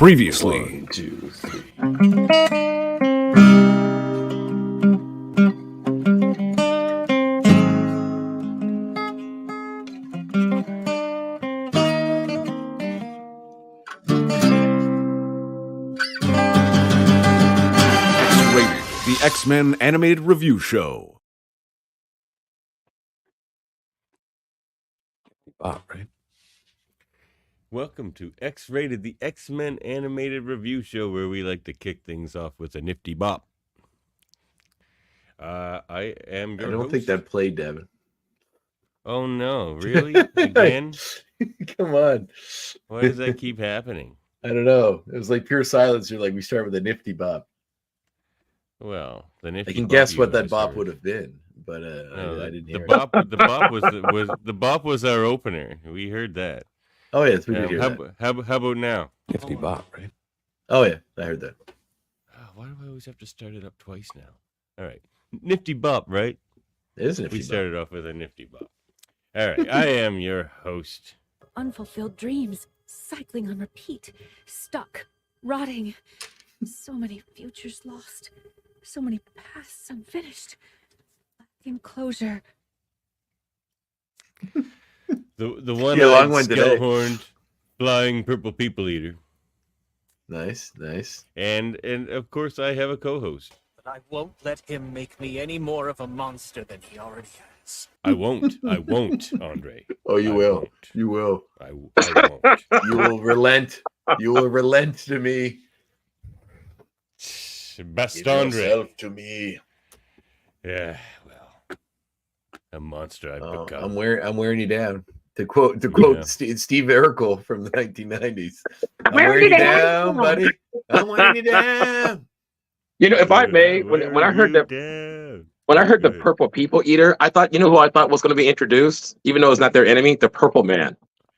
Previously. 1, 2, 3. X-Rated, the X-Men Animated Review Show. Right? Welcome to X-Rated, the X-Men Animated Review Show, where we like to kick things off with a nifty bop. I am your I don't host. think that played, Devin. Oh no, really? Again? Come on. Why does that keep happening? I don't know. It was like pure silence. You're like, we start with a nifty bop. Well, the nifty I can bop guess you what that guys bop heard. would have been, but No, I didn't the hear bop, it. the bop the bop was our opener. We heard that. Oh, yes, we did hear that. How about now? Nifty bop, right? Oh, yeah, I heard that. Why do I always have to start it up twice now? All right, nifty bop, right? It is nifty We bop. started off with a nifty bop. All right, I am your host. Unfulfilled dreams, cycling on repeat, stuck, rotting. So many futures lost, so many pasts unfinished, lacking closure. The one long one today. skull-horned, flying purple people eater, Nice. and of course I have a co-host. But I won't let him make me any more of a monster than he already has. I won't, Andre. Oh, you I will. won't. You will. I won't. You will relent. You will relent to me. Best Give Andre. yourself to me. Yeah, well, a monster I've Oh, become. I'm wearing you down. To quote Yeah. Steve Urkel from the 1990s. I'm wearing you down, buddy. I'm wearing you down. You know, if I may, when I heard that, when I heard the purple people eater, I thought, you know who I thought was going to be introduced, even though it's not their enemy, the Purple Man.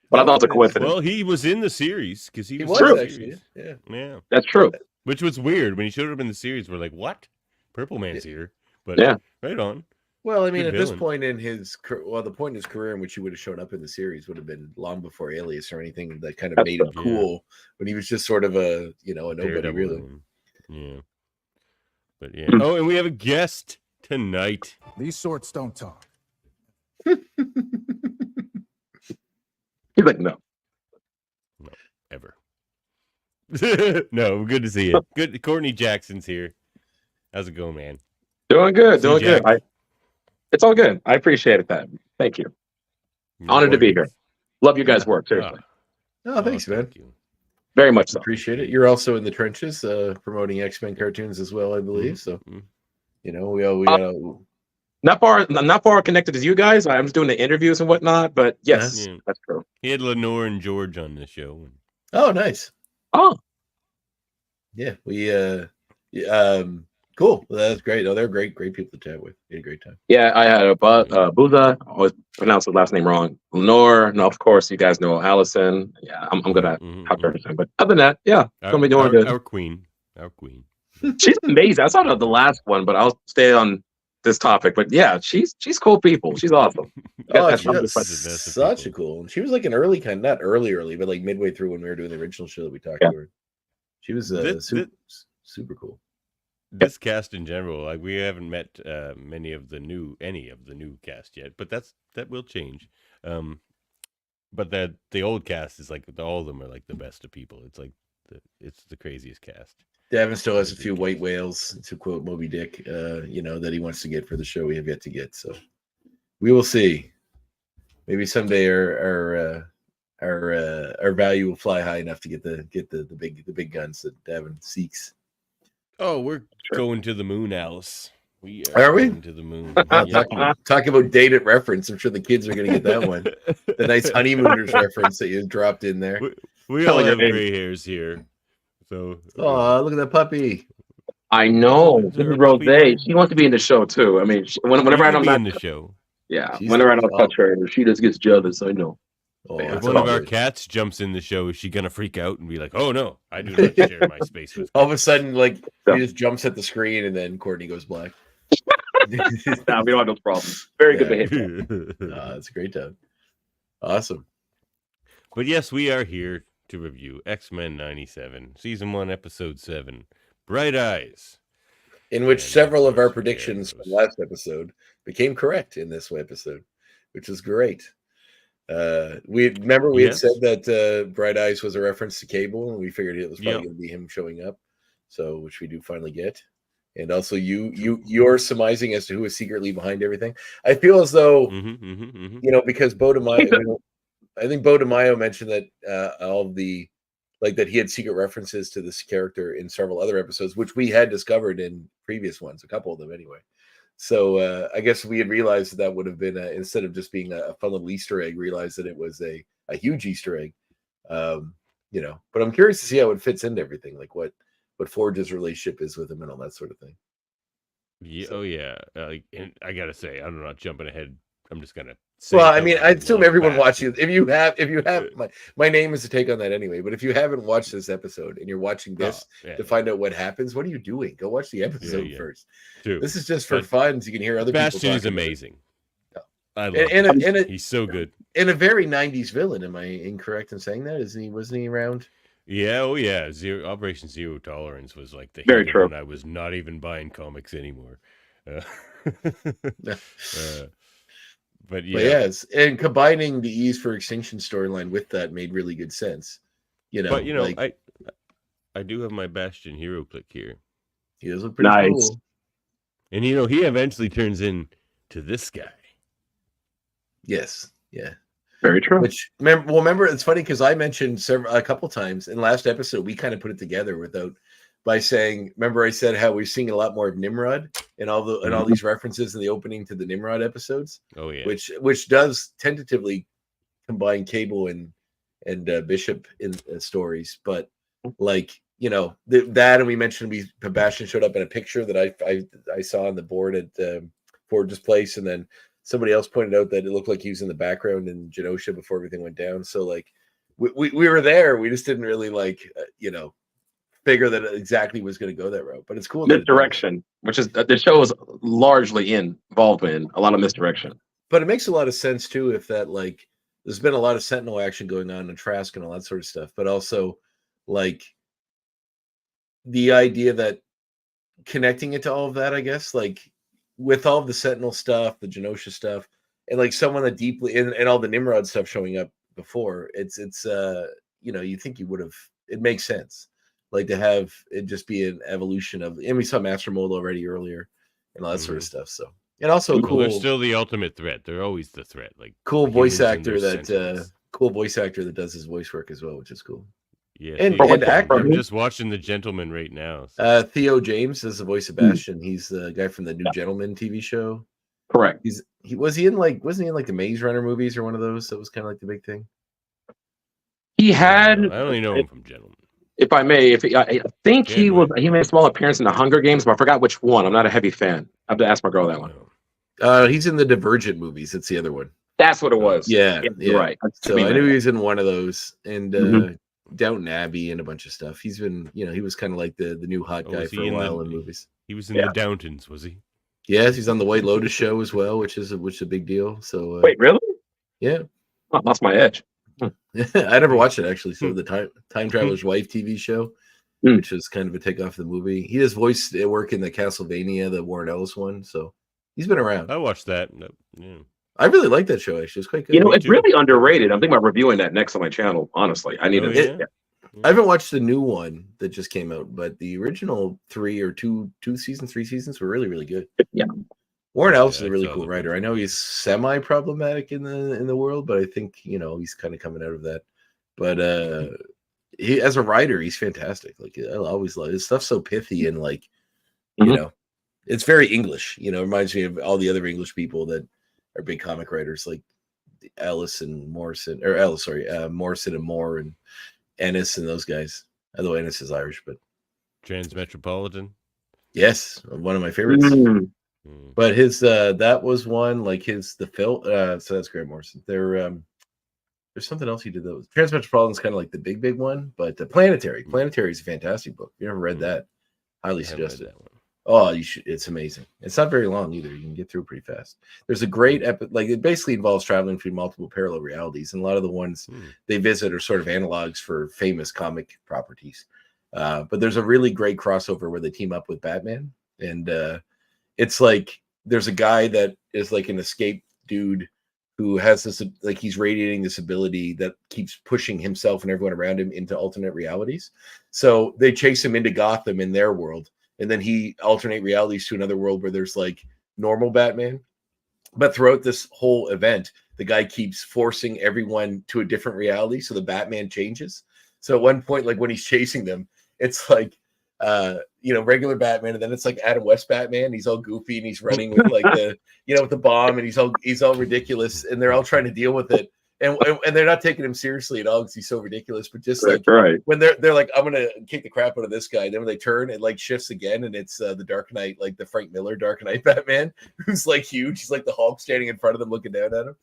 But I thought it was a coincidence. Well, he was in the series because he was He in was the actually. series. Yeah. Yeah, That's true. which was weird when he showed up in the series. We're like, what? Purple Man's here, but Yeah. right on. Well, I mean, Good at this villain. point in the point in his career in which he would have shown up in the series would have been long before Alias or anything that kind of That's made him true. cool. But he was just sort of a nobody Daredevil really. villain. Yeah, but yeah. Oh, and we have a guest tonight. These sorts don't talk. He's like, no. Ever. No, good to see you. Good. Courtney Jackson's here. How's it going, man? Doing good. See, Doing Jack? good. It's all good. I appreciate it, that. Thank you. No Honored to be worries. here. Love you guys' work, seriously. Oh, thanks, man. Thank you. Very much so. Appreciate it. You're also in the trenches, promoting X-Men cartoons as well, I believe. So, Mhm. we gotta. Not far connected as you guys. I'm just doing the interviews and whatnot, but yes, Yeah. that's true. He had Lenore and George on the show. Oh, nice. Oh, Yeah, cool. Well, that's great. Oh, they're great people to chat with. We had a great time. yeah, I had a Buza. I always pronounce his last name wrong. Lenore. No, of course, you guys know Allison. Yeah, I'm gonna Mhm, have mhm. everything. But other than that, yeah, it's gonna be doing good. Our queen. Our queen. She's amazing. I saw the last one, but I'll stay on this topic. But yeah, she's cool people. She's awesome. Oh, That's she something was to- the best of such a people. cool. And she was like an early kind, not early, but like midway through when we were doing the original show that we talked Yeah. to her. She was This- super cool. This cast in general, like we haven't met any of the new cast yet, but that will change. But the old cast is like all of them are like the best of people. It's like it's the craziest cast. Davin still has a few white whales, to quote Moby Dick, that he wants to get for the show we have yet to get. So we will see. Maybe someday our value will fly high enough to get the big guns that Davin seeks. Oh, we're going to the moon, Alice. We Are we? going to the moon? Talk about dated reference. I'm sure the kids are going to get that one. The nice honeymooners reference that you dropped in there. We all have gray hairs here, so Oh, look at that puppy. I know. Is there This is a Rose. puppy? She wants to be in the show too. I mean, whenever I you can don't be in the show. yeah, She's whenever I the don't touch her, she just gets jealous. I know. Oh, If If that's one of all our good. cats jumps in the show, is she gonna freak out and be like, "Oh no, I do not share my space with"? All of a sudden, like Yeah. he just jumps at the screen, and then Courtney goes black. Nah, we don't have those problems. Very good Yeah. behavior. That's a great time. Awesome. But yes, we are here to review X-Men 97, Season 1, Episode 7, Bright Eyes. In which And, several of our course, predictions yeah, from last episode became correct in this episode, which is great. We had said that Bright Eyes was a reference to Cable, and we figured it was probably going to be him showing up. So, which we do finally get. And also, you're surmising as to who is secretly behind everything. I feel as though because Bo DeMaio, I think Bo DeMaio mentioned that all the that he had secret references to this character in several other episodes, which we had discovered in previous ones, a couple of them anyway. So I guess we had realized that would have been instead of just being a fun little Easter egg, realized that it was a huge Easter egg. But I'm curious to see how it fits into everything, like what Forge's relationship is with him and all that sort of thing. Yeah, so. Oh yeah, and I gotta say, I'm not jumping ahead. I'm just gonna. Well, I mean, I assume everyone watching. If you have, my name is to take on that anyway. But if you haven't watched this episode and you're watching this to find out what happens, what are you doing? Go watch the episode first. Dude, this is just for fun. So you can hear other people. Bastion is amazing. I love him. He's so good. And a very '90s villain. Am I incorrect in saying that? Wasn't he around? Yeah, oh yeah. Operation Zero Tolerance was like the very true. When I was not even buying comics anymore. But yes, and combining the Ease for Extinction storyline with that made really good sense. But I do have my Bastion hero click here. He does look pretty cool. And he eventually turns into this guy. Yes, yeah. Very true. Which remember, it's funny because I mentioned a couple times in last episode we kind of put it together by saying, remember I said how we're seeing a lot more of Nimrod and all these references in the opening to the Nimrod episodes. Oh yeah, which does tentatively combine Cable and Bishop in stories, but that, and we mentioned Bastion showed up in a picture that I saw on the board at Forge's place, and then somebody else pointed out that it looked like he was in the background in Genosha before everything went down. So we were there. We just didn't really figure that it exactly was going to go that route. But it's cool. Misdirection, which is the show is largely involved in a lot of misdirection. But it makes a lot of sense too if that there's been a lot of Sentinel action going on in Trask and all that sort of stuff. But also the idea that connecting it to all of that, I guess, with all of the Sentinel stuff, the Genosha stuff, and someone that deeply and all the Nimrod stuff showing up before, it's you think you would have, it makes sense. To have it just be an evolution of, and we saw Master Mold already earlier and all that sort of stuff. So, and also cool. They're still the ultimate threat. They're always the threat. Cool voice actor that does his voice work as well, which is cool. Yeah, and actor. I'm just watching The Gentleman right now. So. Theo James is the voice of Bastion. He's the guy from the New Gentleman TV show. Correct. Wasn't he in the Maze Runner movies or one of those? That was kind of the big thing. He had. I only know him from Gentleman. If I may, I think he made a small appearance in the Hunger Games, but I forgot which one. I'm not a heavy fan. I have to ask my girl that one. He's in the Divergent movies. It's the other one. That's what it was. Yeah. Right. So I knew he was in one of those, and Downton Abbey and a bunch of stuff. He's been, he was kind of like the new hot guy for a while in movies. He was in the Downtons, was he? Yes, he's on the White Lotus show as well, which is a big deal. So wait, really? Yeah. I lost my edge. I never watched it actually. So the Time Traveler's Wife TV show, which is kind of a takeoff of the movie. He does voice work in the Castlevania, the Warren Ellis one. So he's been around. I watched that. Yeah. I really like that show. Actually, it's quite good. It's really underrated. I'm thinking about reviewing that next on my channel. Honestly, I need to. I haven't watched the new one that just came out, but the original 3 seasons were really, really good. Yeah. Warren Ellis is a really cool writer. I know he's semi-problematic in the world, but I think he's kind of coming out of that. But he, as a writer, he's fantastic. I always love his stuff. So pithy and it's very English. It reminds me of all the other English people that are big comic writers, like Morrison and Moore and Ennis and those guys. Although Ennis is Irish, but Transmetropolitan. Yes, one of my favorites. But his that was one the film. So that's Grant Morrison. There's something else he did that was Transmetropolitan's kind of like the big one, but Planetary. Planetary is a fantastic book. If you never read that, highly suggested. That one. Oh, you should. It's amazing. It's not very long either. You can get through pretty fast. There's a great like it basically involves traveling through multiple parallel realities, and a lot of the ones they visit are sort of analogs for famous comic properties. But there's a really great crossover where they team up with Batman, and it's like there's a guy that is like an escape dude who has this, like, he's radiating this ability that keeps pushing himself and everyone around him into alternate realities. So they chase him into Gotham in their world, and then he alternate realities to another world where there's like normal Batman. But throughout this whole event, the guy keeps forcing everyone to a different reality, so the Batman changes. So at one point, like when he's chasing them, it's like regular Batman, and then it's like Adam West Batman. He's all goofy and he's running with like the with the bomb, and he's all ridiculous, and they're all trying to deal with it, and they're not taking him seriously at all because he's so ridiculous. But just like when they're like, I'm gonna kick the crap out of this guy, then when they turn, it like shifts again, and it's the Dark Knight, like the Frank Miller Dark Knight Batman, who's like huge. He's like the Hulk standing in front of them, looking down at him,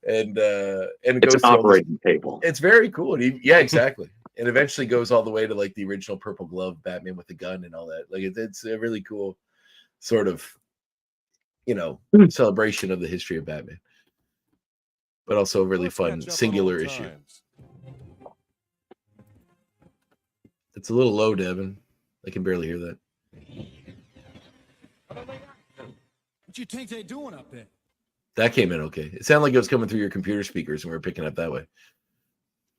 and it it's goes an operating table. It's very cool. And exactly. And eventually goes all the way to like the original Purple Glove Batman with the gun and all that. Like it's a really cool sort of, celebration of the history of Batman, but also a really fun singular issue. It's a little low, Devin. I can barely hear that. What you think they doing up there? That came in okay. It sounded like it was coming through your computer speakers and we were picking up that way.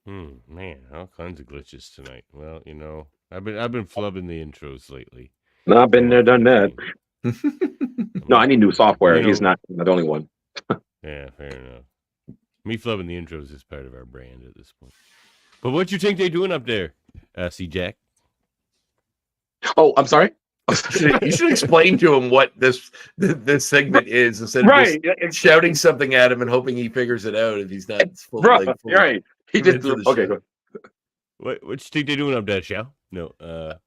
Man, all kinds of glitches tonight. Well, I've been flubbing the intros lately. No, I've been there, done that. No, I need new software. He's not the only one. Yeah, fair enough. Me flubbing the intros is part of our brand at this point. But what you think they doing up there, C Jack? Oh, I'm sorry. You should explain to him what this segment is instead of just shouting something at him and hoping he figures it out if he's not fully. Right. He did. Okay. Go. What you think they're doing up there, Shao? No. No.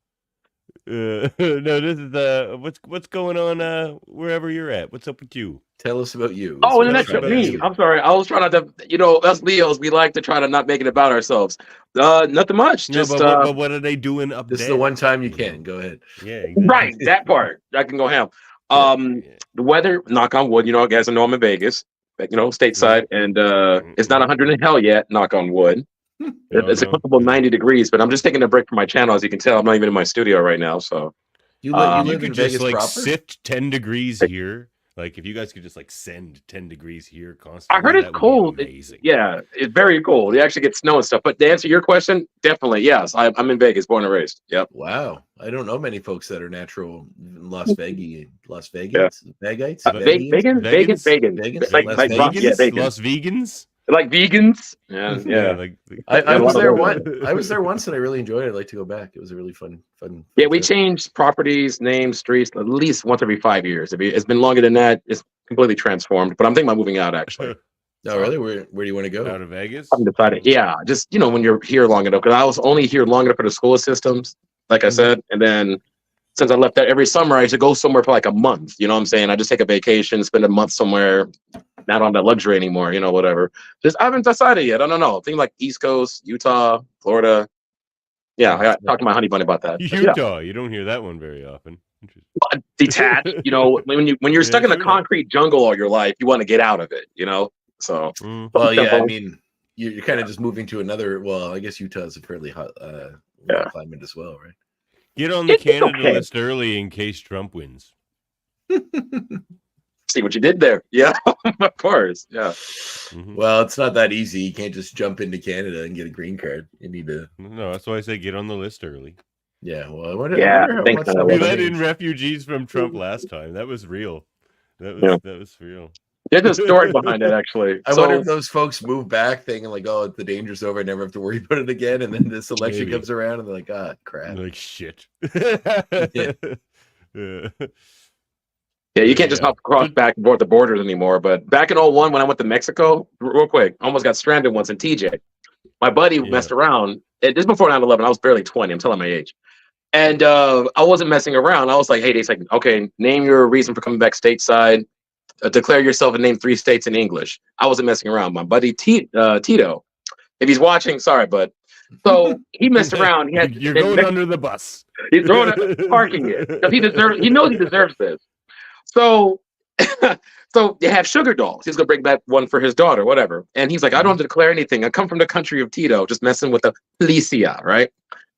This is what's going on wherever you're at. What's up with you? Tell us about you. Oh, and that's me. I'm sorry. I was trying not to. Us Leos, we like to try to not make it about ourselves. Nothing much. No, just. But what are they doing up there? This is the one time you can go ahead. Yeah. Exactly. Right. That part. I can go ham. The weather. Knock on wood. Guys, I know I'm in Vegas. Stateside, and it's not 100 in hell yet. Knock on wood. It's a comfortable 90 degrees, but I'm just taking a break from my channel. As you can tell, I'm not even in my studio right now. So you live could in just Vegas like proper? sift 10 degrees here. Like if you guys could just like send 10 degrees here constantly. I heard it's cold. Yeah, it's very cold. You actually get snow and stuff. But to answer your question, definitely yes. I'm in Vegas, born and raised. Yep. Wow, I don't know many folks that are natural Las Vegas. Vegites. Vegans. Like Las Vegans. Like vegans. Yeah. I was there once. I was there once and I really enjoyed it. I'd like to go back. It was a really fun. Yeah, we changed properties, names, streets at least once every 5 years. It's been longer than that. It's completely transformed. But I'm thinking about moving out actually. Oh, really? Where do you want to go? Out of Vegas? I'm decided. Yeah, just when you're here long enough. Because I was only here long enough for the school systems, like I said, and then since I left that every summer, I used to go somewhere for like a month. You know what I'm saying? I just take a vacation, spend a month somewhere. Not on that luxury anymore, whatever. Just I haven't decided yet. I don't know. Think like East Coast, Utah, Florida. Yeah, I talked to my honey bunny about that. Utah, you don't hear that one very often. Detached, when you're stuck in the concrete jungle all your life, you want to get out of it, So well, yeah, I mean, you're kind of just moving to another. Well, I guess Utah is a fairly hot climate as well, right? Get on the Canada list early in case Trump wins. See what you did there. Yeah, of course. Yeah. Mm-hmm. Well, it's not that easy. You can't just jump into Canada and get a green card. You need to. No, that's why I say get on the list early. Yeah. Well, we let in refugees from Trump last time. That was real. That was real. There's a story behind it, actually. I wonder if those folks move back thinking like, oh, the danger's over. I never have to worry about it again. And then this election comes around and they're like, ah, crap. Like, shit. Yeah, you can't just hop across back and forth the borders anymore. But back in 2001, when I went to Mexico, real quick, almost got stranded once in TJ. My buddy messed around. This before 9/11. I was barely 20. I'm telling my age. And I wasn't messing around. I was like, hey, they said, okay, name your reason for coming back stateside. Declare yourself and name 3 states in English. I wasn't messing around. My buddy Tito, if he's watching, sorry, but So he messed around. He had You're going under the bus. He's throwing it, parking it because he knows he deserves this. So, so they have sugar dolls. He's gonna bring back one for his daughter, whatever. And he's like, I don't have to declare anything. I come from the country of Tito, just messing with the policia, right?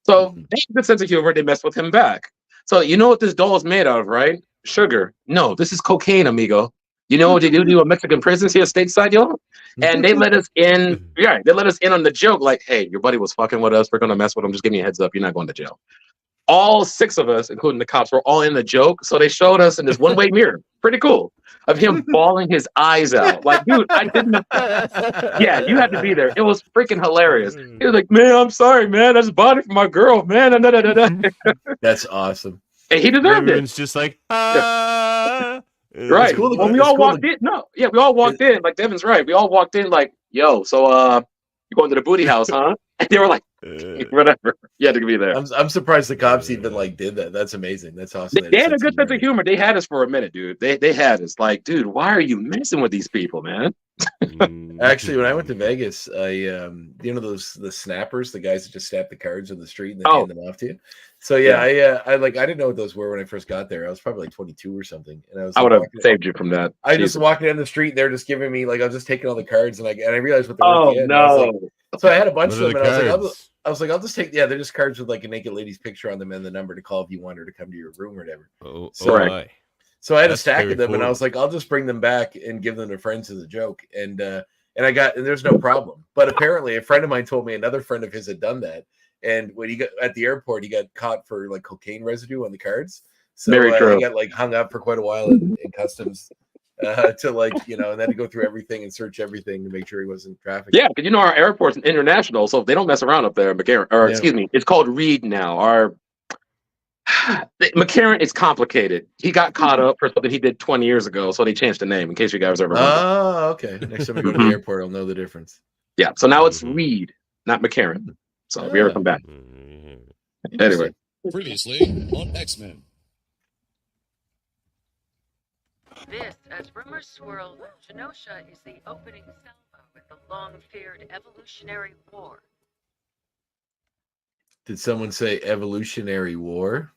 So they have a good sense of humor. They mess with him back. So you know what this doll is made of, right? Sugar. No, this is cocaine, amigo. You know what they do to Mexican prisons here stateside, y'all? And they let us in. Yeah, they let us in on the joke. Like, hey, your buddy was fucking with us. We're gonna mess with him. Just give me a heads up. You're not going to jail. All 6 of us, including the cops, were all in the joke. So they showed us in this one-way mirror. Pretty cool. Of him bawling his eyes out. Like, dude, I didn't. Yeah, you had to be there. It was freaking hilarious. He was like, man, I'm sorry, man. I just bought it for my girl, man. That's awesome. And he deserved it. Everyone's just like, ah. Right. cool. When we all walked in. No, yeah, we all walked in. Like Devin's right. We all walked in like, yo, so you going to the booty house, huh? And they were like, whatever. You had to be there. I'm surprised the cops even like did that. That's amazing. That's awesome. They had a good sense of humor. They had us for a minute, dude. They had us like, dude, why are you messing with these people, man? Actually, when I went to Vegas, I you know the snappers, the guys that just snap the cards on the street and then hand them off to you. So yeah, I didn't know what those were when I first got there. I was probably like 22 or something, and I would have saved you from that. I just walked down the street, and they're just giving me like I was just taking all the cards, and I realized what they were. Oh no! So I had a bunch of them, and I was like, I'll just take. Yeah, they're just cards with like a naked lady's picture on them and the number to call if you want her to come to your room or whatever. So I had a stack of them, and I was like, I'll just bring them back and give them to friends as a joke, and there's no problem. But apparently, a friend of mine told me another friend of his had done that, and when he got at the airport, he got caught for like cocaine residue on the cards. So Very true. He got like hung up for quite a while in customs. To like, you know, and then to go through everything and search everything to make sure he wasn't trafficked. Yeah, because you know our airport's international, so they don't mess around up there. Excuse me, it's called Reed now. Our McCarran is complicated. He got caught up for something he did 20 years ago, so they changed the name in case you guys ever wonder. Oh, okay. Next time we go to the airport, I'll know the difference. Yeah, so now it's Reed, not McCarran. So if you ever come back. Anyway. Previously on X-Men. This, as rumors swirl, Genosha is the opening salvo with the long-feared evolutionary war. Did someone say evolutionary war?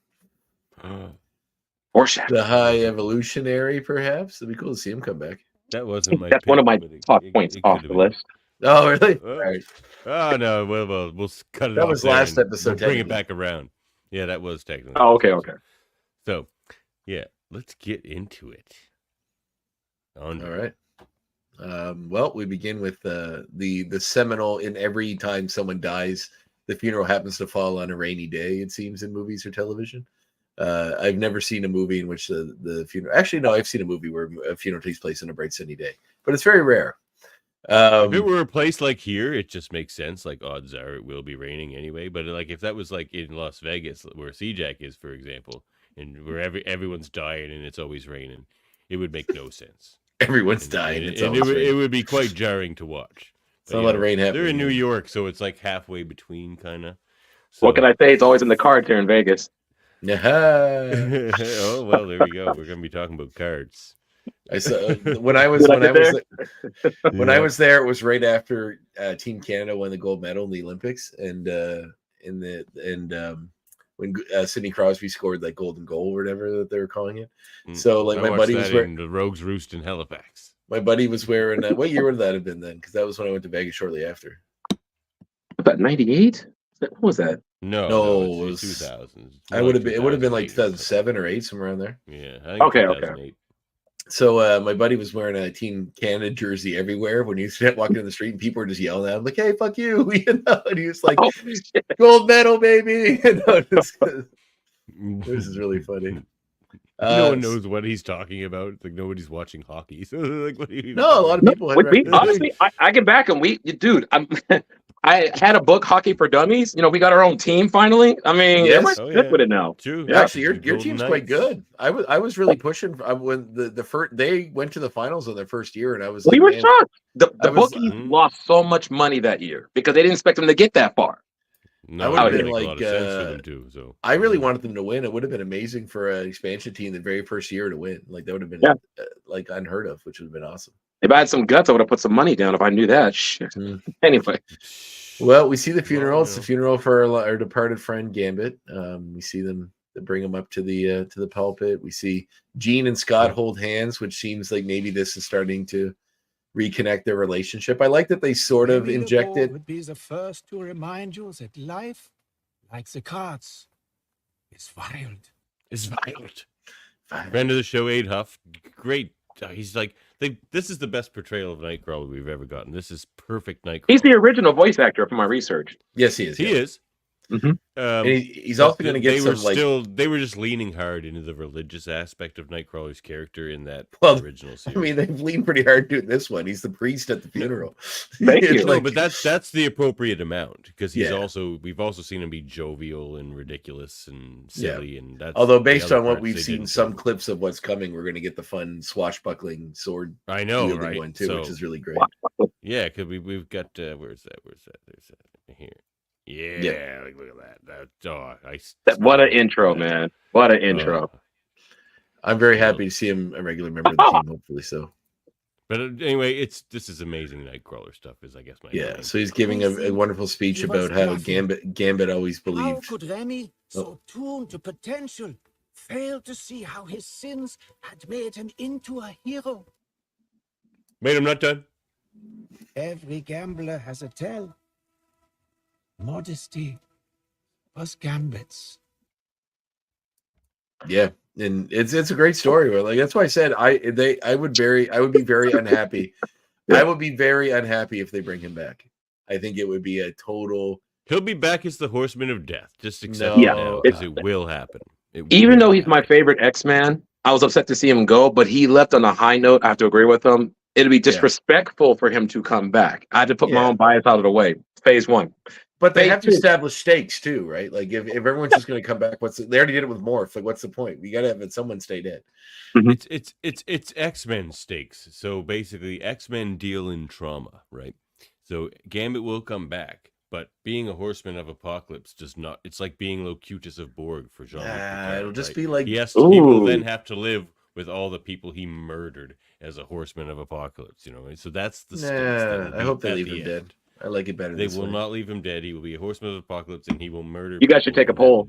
Foreshadowing. The high evolutionary, perhaps? It'd be cool to see him come back. That wasn't my That's pick, one of my but top points off the list. Oh, really? Oh. All right. Oh no, we'll cut it That off. was there last and episode, we'll bring it technically. back around. Yeah, that was technically. Oh, okay. So, yeah, let's get into it. All right. Well, we begin with the seminal in every time someone dies, the funeral happens to fall on a rainy day, it seems, in movies or television. I've never seen a movie in which the funeral... Actually, no, I've seen a movie where a funeral takes place on a bright sunny day, but it's very rare. If it were a place like here, it just makes sense. Like, odds are it will be raining anyway. But like, if that was like in Las Vegas, where CJack is, for example, and where everyone's dying and it's always raining, it would make no sense. Everyone's dying. It would be quite jarring to watch. It's not a lot of rain happening. They're in New York, so it's like halfway between, kind of. So. What can I say? It's always in the cards here in Vegas. Yeah. Oh well, there we go. We're gonna be talking about cards. I saw when I was there, it was right after Team Canada won the gold medal in the Olympics, and when Sidney Crosby scored that golden goal or whatever that they were calling it. So like my buddy was wearing the Rogues Roost in Halifax. My buddy was wearing what year would that have been then? Because that was when I went to Vegas shortly after. About 98? What was that? No, it was 2000. It would have been like 2007 or 8, somewhere around there. Yeah. I think Okay. So my buddy was wearing a Team Canada jersey everywhere when he was walking in the street, and people were just yelling at him like, "Hey, fuck you!" You know, and he was like, "Gold medal, baby!" You know, this is really funny. No one knows what he's talking about. It's like nobody's watching hockey. So like, what are you? No, a lot of people. Honestly, I can back him. Dude, I had a book, Hockey for Dummies. You know, we got our own team finally. I mean, yes. We're with it now. True. Yeah, actually, your team's quite good. I was really pushing when the first they went to the finals in their first year, and I was. We like, were shocked. The bookies lost so much money that year because they didn't expect them to get that far. No, I would have been make a lot like, of sense for them too, so. I really wanted them to win. It would have been amazing for an expansion team the very first year to win. Like that would have been like unheard of, which would have been awesome. If I had some guts, I would have put some money down if I knew that. Shit. Anyway. Well, we see the funeral. Well, It's the funeral for our departed friend Gambit. We see them bring him up to the pulpit. We see Jean and Scott hold hands, which seems like maybe this is starting to reconnect their relationship. I like that they sort of Maybe the injected. ball would be the first to remind you that life, like the cards, is wild. It's violent. Friend of the show, Aid Huff. Great. He's like, this is the best portrayal of Nightcrawler we've ever gotten. This is perfect Nightcrawler. He's the original voice actor from my research. Yes, he is. He is. And he's also going to get They were just leaning hard into the religious aspect of Nightcrawler's character in that original series. I mean, they've leaned pretty hard doing this one. He's the priest at the funeral. Thank you. No, but that's the appropriate amount because we've also seen him be jovial and ridiculous and silly, and that's although based on what we've seen, some clips of what's coming, we're going to get the fun swashbuckling sword. I know, wielding right? one too, which is really great. Yeah, because we've got where's that? There's that here. Yeah, look at that. What an intro, man. What an intro. I'm very happy to see him a regular member of the team, hopefully so. But anyway, this is amazing Nightcrawler stuff, is I guess my point. So he's giving a wonderful speech about how Gambit always How believed. could Remy, so tuned to potential, fail to see how his sins had made him into a hero? Made him not done. Every gambler has a tell. Modesty was Gambit's. Yeah, and it's a great story. Like that's why I said I would be very unhappy. I would be very unhappy if they bring him back. I think it would be a total. He'll be back as the Horseman of Death. Just accept Yeah. it now because it will happen. Even though he's my favorite X-Man, I was upset to see him go, but he left on a high note. I have to agree with him. It'd be disrespectful for him to come back. I had to put my own bias out of the way. Phase one. But they Phase have to two. establish stakes too, right? Like if everyone's just going to come back, they already did it with Morph. Like, what's the point? We got to have someone stay dead. It's X-Men stakes. So basically, X-Men deal in trauma, right? So Gambit will come back, but being a Horseman of Apocalypse does not. It's like being Locutus of Borg for Jean-Luc Picard. It'll just right? be like he will then have to live with all the people he murdered as a Horseman of Apocalypse. So that's the stakes. I hope they leave him dead. I like it better. They will not leave him dead. He will be a Horseman of Apocalypse, and he will murder. You guys should take a poll.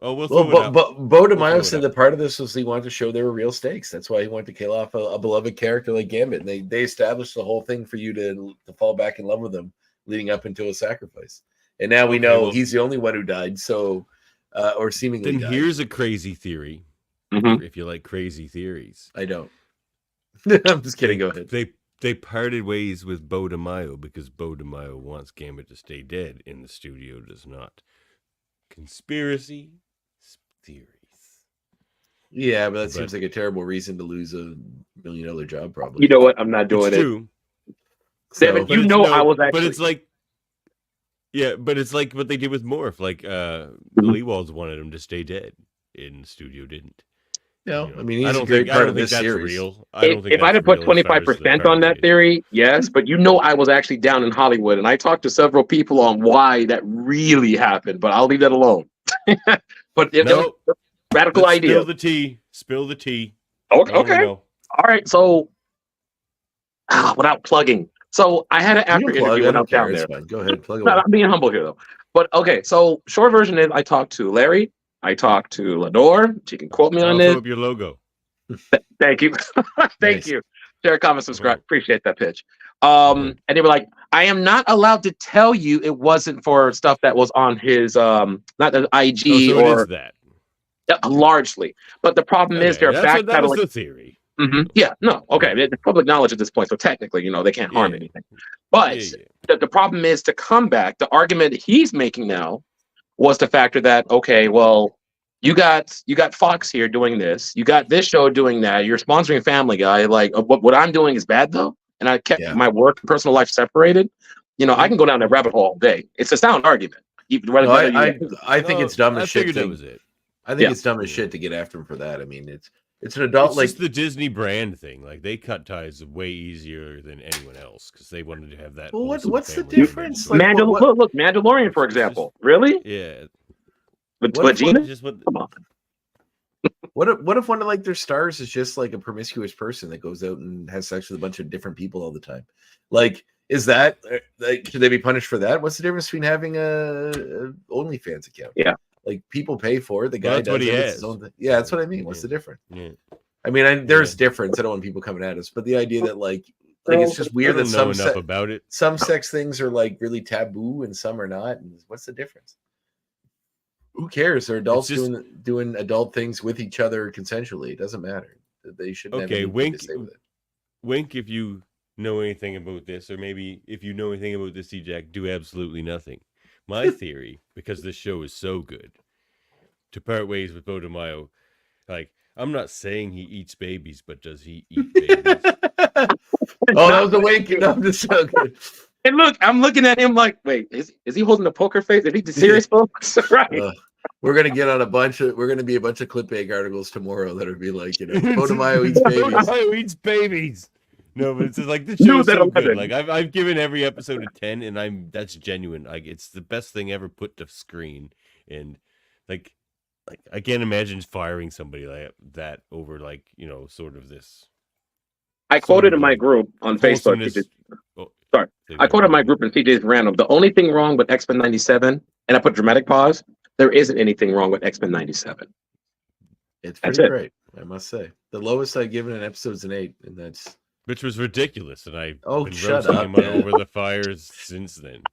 We'll but Bo DeMaio said that part of this was he wanted to show there were real stakes. That's why he wanted to kill off a beloved character like Gambit. And they established the whole thing for you to fall back in love with him, leading up into a sacrifice. And now we know he's the only one who died. So, or seemingly. Then died. Here's a crazy theory. If you like crazy theories, I don't. I'm just kidding. Go ahead. They parted ways with Bo DeMaio because Bo DeMaio wants Gambit to stay dead, and the studio does not. Conspiracy theories. Yeah, but that seems like a terrible reason to lose $1 million job, probably. You know what? I'm not doing it. True. David, I was actually. But it's like, but it's like what they did with Morph. Like, Lee Walds wanted him to stay dead, and the studio didn't. No, I mean, he's a great part of this series. Real. If I'd have put 25% on that theory, yes, but I was actually down in Hollywood, and I talked to several people on why that really happened, but I'll leave that alone. But radical idea. Spill the tea. Spill the tea. Okay. All right. So, without plugging, so I had an after interview when I was down there. Go ahead, plug away. I'm being humble here, though. But okay, so short version is I talked to Larry. I talked to Lenore. She can quote me on this. Throw up your logo. Thank you. Thank you. Share, comment, subscribe. Appreciate that pitch. And they were like, I am not allowed to tell you it wasn't for stuff that was on his not the IG so or it is that. Largely. But the problem is they're backpedaling. That was the theory. Yeah, no, okay. It's public knowledge at this point, so technically, they can't harm anything. But the problem is to come back. The argument he's making now was the factor that, okay, well, you got Fox here doing this, you got this show doing that, you're sponsoring Family Guy. Like, what I'm doing is bad though, and I kept my work and personal life separated. I can go down that rabbit hole all day. It's a sound argument. I think it's dumb as shit. That was it. I think it's dumb as shit to get after him for that. I mean, it's an adult. It's just the Disney brand thing. Like they cut ties way easier than anyone else because they wanted to have that. Well, what's the difference? Like, look, Mandalorian, for example. Really? Yeah. But Gina? Come on. What if one of their stars is just like a promiscuous person that goes out and has sex with a bunch of different people all the time? Like Is that like, should they be punished for that? What's the difference between having a OnlyFans account? Yeah. Like people pay for it. The guy Well, that's does what he it. It's has. his own thing. Yeah, that's what I mean. What's Yeah. the difference? Yeah. I mean, there's difference. I don't want people coming at us, but the idea that like it's just I weird don't that know enough about it. some sex things are like really taboo and some are not. And what's the difference? Who cares? They're adults doing adult things with each other consensually. It doesn't matter. They shouldn't have anything to say with it. Wink if you know anything about this, or maybe if you know anything about this, C-Jack, do absolutely nothing. My theory, because this show is so good, to part ways with Bodemayo, like, I'm not saying he eats babies, but does he eat babies? Oh, that was a wink. No, I'm just so good. And look, I'm looking at him like, wait, is he holding a poker face? Is he serious, folks? Right. We're gonna get on we're gonna be a bunch of clickbait articles tomorrow that'll be like, Bodemayo eats babies. Bodemayo eats babies. No, but it's just like the show is so good. Like I've given every episode a 10, and that's genuine. Like it's the best thing ever put to screen, and like I can't imagine firing somebody like that over like sort of this. I quoted in my group on Facebook. Sorry, I quoted my group in CJ's random. The only thing wrong with X-Men 97, and I put dramatic pause. There isn't anything wrong with X-Men 97. It's pretty great, I must say. The lowest I've given an episode is an 8, and that's which was ridiculous, and I've been shut roasting up, him over the fires since then.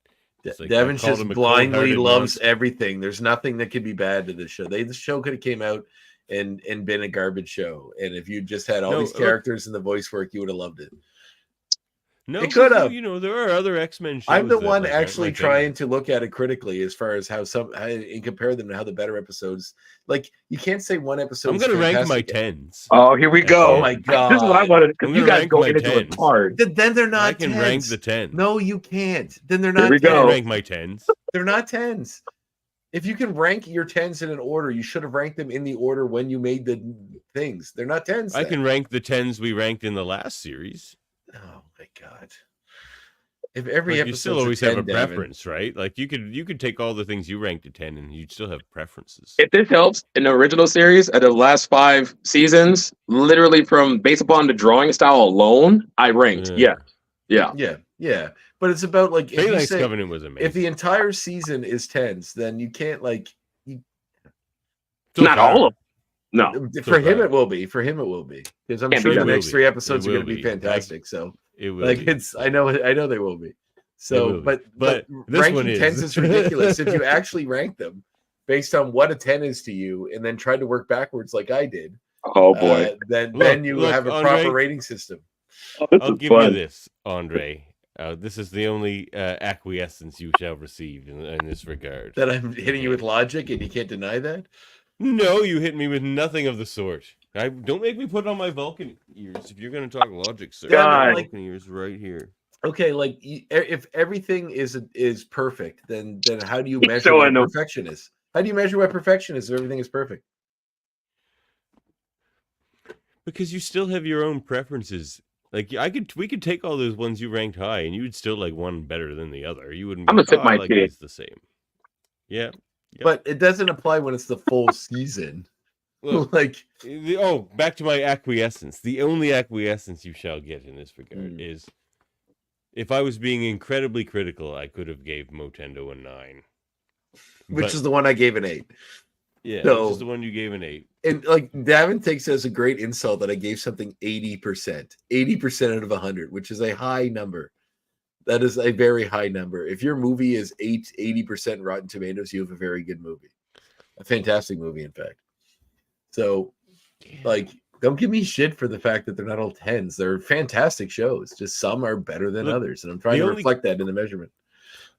Like, Devin just blindly loves everything. There's nothing that could be bad to this show. The show could have came out and been a garbage show, and if you just had all these characters and the voice work, you would have loved it. No, it could have. There are other X-Men shows. I'm the one actually trying to look at it critically as far as how and compare them to how the better episodes. Like you can't say one episode. I'm going to rank my 10s. Oh, here we go. Oh my god, this is what I wanted. Because you guys go into it hard. Then they're not. I can 10s. Rank the 10. No, you can't. Then they're not. Here we go. I can rank my 10s. They're not 10s. If you can rank your 10s in an order, you should have ranked them in the order when you made the things. They're not 10s. I can rank the 10s we ranked in the last series. Oh my god. If every episode, you still always have a preference, right? Like you could take all the things you ranked to 10, and you'd still have preferences. If this helps, in the original series, at the last 5 seasons, literally from based upon the drawing style alone, I ranked. Yeah. But it's about like Phalanx Covenant was amazing. If the entire season is 10s, then you can't not all of them. No, for him it will be. For him it will be because I'm sure the next 3 episodes are going to be fantastic. So it will. Like I know they will be. So, but ranking 10s is ridiculous. If you actually rank them based on what a 10 is to you, and then try to work backwards like I did. Oh boy! Then you have a Andre, proper rating system. I'll give you this, Andre. This is the only acquiescence you shall receive in this regard. That I'm hitting you with logic, and you can't deny that. No, you hit me with nothing of the sort. Don't make me put on my Vulcan ears if you're going to talk logic, sir. Vulcan ears right here. Okay, like if everything is perfect, then how do you measure what perfection is? How do you measure what perfection is if everything is perfect? Because you still have your own preferences. Like we could take all those ones you ranked high, and you would still like one better than the other. You wouldn't. I'm gonna sit my like kid. It's the same. Yeah. Yep. But it doesn't apply when it's the full season. Look, back to my acquiescence. The only acquiescence you shall get in this regard is, if I was being incredibly critical, I could have gave Motendo a 9. Which is the one I gave an 8. Yeah, so, which is the one you gave an 8. And like Davin takes it as a great insult that I gave something 80%. 80% out of 100, which is a high number. That is a very high number. If your movie is 80% Rotten Tomatoes, you have a very good movie. A fantastic movie, in fact. So, like, don't give me shit for the fact that they're not all 10s. They're fantastic shows. Just some are better than others. And I'm trying to reflect that in the measurement.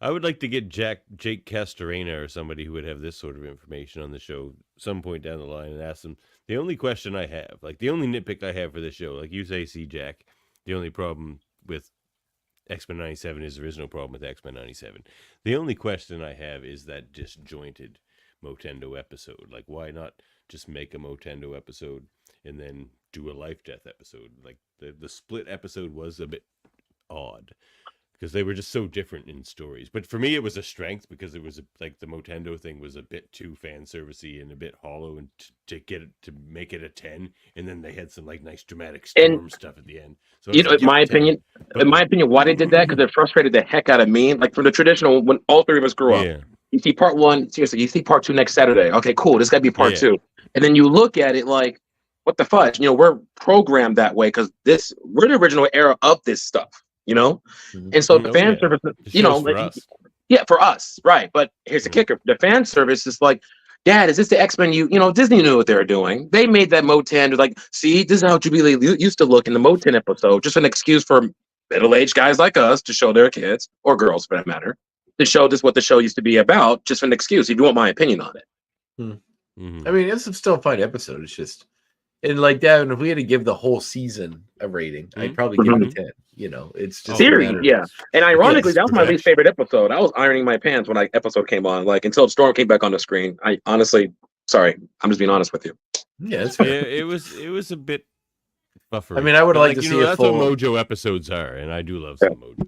I would like to get Jake Castorena or somebody who would have this sort of information on the show some point down the line and ask them. The only question I have, like the only nitpick I have for this show, like you say, C-Jack, the only problem with X-Men 97 is there is no problem with X-Men 97. The only question I have is that disjointed Motendo episode. Like, why not just make a Motendo episode and then do a Life Death episode? Like, the split episode was a bit odd. because they were just so different in stories. But for me, it was a strength because it was like the Motendo thing was a bit too fan servicey and a bit hollow, and to get it to make it a 10, and then they had some like nice dramatic storm stuff at the end. So You know, in my opinion, why they did that, because it frustrated the heck out of me. Like from the traditional, when all three of us grew up, you see part one, seriously, you see part two next Saturday. Okay, cool. This got to be part two, and then you look at it like, what the fudge? You know, we're programmed that way because we're the original era of this stuff. You know, and so the fan service, you know, for us. Yeah, for us, right? But here's the kicker: the fan service is like, Dad, is this the X-Men? You know, Disney knew what they were doing. They made that Moten like, see, this is how Jubilee used to look in the Moten episode. Just an excuse for middle-aged guys like us to show their kids, or girls for that matter, to show this what the show used to be about. Just an excuse. If you want my opinion on it. I mean, it's still a fine episode. It's just, and like that, if we had to give the whole season a rating, I'd probably give it a 10. You know, it's just series, yeah. And ironically, that was my least favorite episode. I was ironing my pants when that episode came on, like until Storm came back on the screen. I honestly, sorry, I'm just being honest with you. Yeah, it's fair. It was a bit buffer. I mean, I would like to see that's what Mojo episodes are, and I do love some Mojo.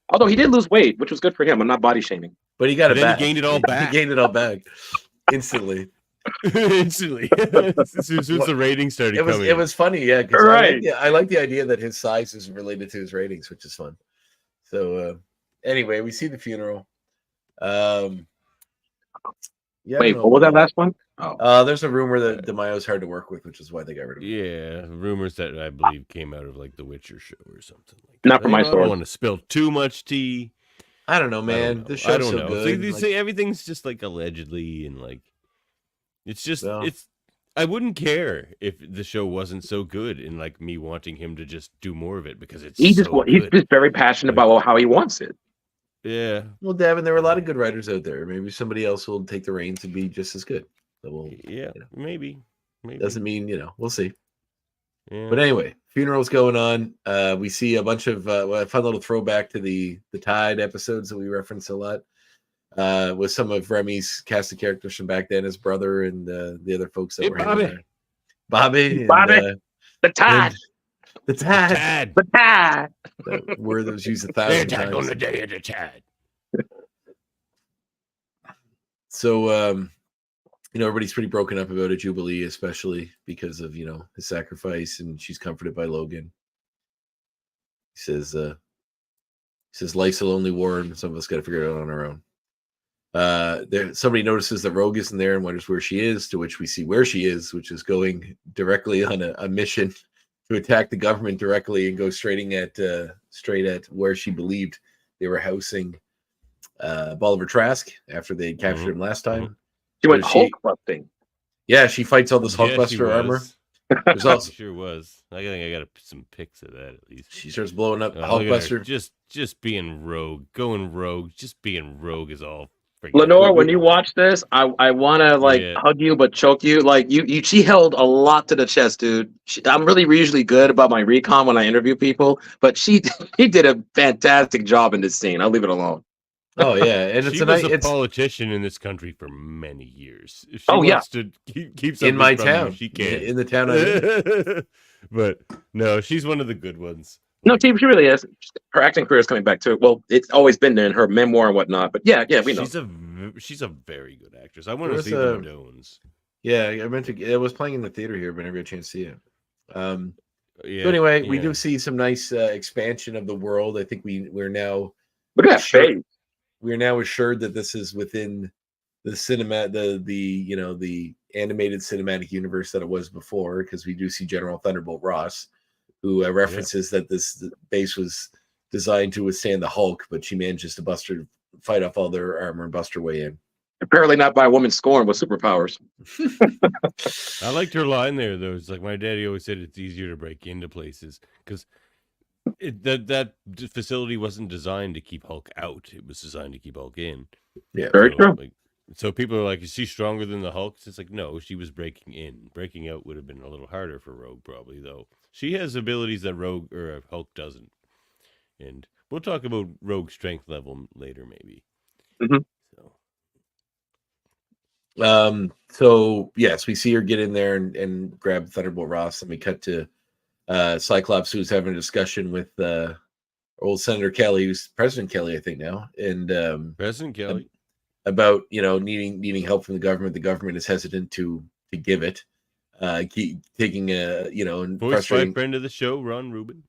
Although he did lose weight, which was good for him. I'm not body shaming, but he got it back. He gained it all back. He gained it all back instantly. Instantly, as soon as the ratings started coming. It was funny, yeah. Right. I like the idea that his size is related to his ratings, which is fun. So anyway, we see the funeral. Yeah. Wait, what was that last one? Oh, there's a rumor that DeMaio's hard to work with, which is why they got rid of him. Yeah, rumors that I believe came out of like the Witcher show or something like that. Not from my source. I don't want to spill too much tea. I don't know, man. The show's so good. They say everything's just like allegedly and like. It's just I wouldn't care if the show wasn't so good and like me wanting him to just do more of it because he's just very passionate about how he wants it. Yeah. Well, Davin, there are a lot of good writers out there. Maybe somebody else will take the reins and be just as good. So maybe. Doesn't mean, we'll see. Yeah. But anyway, funeral's going on. We see a bunch of a fun little throwback to the Tide episodes that we reference a lot. With some of Remy's cast of characters from back then, his brother and the other folks that were Bobby. Bobby, the Tide. The Tide. The Tide. That word that was used 1,000 times. On the day of the Tide. So, everybody's pretty broken up about a Jubilee, especially because of, his sacrifice, and she's comforted by Logan. He says, life's a lonely war, and some of us got to figure it out on our own. Somebody notices that Rogue isn't there and wonders where she is, to which we see where she is, which is going directly on a mission to attack the government directly and go straight at where she believed they were housing Bolivar Trask after they captured him last time. She went Hulk busting. Yeah, she fights all this Hulkbuster armor. There's also sure was. I think I got some pics of that at least. She starts blowing up Hulkbuster. Just being rogue, going rogue, just being rogue is all. Lenore, when you watch this, I want to hug you but choke you. Like she held a lot to the chest, dude. I'm really usually good about my recon when I interview people, but she did a fantastic job in this scene. I'll leave it alone. Oh yeah, and she was a politician in this country for many years. If she wants to keep in my town, she can in the town. I but no, she's one of the good ones. No, she really is. Her acting career is coming back too. Well, it's always been there in her memoir and whatnot. But yeah, we know. She's a very good actress. I want to see the Dones. Yeah, I meant to. It was playing in the theater here, but I never got a chance to see it. But anyway, we do see some nice expansion of the world. I think we're now. Look at that face. We are now assured that this is within the cinema, the animated cinematic universe that it was before, because we do see General Thunderbolt Ross, who references that this base was designed to withstand the Hulk, but she manages to fight off all their armor and bust her way in. Apparently not by a woman scorned with superpowers. I liked her line there, though. It's like my daddy always said it's easier to break into places because that facility wasn't designed to keep Hulk out. It was designed to keep Hulk in. Yeah, very true. So people are like, is she stronger than the Hulk? It's like, no, she was breaking in. Breaking out would have been a little harder for Rogue, probably, though. She has abilities that Hulk doesn't. And we'll talk about Rogue's strength level later, maybe. So yes, we see her get in there and grab Thunderbolt Ross, and we cut to Cyclops, who's having a discussion with old Senator Kelly, who's President Kelly, I think now, and President Kelly about needing help from the government. The government is hesitant to give it. Keep taking and voiced frustrating by friend of the show, Ron Rubin.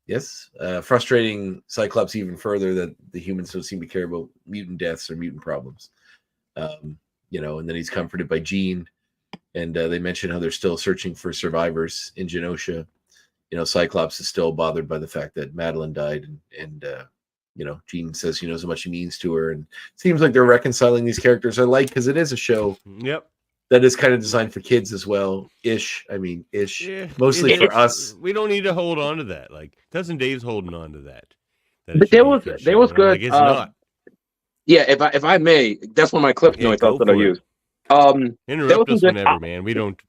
Yes, frustrating Cyclops even further that the humans don't seem to care about mutant deaths or mutant problems. And then he's comforted by Jean, and they mention how they're still searching for survivors in Genosha. Cyclops is still bothered by the fact that Madeline died, and Jean says she knows how much he means to her, and it seems like they're reconciling these characters. I like because it is a show. Yep. That is kind of designed for kids as well, ish. I mean, ish. Yeah, mostly for us. We don't need to hold on to that. Like Cousin Dave's holding on to that. But there was good. Like, it's not. Yeah, if I may, that's one of my clip notes that I use. Interrupt us whenever, man. We don't.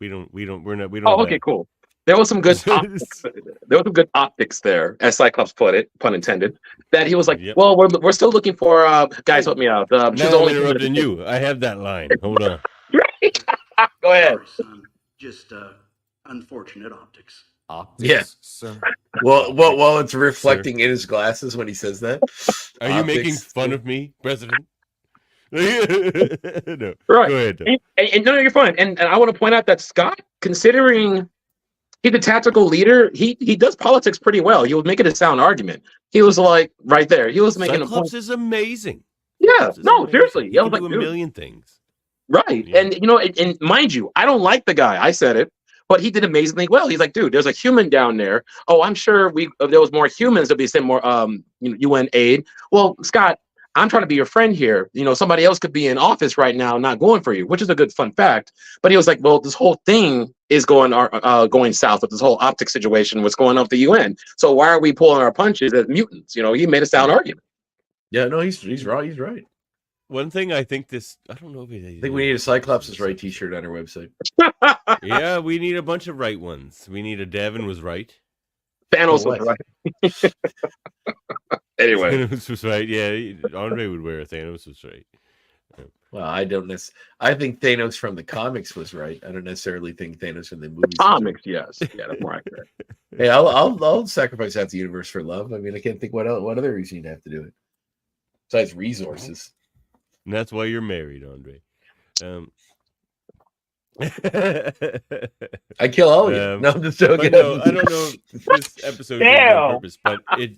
Oh, okay, cool. There was some good optics. There was some good optics there, as Cyclops put it, pun intended. That he was like, "Well, we're still looking for guys. Help me out." She's only interrupting you. I have that line. Hold on. Go ahead. Just unfortunate optics. Yeah. Sir. Well, it's reflecting in his glasses when he says that. Are you making fun of me, President? No. Right. Go ahead. And no, you're fine. And I want to point out that Scott, considering he's a tactical leader, he does politics pretty well. He was making a sound argument. He was like right there. He was making Cyclops a point. Is amazing. Yeah. No, seriously. He can do a million things. Right. Yeah. And mind you, I don't like the guy. I said it, but he did amazingly well. He's like, dude, there's a human down there. Oh, I'm sure if there was more humans, there'd be some more UN aid. Well, Scott, I'm trying to be your friend here. Somebody else could be in office right now, not going for you, which is a good fun fact. But he was like, well, this whole thing is going south with this whole optic situation. What's going on with the UN? So why are we pulling our punches as mutants? He made a sound argument. Yeah, no, he's right. He's right. One thing I think I don't know if I think we need a Cyclops is right t-shirt on our website. Yeah, we need a bunch of right ones. We need a Devin was right. Thanos was right. Anyway. Thanos was right. Yeah, Andre would wear a Thanos was right. Well, I think Thanos from the comics was right. I don't necessarily think Thanos from the movies. Comics, yes. Yeah, that's more accurate. Hey, I'll sacrifice half the universe for love. I mean, I can't think what other reason you'd have to do it. Besides resources. And that's why you're married, Andre. I kill all of you. No, I'm just joking. No, I don't know if this episode is on purpose, but it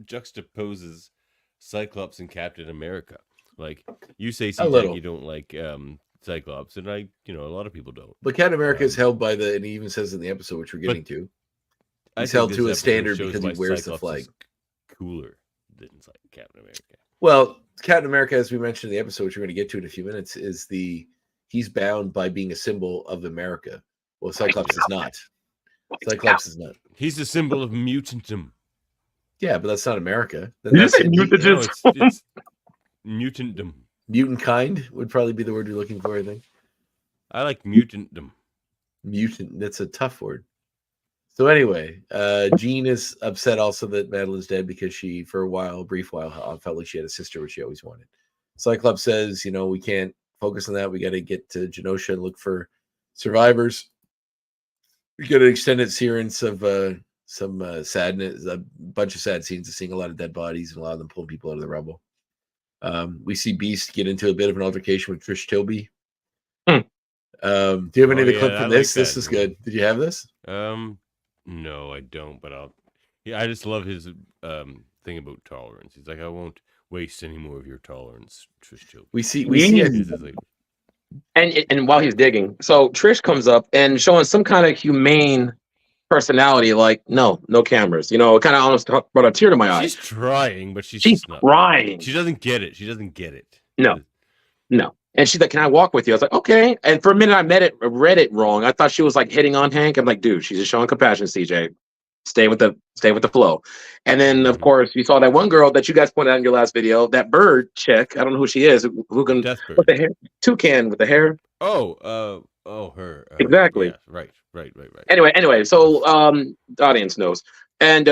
juxtaposes Cyclops and Captain America. Like you say, CJ, you don't like Cyclops, and a lot of people don't. But Captain America is held by and he even says in the episode, which we're getting to, he's held to a standard because he wears the flag. Cooler than Captain America. Well, Captain America, as we mentioned in the episode, which we're going to get to in a few minutes, he's bound by being a symbol of America. Well, Cyclops is not. Cyclops is not. He's a symbol of mutantum. Yeah, but that's not America. It's mutantdom. Mutant kind would probably be the word you're looking for, I think. I like mutantdom. Mutant. That's a tough word. So anyway, Jean is upset also that Madeline's dead because she, for a brief while, felt like she had a sister, which she always wanted. Cyclops says, we can't focus on that. We got to get to Genosha and look for survivors. We get an extended sequence of some sadness, a bunch of sad scenes of seeing a lot of dead bodies and a lot of them pulling people out of the rubble. We see Beast get into a bit of an altercation with Trish Tilby. Do you have any of the clip from this? This is good. Did you have this? No, I don't. But I just love his thing about tolerance. He's like, I won't waste any more of your tolerance, Trish Tilby. We see it. And while he's digging, so Trish comes up and showing some kind of humane personality, like no cameras. It kind of almost brought a tear to my eye. She's trying, but she's not trying. She doesn't get it. She doesn't get it. No. And she's like, "Can I walk with you?" I was like, "Okay." And for a minute, I read it wrong. I thought she was like hitting on Hank. I'm like, "Dude, she's just showing compassion." CJ, stay with the flow. And then, of course, you saw that one girl that you guys pointed out in your last video, that bird chick. I don't know who she is. Who can with the hair? Toucan with the hair. Her. Exactly. Yeah, right. Anyway. So the audience knows. And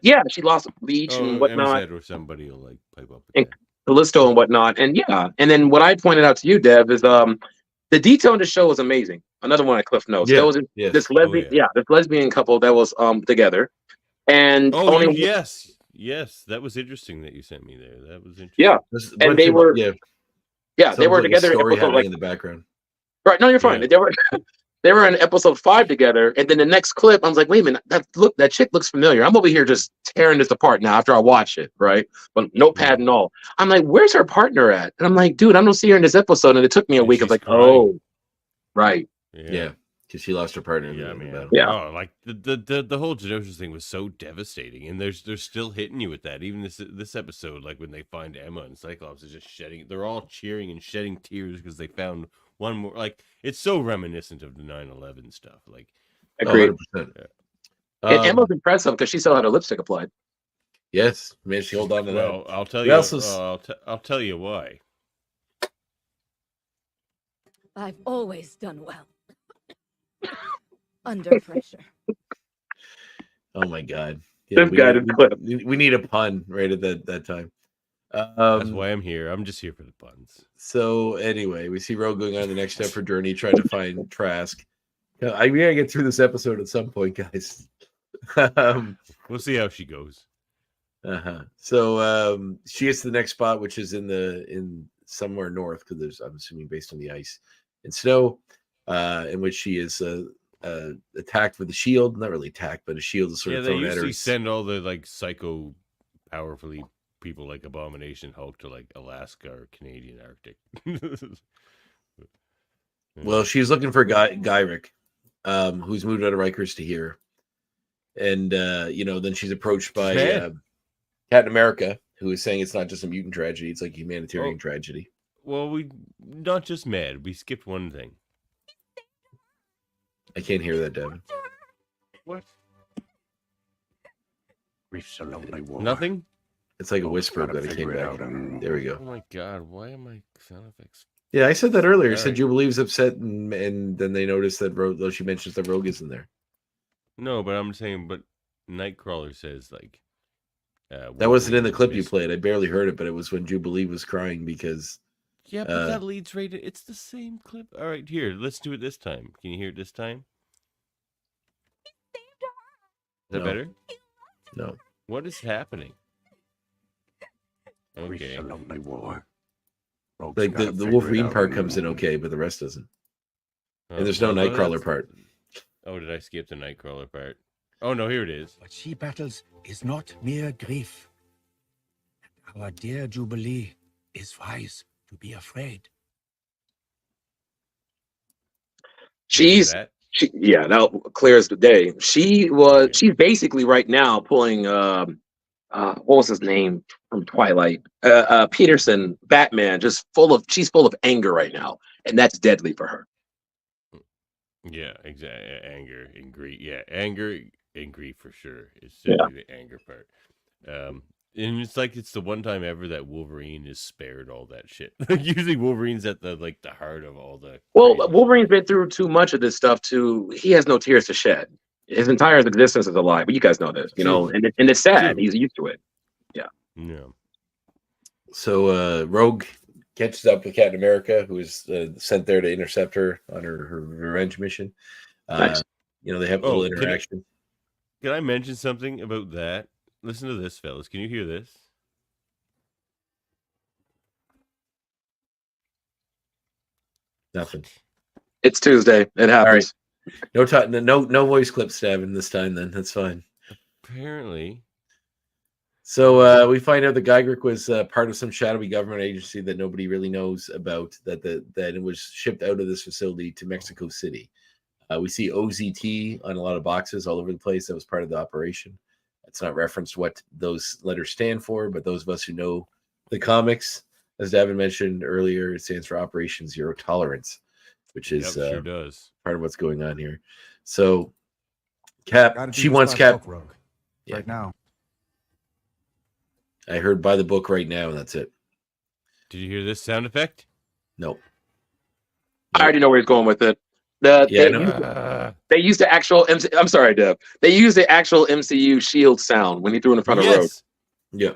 yeah, she lost bleach and whatnot. Or somebody will pipe up. And Callisto and whatnot. And yeah. And then what I pointed out to you, Dev, is the detail in the show was amazing. Another one at Cliff Notes. Yeah. There was this lesbian, this lesbian couple that was together. and Oh, only yes. That was interesting that you sent me there. That was interesting. yeah, There's a and bunch they of- were yeah, they were sounds like a together in story episode happening like in the background. right. No, you're fine. Yeah. They were in episode 5 together, and then the next clip, I was like, wait a minute, that chick looks familiar. I'm over here just tearing this apart now after I watch it, right? But notepad and all. I'm like, where's her partner at? And I'm like, dude, I don't see her in this episode. And it took me a And week. I was she's like, crying. oh, right. Yeah, because she lost her partner. Yeah, in the man. battle. Yeah. Oh, like the whole Genosha thing was so devastating, and they're still hitting you with that. Even this episode, like when they find Emma and Cyclops is just shedding. They're all cheering and shedding tears because they found one more. Like it's so reminiscent of the 9/11 stuff. Like, Agreed. 100%. And Emma's impressive because she still had her lipstick applied. Yes, man, she hold on to well, that. I'll tell We you. also I'll tell you why. I've always done well. Under pressure. Oh my god. Yeah, we need a pun right at that time. That's why I'm here. I'm just here for the puns. So anyway, we see Rogue going on the next step for journey, trying to find Trask. We gotta get through this episode at some point, guys. We'll see how she goes. So she gets to the next spot, which is in somewhere north, because I'm assuming based on the ice and snow, in which she is attacked with a shield. Not really attacked, but a shield is sort of they thrown at her. usually send all the like psycho powerfully people like Abomination Hulk to like Alaska or Canadian Arctic. Well, she's looking for Gyrick, who's moved out of Rikers to here. And then she's approached by Captain America, who is saying it's not just a mutant tragedy, it's like a humanitarian tragedy. Well, we not just mad. We skipped one thing. I can't hear that, Devin. What? Grief's a lonely war. Nothing? It's like a whisper, but it came back. There we Oh go. my god, why am I sound effects? Yeah, I said that earlier. I All said right. Jubilee's upset, and then they noticed that Rogue, though she mentions that Rogue isn't there. No, but I'm saying, but Nightcrawler says like That wasn't in the clip you missed. played. I barely heard it, but it was when Jubilee was crying because. Yeah, but that leads right. It's the same clip. All right, here, let's do it this time. Can you hear it this time? Is that No. better? No. What is happening? Grief's Okay. a lonely war. Rogue's Like gotta the figure it Wolverine out part on comes her in own. okay, but the rest doesn't. Oh, And there's no well, Nightcrawler that's- part. Oh, did I skip the Nightcrawler part? Oh no, here it is. What she battles is not mere grief. And our dear Jubilee is wise to be afraid. She's That? now clear as the day. She's basically right now pulling what was his name from Twilight? Peterson, Batman, she's full of anger right now, and that's deadly for her. Yeah, exactly. Anger and grief. Yeah, anger and grief for sure. It's definitely the anger part. And it's like it's the one time ever that Wolverine is spared all that shit. Like usually Wolverine's at the heart of all the. Well, crazy Wolverine's been through too much of this stuff. He has no tears to shed. His entire existence is a lie. But you guys know this, and it's sad. True. He's used to it. shit. Yeah. So Rogue catches up with Captain America, who is sent there to intercept her on her revenge mission. Nice. They have a little interaction. Can I mention something about that? Listen to this, fellas. Can you hear this? Nothing. It's Tuesday. It happens. No voice clips, Davin, this time. Then that's fine. Apparently. So we find out that Gyrick was part of some shadowy government agency that nobody really knows about. That it was shipped out of this facility to Mexico City. We see OZT on a lot of boxes all over the place. That was part of the operation. It's not referenced what those letters stand for, but those of us who know the comics, as Davin mentioned earlier, it stands for Operation Zero Tolerance, which is sure does. part of what's going on here. So Cap, she wants Cap. Rogue. Yeah. Right now. I heard by the book right now, and that's it. Did you hear this sound effect? Nope. I already know where he's going with it. They used the actual I'm sorry, Dev. They used the actual MCU shield sound when he threw in front of Rogue. Yeah.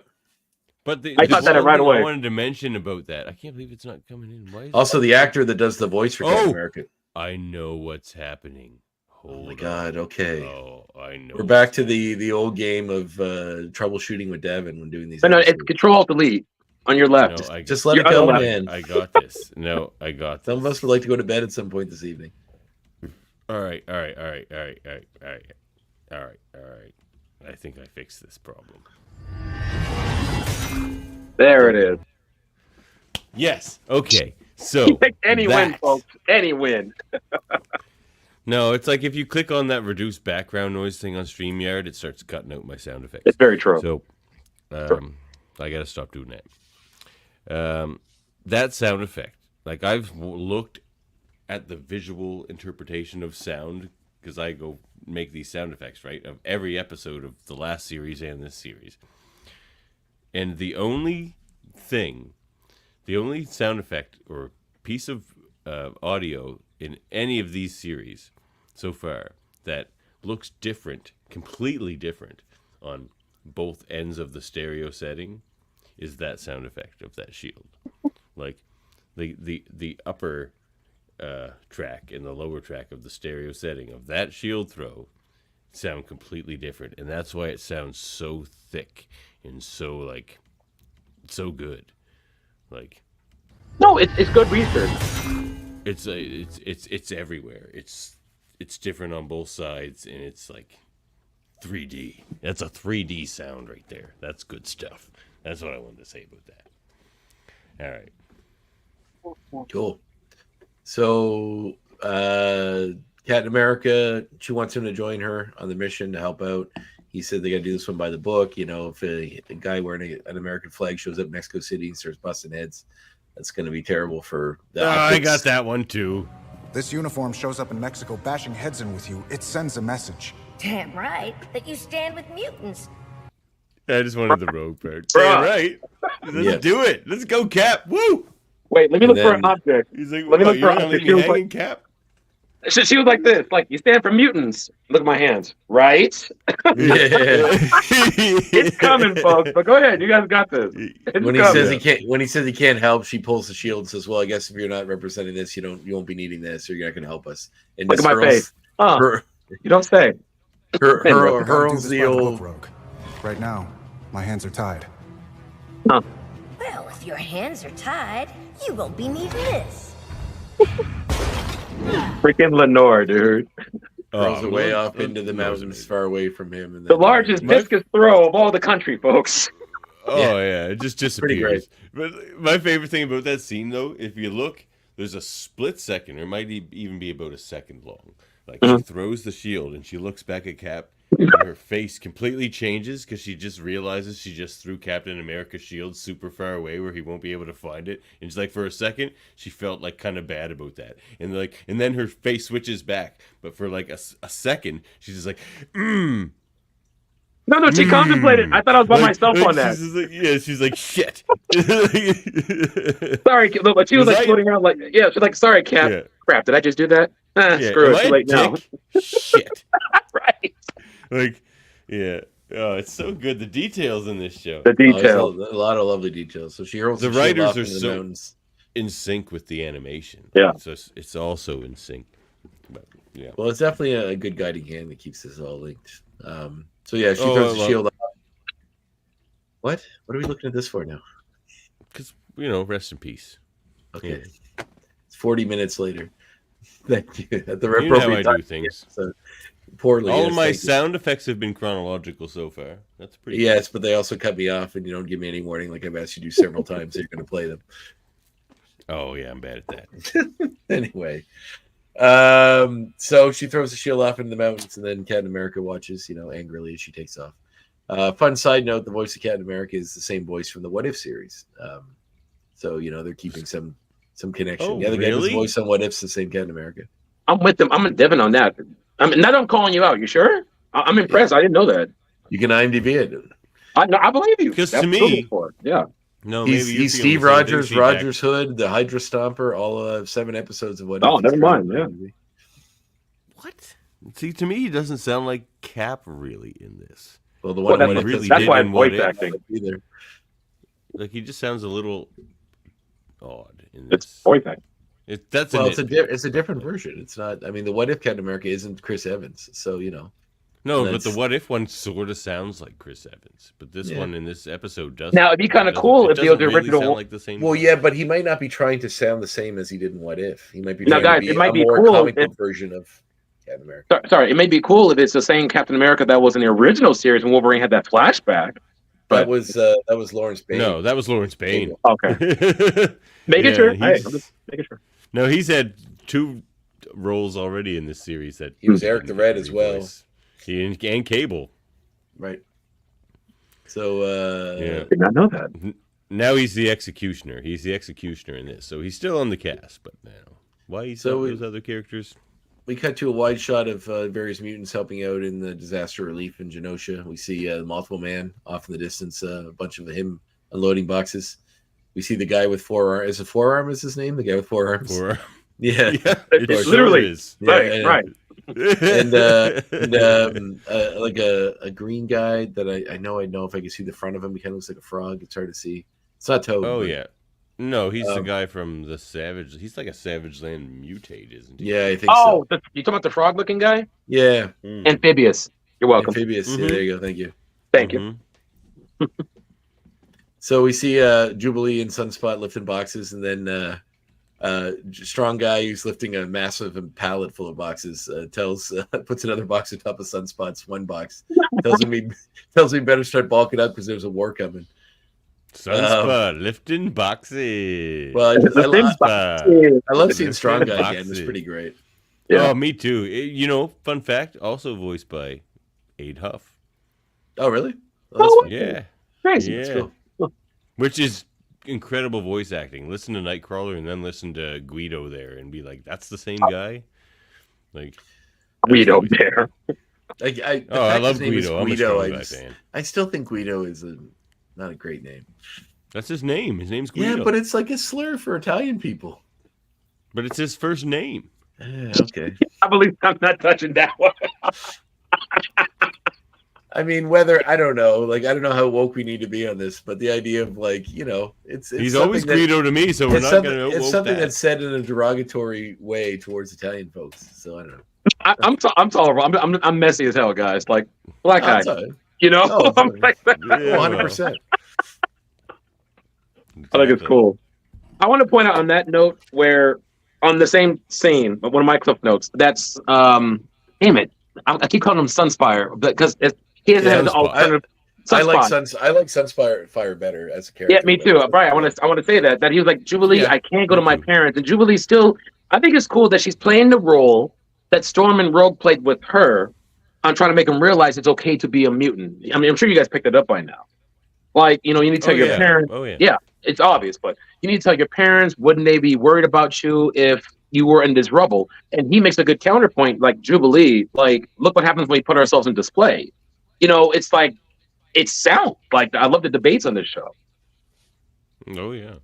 But I got that right away. I wanted to mention about that. I can't believe it's not coming in. Why is Also, the actor that does the voice for Captain America. I know what's happening. Oh my God. Okay. Oh, I know. We're back to the old game of troubleshooting with Devin when doing these. No, it's episodes. Control-Alt-Delete on your left. No, Just let your it go, other left. man. I got this. No, I got this. Some of us would like to go to bed at some point this evening. All right. I think I fixed this problem. There it is. Yes. Okay. So You picked any win, folks. Any win. No, it's like if you click on that reduce background noise thing on StreamYard, it starts cutting out my sound effects. It's very true. So, I gotta stop doing that. That sound effect, like I've looked at the visual interpretation of sound because I go make these sound effects, right, of every episode of the last series and this series. And the only sound effect or piece of audio in any of these series so far that looks different, completely different on both ends of the stereo setting is that sound effect of that shield. Like the upper track and the lower track of the stereo setting of that shield throw sound completely different, and that's why it sounds so thick and so like so good. Like no, it's good research. It's everywhere. It's different on both sides, and it's like 3D. That's a 3D sound right there. That's good stuff. That's what I wanted to say about that. All right. Cool. So, Captain America, she wants him to join her on the mission to help out. He said they got to do this one by the book. You know, if a guy wearing an American flag shows up in Mexico City and starts busting heads, that's going to be terrible for the I got that one too. This uniform shows up in Mexico bashing heads in with you. It sends a message. Damn right that you stand with mutants. I just wanted the rogue part. Damn right. Let's do it. Let's go, Cap. Woo! Wait, let me look for an object. He's like, let me look for an gonna object. leave me hanging, Cap? She was like this, like, you stand for mutants. Look at my hands, right? It's coming, folks. But go ahead, you guys got this. When he says he can't help, she pulls the shield and says, "Well, I guess if you're not representing this, you won't be needing this, or you're not going to help us." And look at my face. You don't say. Hurls the old. Right now, my hands are tied. Well, if your hands are tied, you won't be needing this. Freaking Lenore, dude. Throws way off into the mountains, far away from him. And the largest discus throw of all the country, folks. Oh yeah, it just disappears. Pretty great. But my favorite thing about that scene, though, if you look, there's a split second, or it might even be about a second long. Like she throws the shield and she looks back at Cap, and her face completely changes because she just realizes she just threw Captain America's shield super far away where he won't be able to find it. And she's like, for a second, she felt like kind of bad about that. And then her face switches back, but for like a second, she's just like, No, she contemplated. I thought I was by myself on that. She's like, shit. Sorry, but she was like floating around like, she's like, sorry, Cap. Yeah. Crap, did I just do that? Screw it, too late now. Shit. Right. Like, yeah. Oh, it's so good. The details in this show. The details. A lot of lovely details. So she hurls the writers are so in sync with the animation. Yeah. So it's also in sync. But, yeah. Well, it's definitely a good guiding hand that keeps this all linked. So yeah, she throws the shield off. What? What are we looking at this for now? Because, rest in peace. Okay. Yeah. It's 40 minutes later. Thank you. At the appropriate how I time. do things. So poorly. All of my sound effects have been chronological so far. That's pretty Yes, but they also cut me off and you don't give me any warning like I've asked you to do several times. So you're going to play them. Oh, yeah, I'm bad at that. Anyway. So she throws the shield off into the mountains and then Captain America watches, angrily as she takes off. Fun side note, the voice of Captain America is the same voice from the What If series. So, they're keeping some connection. Oh, the other really? guy's voice on What If's the same Captain America. I'm with them. I'm with Devin on that. Not I'm calling you out. You sure? I'm impressed. Yeah. I didn't know that. You can IMDb it. I believe you. Because to me, yeah. No, he's Steve Rogers, Rogers Hood, the Hydra Stomper, all 7 episodes of What If. Oh, never mind. Yeah. What? See, to me, he doesn't sound like Cap really in this. Well, the one that's why it's voice acting. Like he just sounds a little odd in this. It's voice acting. It's a different version. It's not. I mean, the What If Captain America isn't Chris Evans, so you know. No, but the What If one sort of sounds like Chris Evans, but this one in this episode doesn't. Now, it'd be kind of cool if the really original sound like the same. Well, yeah, but he might not be trying to sound the same as he did in What If. He might be now, trying guys, to be it might a be more cool comic book version of Captain America. Sorry, it may be cool if it's the same Captain America that was in the original series when Wolverine had that flashback. That was Lawrence Bane. No, that was Lawrence Bane. Okay, making sure. Hey, I'm just making sure. No, he's had 2 roles already in this series. That he was Eric the Red as well. He and Cable. Right. So did not know that. Now he's the executioner. He's the executioner in this, so he's still on the cast. But now, why he's not those other characters? We cut to a wide shot of various mutants helping out in the disaster relief in Genosha. We see Multiple Man off in the distance, a bunch of him unloading boxes. We see the guy with 4 arms. Is it Forearm is his name? The guy with 4 arms? 4 arms. Yeah. It literally is. Yeah, right. And like a green guy that I know if I can see the front of him. He kind of looks like a frog. It's hard to see. It's not Toad. Oh, but, yeah. No, he's the guy from the Savage. He's like a Savage Land mutate, isn't he? Yeah, I think so. Oh, you talking about the frog-looking guy? Yeah. Amphibious. You're welcome. Amphibious. Yeah, there you go. Thank you. Thank you. So we see Jubilee and Sunspot lifting boxes, and then strong guy who's lifting a massive pallet full of boxes puts another box on top of Sunspot's one box. tells him he better start bulking up because there's a war coming. Sunspot lifting boxes. Well, I love seeing strong guy again. It's pretty great. Yeah. Oh, me too. Fun fact, also voiced by Aid Huff. Oh, really? Yeah. Crazy. Yeah. Cool. Which is incredible voice acting. Listen to Nightcrawler and then listen to Guido there and be like, that's the same guy? Like Guido there. I love Guido. I'm a strong guy fan. I still think Guido is not a great name. That's his name. His name's Guido. Yeah, but it's like a slur for Italian people. But it's his first name. Okay. I believe I'm not touching that one. I mean, I don't know. Like, I don't know how woke we need to be on this, but the idea of it's he's always Guido to me, so we're not going to. It's something that's said in a derogatory way towards Italian folks. So I don't know. I'm tolerable. I'm messy as hell, guys. Like black guy. I'm like 100%. I think it's cool. I want to point out on that note where on the same scene, one of my clip notes, that's damn it. I keep calling him Sunspire because he has an alternative. I like Sunspire better as a character. Yeah, me too. Right. I want to say that he was like, Jubilee, I can't go to my parents. And Jubilee still, I think it's cool that she's playing the role that Storm and Rogue played with her on trying to make them realize it's okay to be a mutant. I mean, I'm sure you guys picked it up by now. Like, you need to tell your parents. Oh, yeah. Yeah, it's obvious, but you need to tell your parents, wouldn't they be worried about you if you were in this rubble? And he makes a good counterpoint, like Jubilee, like, look what happens when we put ourselves in display. It's like, it's sound. Like, I love the debates on this show. Oh, yeah.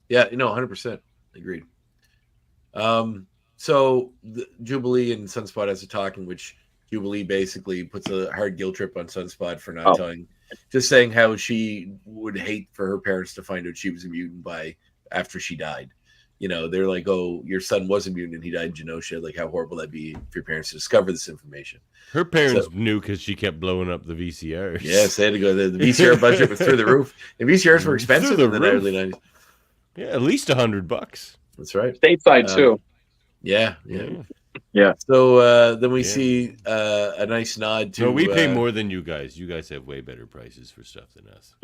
Yeah, 100%. Agreed. So the Jubilee and Sunspot has a talk in which Jubilee basically puts a hard guilt trip on Sunspot for not telling, just saying how she would hate for her parents to find out she was a mutant after she died. They're like, oh, your son was a mutant and he died in Genosha. Like, how horrible that'd be for your parents to discover this information. Her parents knew because she kept blowing up the VCRs. Yes, they had to go. The VCR budget was through the roof, and VCRs were expensive in the early 90s. Yeah, at least $100. That's right. Stateside too. Yeah. So then we see a nice nod to. No, we pay more than you guys. You guys have way better prices for stuff than us.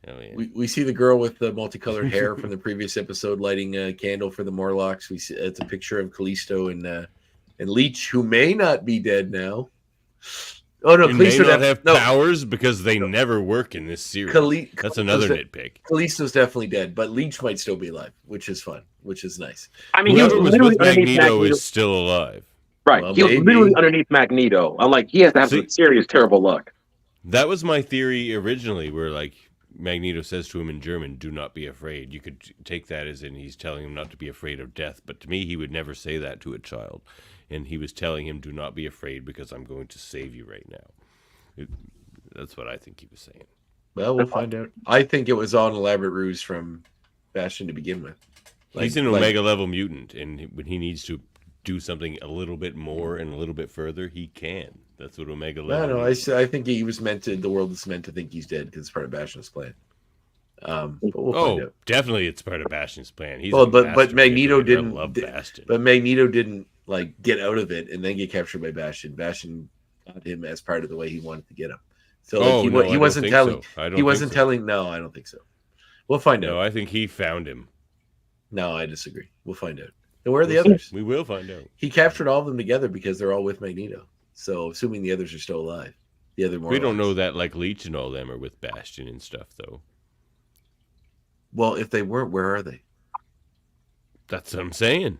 Oh, yeah. We see the girl with the multicolored hair from the previous episode lighting a candle for the Morlocks. We see it's a picture of Callisto and Leech, who may not be dead now. Oh no, Callisto may not have powers because they never work in this series. That's another nitpick. Callisto's definitely dead, but Leech might still be alive, which is fun, which is nice. I mean, whoever was with Magneto is still alive. Right, well, he was literally underneath Magneto. I'm like, he has to have some serious terrible luck. That was my theory originally, where like Magneto says to him in German, "Do not be afraid." You could take that as in he's telling him not to be afraid of death, but to me, he would never say that to a child. And he was telling him, "Do not be afraid because I'm going to save you right now." That's what I think he was saying. Well, we'll find out. I think it was all an elaborate ruse from Bastion to begin with. He's an Omega level mutant, and when he needs to do something a little bit more and a little bit further, he can. That's what Omega level. No, I think he was meant to. The world is meant to think he's dead because it's part of Bastion's plan. But we'll find out. Definitely, it's part of Bastion's plan. He's but Magneto didn't. Love Bastion. But Magneto didn't like get out of it and then get captured by Bastion. Bastion got him as part of the way he wanted to get him. So he wasn't telling. He wasn't telling. No, I don't think so. We'll find out. No, I think he found him. No, I disagree. We'll find out. And where are the others? We will find out. He captured all of them together because they're all with Magneto. So, assuming the others are still alive, the other Morlocks. We don't know that like Leech and all them are with Bastion and stuff, though. Well, if they weren't, where are they? That's what I'm saying.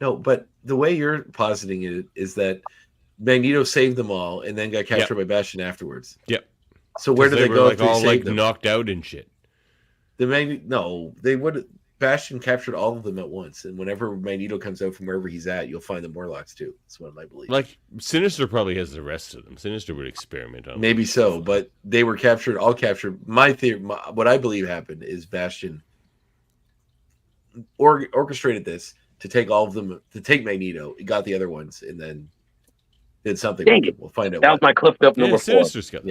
No, but the way you're positing it is that Magneto saved them all and then got captured by Bastion afterwards. Yep. So where did they go? Like all like knocked out and shit. They would. Bastion captured all of them at once, and whenever Magneto comes out from wherever he's at, you'll find the Morlocks too. That's what I believe. Like Sinister probably has the rest of them. Sinister would experiment on. Maybe so, but they were captured. All captured. My theory, what I believe happened is Bastion orchestrated this to take all of them, to take Magneto. He got the other ones, and then did something. Dang it. We'll find out. That was my clipped up number 4. Sinister's got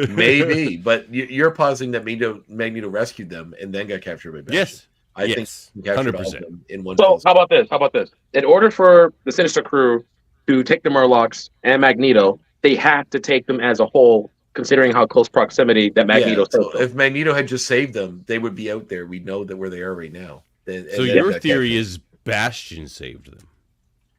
Maybe, but you're positing that Magneto rescued them and then got captured by Bastion. Yes, I think he captured all of them in one. So how about this? In order for the Sinister crew to take the Morlocks and Magneto, they have to take them as a whole, considering how close proximity that Magneto. So if Magneto had just saved them, they would be out there. We know that where they are right now. So your theory is Bastion saved them.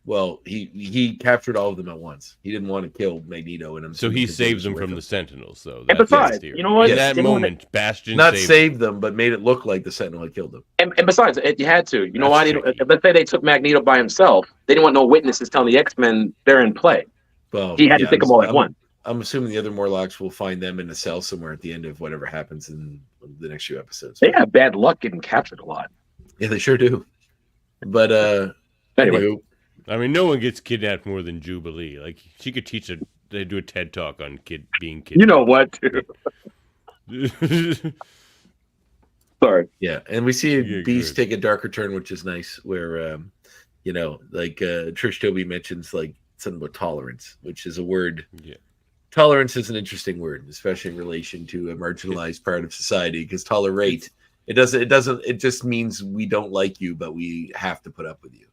Well, he captured all of them at once. He didn't want to kill Magneto, and so he saves them from the Sentinels. So and besides, you know what? In that moment, Bastion not saved them, but made it look like the Sentinel had killed them. And besides, you had to. You know why? Let's say they took Magneto by himself. They didn't want no witnesses telling the X-Men they're in play. Well, he had to take them all at once. I'm assuming the other Morlocks will find them in a cell somewhere at the end of whatever happens in the next few episodes. They have bad luck getting captured a lot. Yeah, they sure do. But anyway. I mean, no one gets kidnapped more than Jubilee. Like, she could teach they do a TED talk on being kidnapped. You know what, dude? Sorry. Yeah, and we see Beast take a darker turn, which is nice. Where, Trish Toby mentions like something about tolerance, which is a word. Yeah. Tolerance is an interesting word, especially in relation to a marginalized part of society. Because tolerate, it just means we don't like you, but we have to put up with you.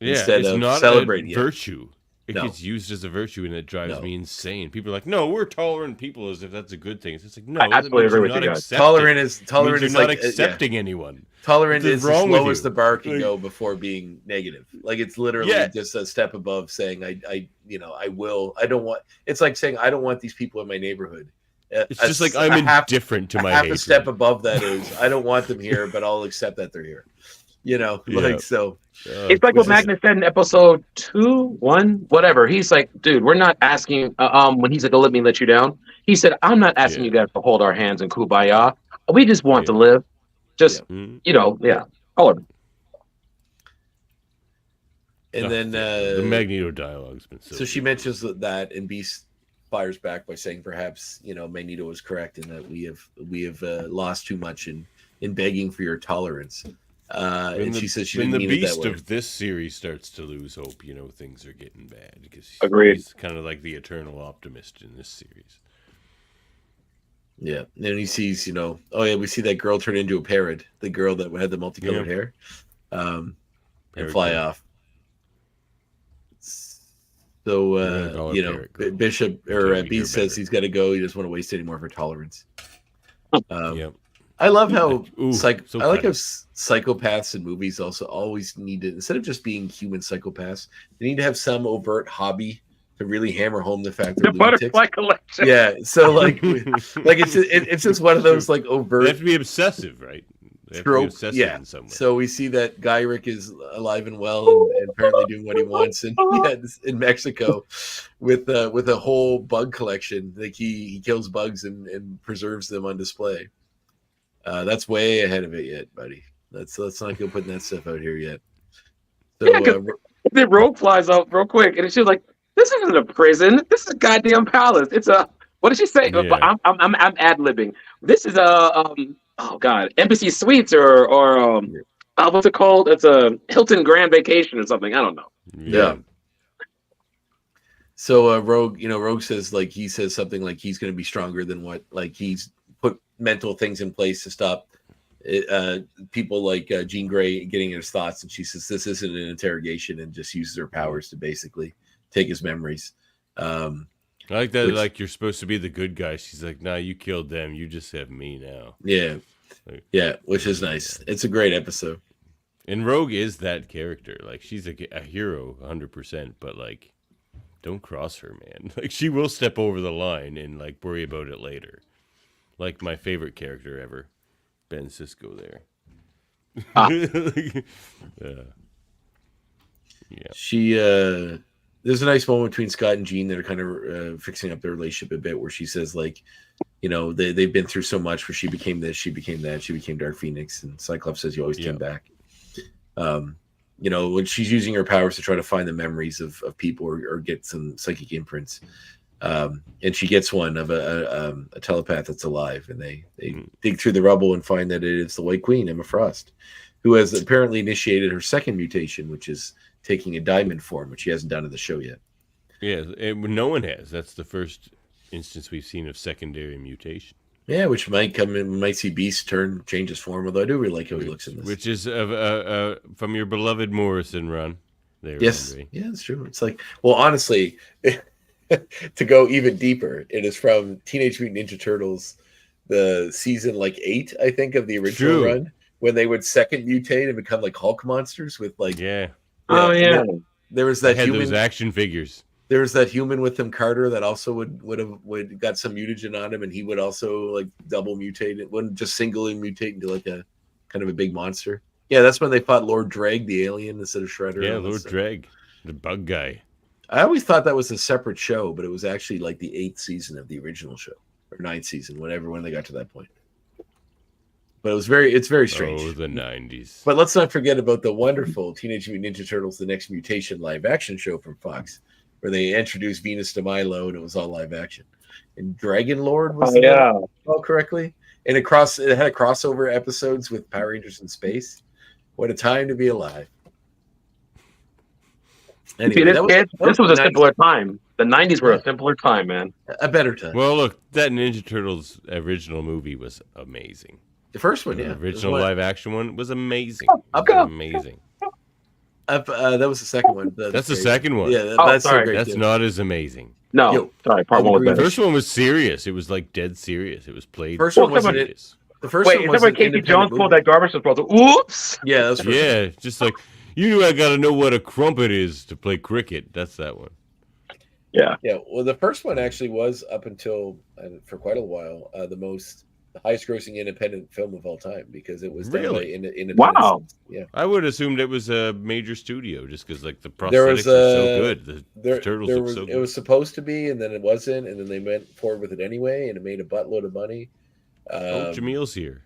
Yeah, instead it's of not celebrating a virtue. It No. gets used as a virtue, and it drives me insane. People are like, "No, we're tolerant people," as if that's a good thing. It's just like, no, I absolutely agree with you guys. Tolerant is you're not like accepting anyone. Tolerant is as low as you? the bar can go before being negative. Like it's literally just a step above saying I don't want. It's like saying I don't want these people in my neighborhood. It's just like I'm indifferent to my half hatred. a step above that is I don't want them here, but I'll accept that they're here. Like so. It's like what Magnus said in episode 2, 1, whatever. He's like, dude, we're not asking. When he's like, "Let me let you down," he said, "I'm not asking you guys to hold our hands and kumbaya. We just want to live. Just All of it." And then the Magneto dialogue's been so she mentions that, and Beast fires back by saying perhaps Magneto was correct in that we have lost too much in begging for your tolerance. And she says she didn't mean it that way. When the Beast of this series starts to lose hope, things are getting bad because he's kind of like the eternal optimist in this series. Yeah, and he sees, we see that girl turn into a parrot, the girl that had the multicolored hair, and fly off. So Bishop or Beast says he's got to go. He doesn't want to waste any more of her tolerance. I love how psychopaths in movies also always need to, instead of just being human psychopaths, they need to have some overt hobby to really hammer home the fact they're lunatics. Butterfly collection. Yeah, so it's just one of those like overt. They have to be obsessive, right? They have to be obsessive in some way. So we see that Gyrick is alive and well and apparently doing what he wants in Mexico with a whole bug collection. Like he kills bugs and preserves them on display. That's way ahead of it yet, buddy. Let's not go putting that stuff out here yet. So the Rogue flies out real quick, and she's like, "This isn't a prison. This is a goddamn palace. It's a what did she say? Yeah. I'm ad libbing. This is a oh god, Embassy Suites or what's it called? It's a Hilton Grand Vacation or something. I don't know. Yeah. So Rogue, Rogue says like he says something like he's going to be stronger than what, like he's put mental things in place to stop people like Jean Grey getting his thoughts, and she says this isn't an interrogation, and just uses her powers to basically take his memories. I like that. Like you're supposed to be the good guy. She's like, "Nah, you killed them. You just have me now." Yeah, yeah, which is nice. It's a great episode. And Rogue is that character. Like she's a hero, 100%. But like, don't cross her, man. Like she will step over the line and like worry about it later. Like my favorite character ever, Ben Sisko there. Yeah. She there's a nice moment between Scott and Jean that are kind of fixing up their relationship a bit, where she says like, they've been through so much, where she became this, she became that, she became Dark Phoenix, and Cyclops says you always came back. When she's using her powers to try to find the memories of people or get some psychic imprints. And she gets one of a telepath that's alive, and they dig through the rubble and find that it is the White Queen, Emma Frost, who has apparently initiated her second mutation, which is taking a diamond form, which she hasn't done in the show yet. Yeah, no one has. That's the first instance we've seen of secondary mutation. Yeah, which might come in. We might see Beast change his form, although I do really like how he looks in this. Which is from your beloved Morrison run. There, yes, Andre. Yeah, it's true. It's like, well, honestly, to go even deeper, it is from Teenage Mutant Ninja Turtles, the season 8, I think, of the original run, when they would second mutate and become like Hulk monsters with like Oh yeah. There was that those action figures. There was that human with him, Carter, that also would got some mutagen on him, and he would also like double mutate. It wouldn't just singly mutate into like a kind of a big monster. Yeah, that's when they fought Lord Dreg, the alien, instead of Shredder. Yeah, Lord Dreg, the bug guy. I always thought that was a separate show, but it was actually like the 8th season of the original show, or 9th season, when they got to that point. But it's very strange. Oh, the 90s. But let's not forget about the wonderful Teenage Mutant Ninja Turtles: The Next Mutation live action show from Fox, where they introduced Venus de Milo, and it was all live action. And Dragon Lord was all correctly, and it had crossover episodes with Power Rangers in space. What a time to be alive! Anyway, this was a simpler time. The 90s were a simpler time, man. A better time. Well, look, that Ninja Turtles original movie was amazing. The first one, the original live action one was amazing. Amazing. That was the second one. That's the second one. Yeah, that's sorry. so great. That's not as amazing. No, sorry. Part one was better. The first one was serious. It was like dead serious. It was played. First one was serious. The first Wait, one is was that when Casey Jones pulled that garbage disposal? Oops. Yeah, that's just like I got to know what a crumpet is to play cricket. That's that one. Yeah. Yeah. Well, the first one actually was, up until for quite a while, the highest grossing independent film of all time, because it was done by independent. Wow. Yeah. I would assumed it was a major studio, just because like the prosthetics are so good. The turtles look so good. It was supposed to be, and then it wasn't, and then they went forward with it anyway, and it made a buttload of money. Jamil's here.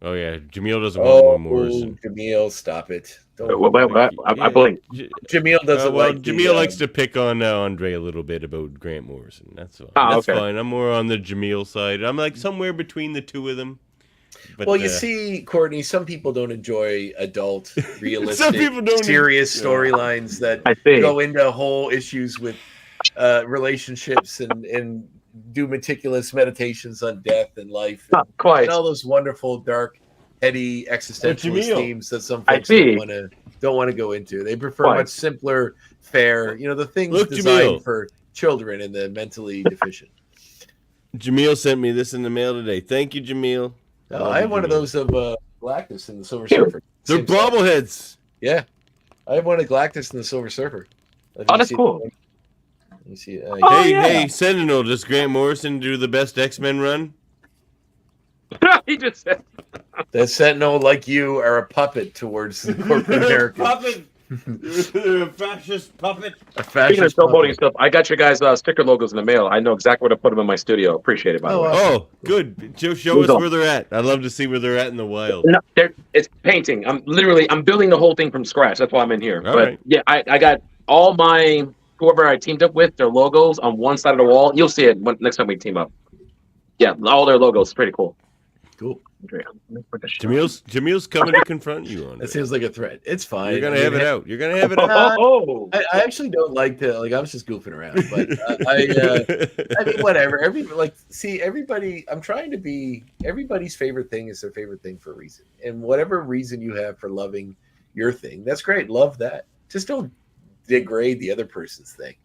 Oh yeah, Jamil doesn't want more Morrison. Jamil, stop it! I blink. Jamil doesn't like. Jamil likes to pick on Andre a little bit about Grant Morrison. That's fine. That's fine. I'm more on the Jamil side. I'm like somewhere between the two of them. But, well, you see, Courtney, some people don't enjoy adult, realistic, serious storylines that go into whole issues with relationships and do meticulous meditations on death and life, and all those wonderful, dark, heady, existentialist themes that some folks don't want to go into. They prefer much simpler, fair, the things designed for children and the mentally deficient. Jamil sent me this in the mail today. Thank you, Jamil. I have one of those of Galactus and the Silver Surfer. They're bobbleheads. Yeah, I have one of Galactus and the Silver Surfer. Oh, that's cool. You see, hey, Sentinel, does Grant Morrison do the best X-Men run? He just said that Sentinel, like you, are a puppet towards the corporate America. Puppet. You're a fascist puppet. Speaking of showboating stuff, I got your guys' sticker logos in the mail. I know exactly where to put them in my studio. Appreciate it, by the way. Oh, good. Show us where they're at. I'd love to see where they're at in the wild. No, it's painting. I'm building the whole thing from scratch. That's why I'm in here. Yeah, I got all my whoever I teamed up with, their logos on one side of the wall. You'll see it next time we team up. Yeah, all their logos is pretty cool. Cool. Jamil's coming to confront you on That it. seems like a threat. It's fine. You're gonna have it out. You're gonna have it out. I actually don't like to I was just goofing around, but I mean, whatever. Everybody. I'm trying to be. Everybody's favorite thing is their favorite thing for a reason, and whatever reason you have for loving your thing, that's great. Love that. Just don't degrade the other person's thing.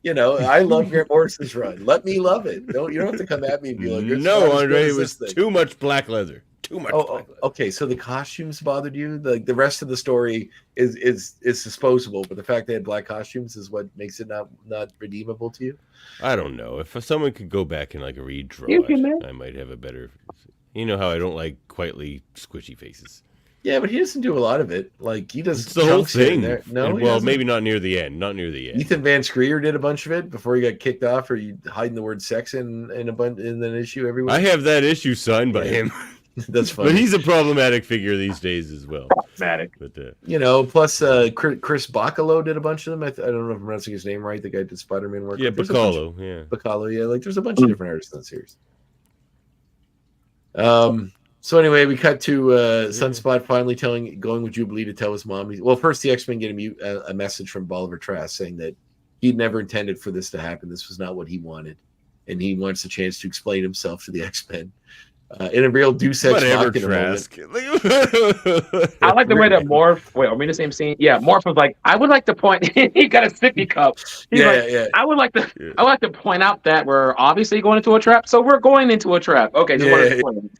You know, I love Grant Morrison's run. Let me love it. You don't have to come at me and be like, no, Andre, it was too much black leather. Too much. Black leather. Okay. So the costumes bothered you. The rest of the story is disposable, but the fact they had black costumes is what makes it not redeemable to you. I don't know. If someone could go back and like redraw it, I might have a better. You know how I don't like quietly squishy faces. Yeah, but he doesn't do a lot of it. Like he does the whole thing. There. No, well, maybe not near the end. Not near the end. Ethan Van Sciver did a bunch of it before he got kicked off, or you hiding the word "sex" in an issue everywhere. I have that issue signed by him. That's funny. But he's a problematic figure these days as well. Problematic. But plus Chris Bacalo did a bunch of them. I don't know if I'm pronouncing his name right. The guy did Spider-Man work. Yeah, Bacalo. Yeah, Bacalo. Yeah, like there's a bunch of different artists in the series. So anyway, we cut to Sunspot finally going with Jubilee to tell his mom. Well, first the X-Men get a message from Bolivar Trask saying that he'd never intended for this to happen. This was not what he wanted, and he wants a chance to explain himself to the X-Men in a real Deus Ex Machina moment. I like the way that Morph. Wait, are we in the same scene? Yeah, Morph was like, "I would like to point." He got a sippy cup. He's like, I would like to point out that we're obviously going into a trap. So we're going into a trap. Okay, just wanted to point it.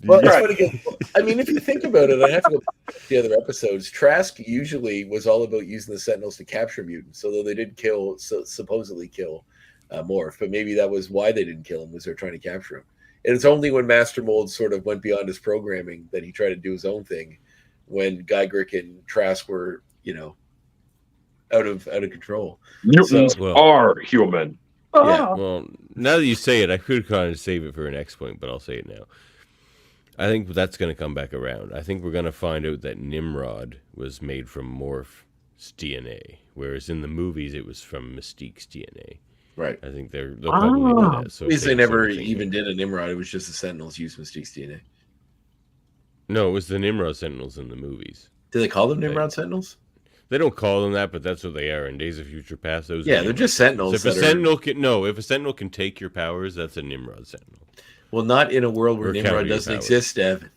Well, that's what it gets. I mean, if you think about it, I have to go back to the other episodes. Trask usually was all about using the Sentinels to capture mutants, although they did supposedly kill Morph, but maybe that was why they didn't kill him, was they're trying to capture him. And it's only when Master Mold sort of went beyond his programming that he tried to do his own thing, when Gygrick and Trask were, out of control. Mutants are human. Yeah. Well, now that you say it, I could kind of save it for an X point, but I'll say it now. I think that's going to come back around. I think we're going to find out that Nimrod was made from Morph's DNA, whereas in the movies it was from Mystique's DNA. Right. I think they'll probably do that. So they never even did a Nimrod. It was just the Sentinels used Mystique's DNA. No, it was the Nimrod Sentinels in the movies. Do they call them Nimrod Sentinels? They don't call them that, but that's what they are in Days of Future Past. They're just Sentinels. So if a Sentinel can take your powers, that's a Nimrod Sentinel. Well, not in a world where Nimrod doesn't exist, Evan.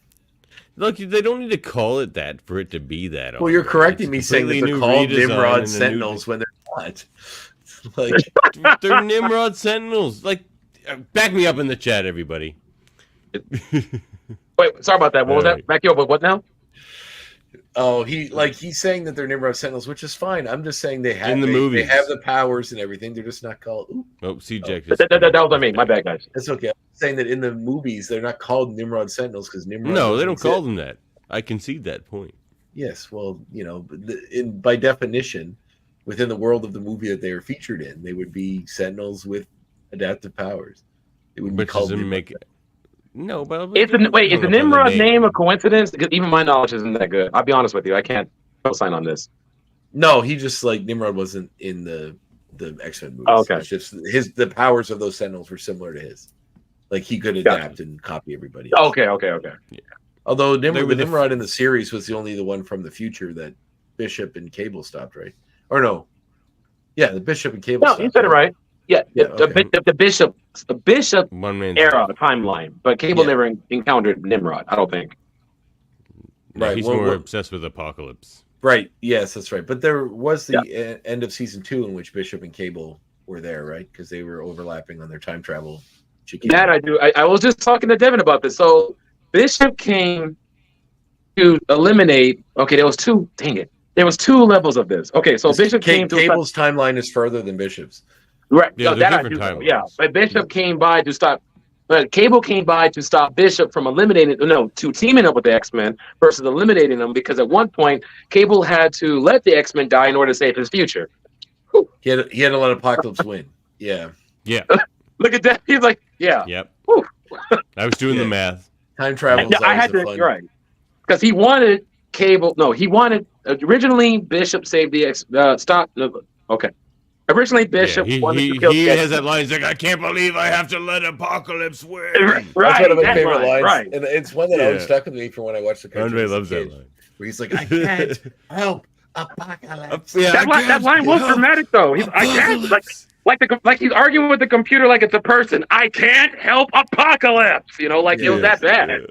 Look, they don't need to call it that for it to be that. Well, you're correcting me saying that they're called Nimrod Sentinels when they're not. Like they're Nimrod Sentinels. Like, back me up in the chat, everybody. Wait, sorry about that. What was that? Back you up with what now? Oh, he's saying that they're Nimrod Sentinels, which is fine. I'm just saying they have in the movies. They have the powers and everything. They're just not called. That was I mean. My bad, guys. That's okay. I'm saying that in the movies they're not called Nimrod Sentinels because Nimrod. No, they don't call them that. I concede that point. Yes, well, by definition, within the world of the movie that they are featured in, they would be Sentinels with adaptive powers. It would be called. No, but is the Nimrod name a coincidence? Because even my knowledge isn't that good. I'll be honest with you. I can't co-sign on this. No, he just Nimrod wasn't in the X-Men movies. Oh, okay. It's just the powers of those Sentinels were similar to his. Like he could adapt and copy everybody else. Okay. Yeah. Although Nimrod in the series was the one from the future that Bishop and Cable stopped, right? Or no? Yeah, the Bishop and Cable. No, you said it right. Yeah, the Bishop era timeline, but Cable never encountered Nimrod. I don't think. No, he's more obsessed with Apocalypse. Right. Yes, that's right. But there was the end of season 2 in which Bishop and Cable were there, right? Because they were overlapping on their time travel. That I do. I was just talking to Devin about this. So Bishop came to eliminate. Okay, there was two. Dang it. There was 2 levels of this. Okay, so Bishop came to Cable's timeline is further than Bishop's. Right. Yeah, that I do. Yeah, but Bishop came by to stop. But Cable came by to stop Bishop from to teaming up with the X-Men versus eliminating them, because at one point Cable had to let the X-Men die in order to save his future. Whew. He had to let Apocalypse win. Yeah. Yeah. Look at that. He's like, yeah. Yep. I was doing the math. Time travel. I had to. You're right. Because he wanted Cable. No, he wanted originally Bishop saved the X. Stop. Okay. Originally, Bishop wanted to kill he Jackson. has that line. He's like, I can't believe I have to let Apocalypse win. Right, That's one of my that favorite line, lines, right. and it's one that always stuck with me from when I watched the cartoon. Andre as a loves that kid, line. where he's like, "I can't help Apocalypse." Yeah, that line was dramatic though. He's, I can't like he's arguing with the computer like it's a person. I can't help Apocalypse. You know, like it was that bad.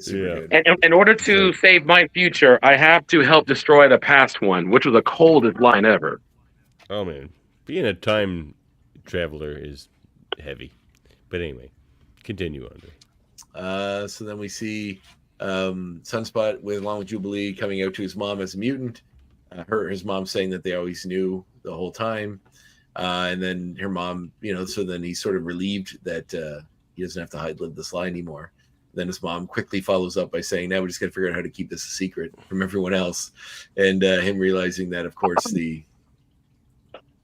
Yeah. And in order to save my future, I have to help destroy the past one, which was the coldest line ever. Oh man, being a time traveler is heavy. But anyway, continue, Andre. So then we see Sunspot along with Jubilee coming out to his mom as a mutant. His mom saying that they always knew the whole time. And then her mom, so then he's sort of relieved that he doesn't have to live this lie anymore. Then his mom quickly follows up by saying, now we just got to figure out how to keep this a secret from everyone else. And him realizing that, of course, the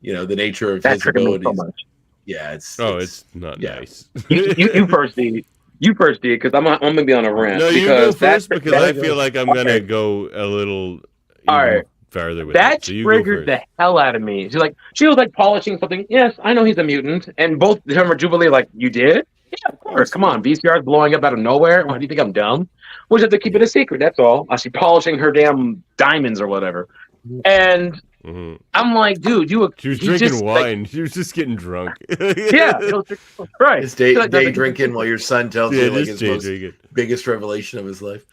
nature of his abilities. So yeah, it's not nice. you first, D. You first, D, because I'm going to be on a rant. No, you go first because I feel like I'm going to go a little farther with that. So triggered the hell out of me. She was like polishing something. Yes, I know he's a mutant. And both him and Jubilee like, you did? Yeah, of course. Come on. VCR is blowing up out of nowhere. Why do you think I'm dumb? We just have to keep it a secret. That's all. She polishing her damn diamonds or whatever. And I'm like, dude, she was drinking wine. She was just getting drunk. Yeah, right. His day drinking while your son tells you like his biggest revelation of his life.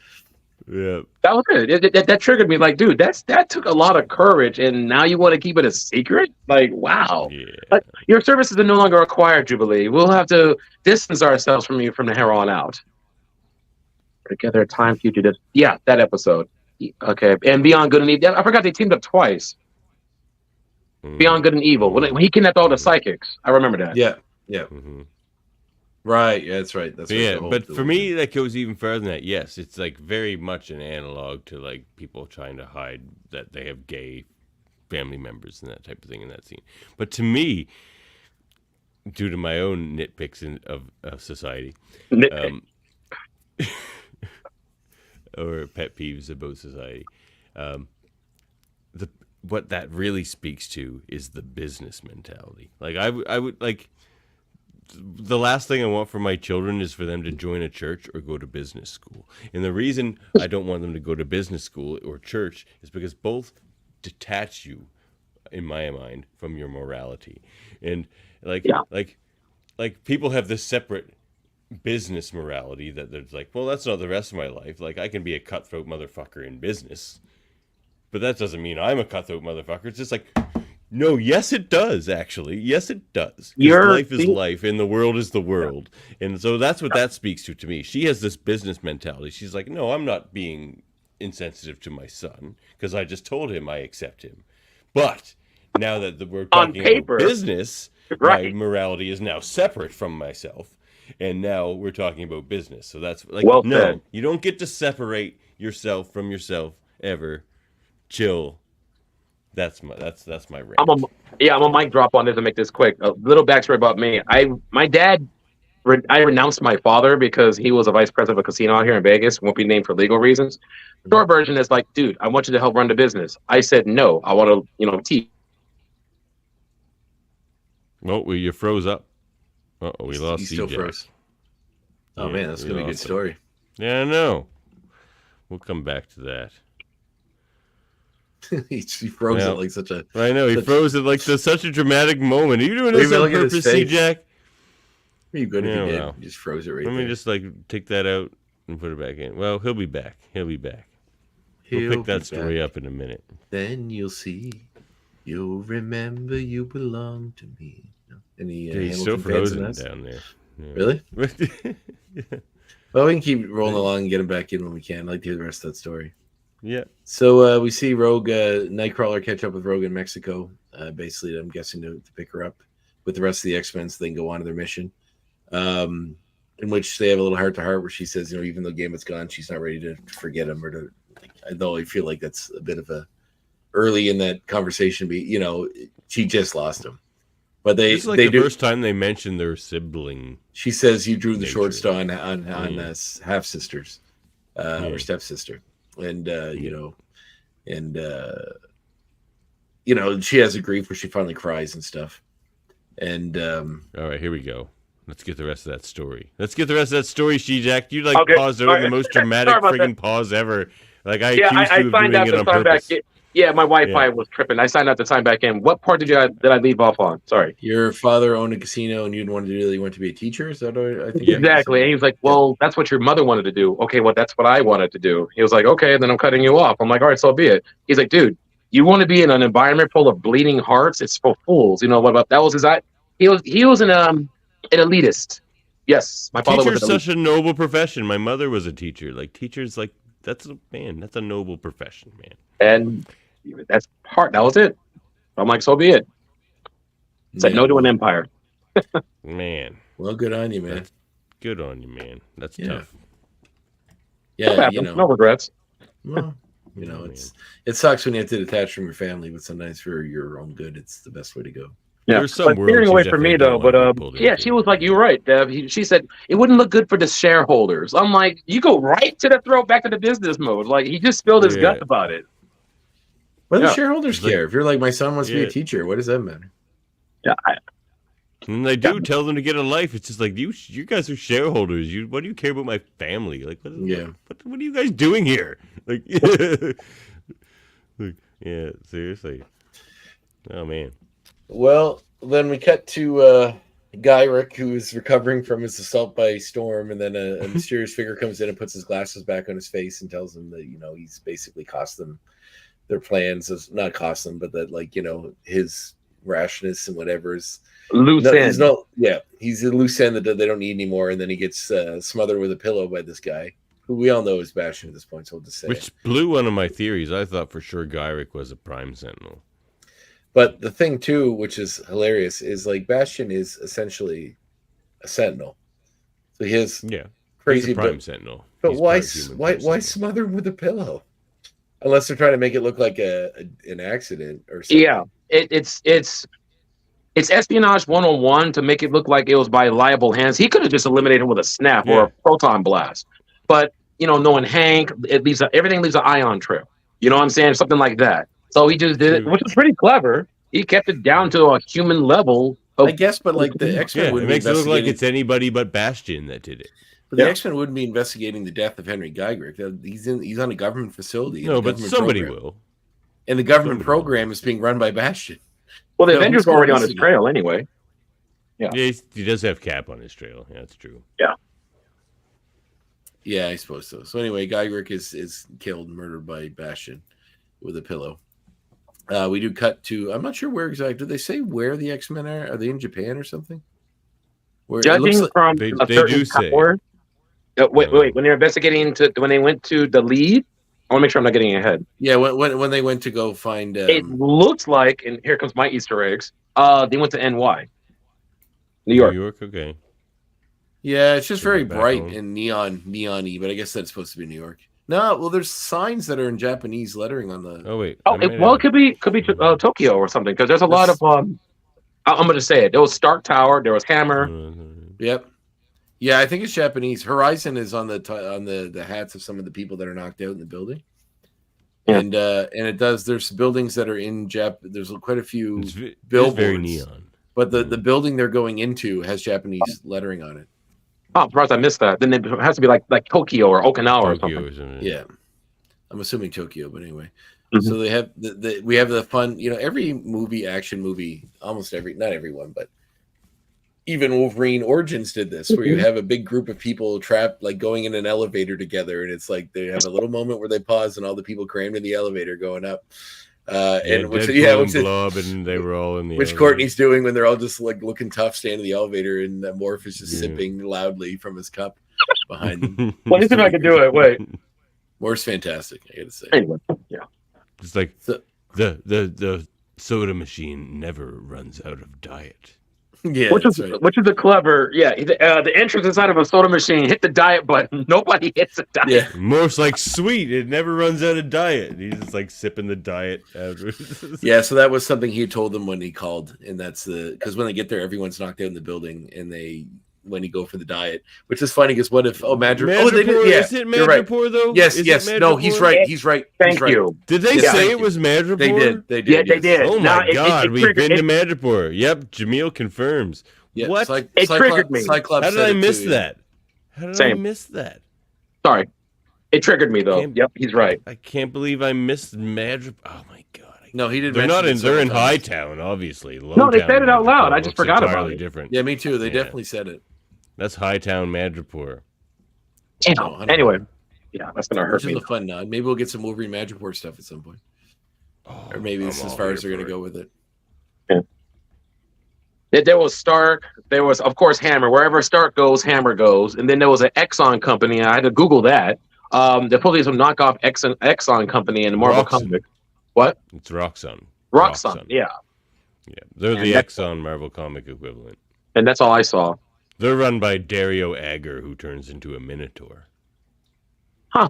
Yeah, that was good. That triggered me. Like, dude, that took a lot of courage, and now you want to keep it a secret? Like, wow. Yeah. Like, your services are no longer required, Jubilee. We'll have to distance ourselves from you from the here on out. Together, time fugitive. Yeah, that episode. Okay, and Beyond Good and Evil. I forgot they teamed up twice. Beyond Good and Evil. When he kidnapped all the psychics, I remember that. Yeah. Right. Yeah, that's right. But for me, that goes even further than that. Yes, it's like very much an analog to like people trying to hide that they have gay family members and that type of thing in that scene. But to me, due to my own nitpicks of society, or pet peeves about society, what that really speaks to is the business mentality. Like I would like. The last thing I want for my children is for them to join a church or go to business school. And the reason I don't want them to go to business school or church is because both detach you, in my mind, from your morality. And like people have this separate business morality that they're like, well, that's not the rest of my life. Like, I can be a cutthroat motherfucker in business, but that doesn't mean I'm a cutthroat motherfucker. It's just like, no, yes, it does, actually. Yes, it does. Life is life, and the world is the world. And so that's what that speaks to me. She has this business mentality. She's like, no, I'm not being insensitive to my son, because I just told him I accept him. But now that we're talking about business, my morality is now separate from myself. And now we're talking about business. So that's like, no, you don't get to separate yourself from yourself ever. Chill. That's my rant. I'm a mic drop on this and make this quick. A little backstory about me. My dad, I renounced my father because he was a vice president of a casino out here in Vegas. Won't be named for legal reasons. Short version is like, dude, I want you to help run the business. I said no. I want to, teach. Well, you froze up. We lost. He still froze. Oh man, that's gonna be a good story. Yeah, I know. We'll come back to that. he froze it like such a. I know he froze it like such a dramatic moment. Are you doing this on purpose, C-Jack? You good if you did? You just froze it right there. Let me just take that out and put it back in. Well, he'll be back. We'll pick that story up in a minute. Then you'll see. You'll remember you belong to me. He's still frozen down there. Yeah. Really? Yeah. Well, we can keep rolling along and get him back in when we can. I'd like to hear the rest of that story. Yeah. So we see Rogue, Nightcrawler catch up with Rogue in Mexico. Basically, I'm guessing to pick her up with the rest of the X-Men so they can go on to their mission. In which they have a little heart-to-heart where she says, even though Gambit's gone, she's not ready to forget him or to. Though I feel like that's a bit of a early in that conversation. She just lost him. But it's like the first time they mentioned their sibling. She says you drew the short straw on half sisters, or stepsister, and you know, she has a grief where she finally cries and stuff. And all right, here we go. Let's get the rest of that story. She-Jack. You paused it Sorry. in the most dramatic Sorry about friggin' pause ever. Like I Yeah, accused you of signed doing out it to on sign back. purpose. Yeah, my Wi-Fi was tripping. I signed out to sign back in. What part did I leave off on? Sorry. your father owned a casino, and you didn't want to do that. You want to be a teacher. Is that what I think? Exactly. And he was like, "Well, that's what your mother wanted to do." Okay, well, that's what I wanted to do. He was like, "Okay," and then I'm cutting you off. I'm like, "All right, so be it." He's like, "Dude, you want to be in an environment full of bleeding hearts? It's for fools." You know what about that? Was his eye? He was an elitist. Yes, my father was Teacher's such a noble profession. My mother was a teacher. Like teachers, like that's a noble profession, man. And that was it. I'm like, so be it. Said no to an empire. Man. Well, good on you, man. Good on you, man. That's tough. Yeah, you know. No regrets. Well, you know, it sucks when you have to detach from your family, but sometimes for your own good, it's the best way to go. Yeah, there's some but steering away from me though. But yeah, she was like, "You're right, Dev." She said it wouldn't look good for the shareholders. I'm like, you go right to the throat, back to the business mode. Like he just spilled his guts about it. Well, the shareholders care. If you're like, my son wants to be a teacher, what does that matter? Yeah. And they do tell them to get a life. It's just like you guys are shareholders. What do you care about my family? Like, what are you guys doing here? Like, yeah, seriously. Oh man. Well, then we cut to Gyrick, who is recovering from his assault by storm, and then a mysterious figure comes in and puts his glasses back on his face and tells him that, you know, he's basically cost them their plans. Not cost them, but that, like, you know, his rashness and whatever is loose end. He's a loose end that they don't need anymore, and then he gets smothered with a pillow by this guy, who we all know is Bastion at this point, so we'll just say Which blew one of my theories. I thought for sure Gyrick was a Prime Sentinel. But the thing too, which is hilarious, is like Bastion is essentially a Sentinel. So he has crazy Prime Sentinel. But why smother him with a pillow? Unless they're trying to make it look like an accident or something. Yeah, it's espionage 101 to make it look like it was by liable hands. He could have just eliminated him with a snap or a proton blast. But you know, knowing Hank, everything leaves an ion trail. You know what I'm saying? Something like that. So he just did it, which was pretty clever. He kept it down to a human level. I guess, but like the X-Men it makes it look like it's anybody but Bastion that did it. But the X-Men wouldn't be investigating the death of Henry Gyrick. He's on a government facility. No, but somebody will. And the government program is being run by Bastion. Well, the Avengers are already on his trail anyway. Yeah, he does have Cap on his trail. Yeah, that's true. Yeah. Yeah, I suppose so. So anyway, Gyrick is killed, murdered by Bastion with a pillow. We do cut to, I'm not sure where exactly. Did they say where the X-Men are? Are they in Japan or something? Where Judging from they a certain do say. Wait. When they're investigating when they went to the lead, I want to make sure I'm not getting ahead. Yeah, when they went to go find, it looks like, and here comes my Easter eggs. They went to NY, New York. New York, okay. Yeah, it's just very bright and neon-y, but I guess that's supposed to be New York. No, well, there's signs that are in Japanese lettering on the. Oh wait. It could be Tokyo or something, because there's a lot of. I'm going to say it. There was Stark Tower. There was Hammer. Yep. Yeah, I think it's Japanese. Horizon is on the hats of some of the people that are knocked out in the building. Yeah. And it does. There's buildings that are in There's quite a few billboards. Very neon. But the building they're going into has Japanese lettering on it. Oh, I'm surprised I missed that. Then it has to be like Tokyo or Okinawa or something. Yeah, I'm assuming Tokyo, but anyway. Mm-hmm. So they have we have the fun. You know, every action movie, almost not everyone, but even Wolverine Origins did this, where you have a big group of people trapped, like going in an elevator together, and it's like they have a little moment where they pause and all the people crammed in the elevator going up. And Blob, and they were all in the elevator. Courtney's doing when they're all just like looking tough, standing in the elevator, and Morph is just sipping loudly from his cup behind them. Let me see if I can do it. Wait, Morph's fantastic. I gotta say. Anyway, yeah, it's like the soda machine never runs out of diet. Yeah, which is a clever. Yeah, the entrance inside of a soda machine, hit the diet button. Nobody hits the diet. Yeah, Morph's like, sweet, it never runs out of diet. He's just like sipping the diet. Yeah, so that was something he told them when he called, and that's because when they get there, everyone's knocked out in the building, and they when you go for the diet, which is funny because what if Madripoor? Madripoor, Oh, they did. Yeah, is it you're right. Madripoor though? Yes, Is yes. it No, Madripoor? he's right. He's right. Thank he's right. you. Did they Yeah, say thank it you. was Madripoor? They did. They did. Yeah, they yes. did. Oh No, my God, we've triggered- been to Madripoor. Yep, Jamil confirms. Yeah, What? It triggered me. Cyclops How did said I it miss too, yeah. that? How did I Same. miss that? Sorry. It triggered me, though. Can't- Yep, he's right. I can't believe I missed Madripoor. Oh my God. No, he didn't. They're not in. mention it They're in several times. Hightown, obviously. No, they Lowtown said it out loud. Madripoor I just looks forgot about entirely it. different. Yeah, me too. They Yeah. definitely said it. That's Hightown Madripoor. Damn. No, I don't Anyway, know. yeah, that's gonna hurt Which me. is a fun nod. Maybe we'll get some Wolverine Madripoor stuff at some point, or maybe this is as far as they're going to go with it. There was Stark. There was, of course, Hammer. Wherever Stark goes, Hammer goes. And then there was an Exxon company. I had to Google that. There's probably some knockoff Exxon company in the Marvel Roxxon. comic. What? It's Roxxon. Roxxon. Yeah. Yeah, they're the Exxon Marvel comic equivalent. And that's all I saw. They're run by Dario Agger, who turns into a Minotaur. Huh.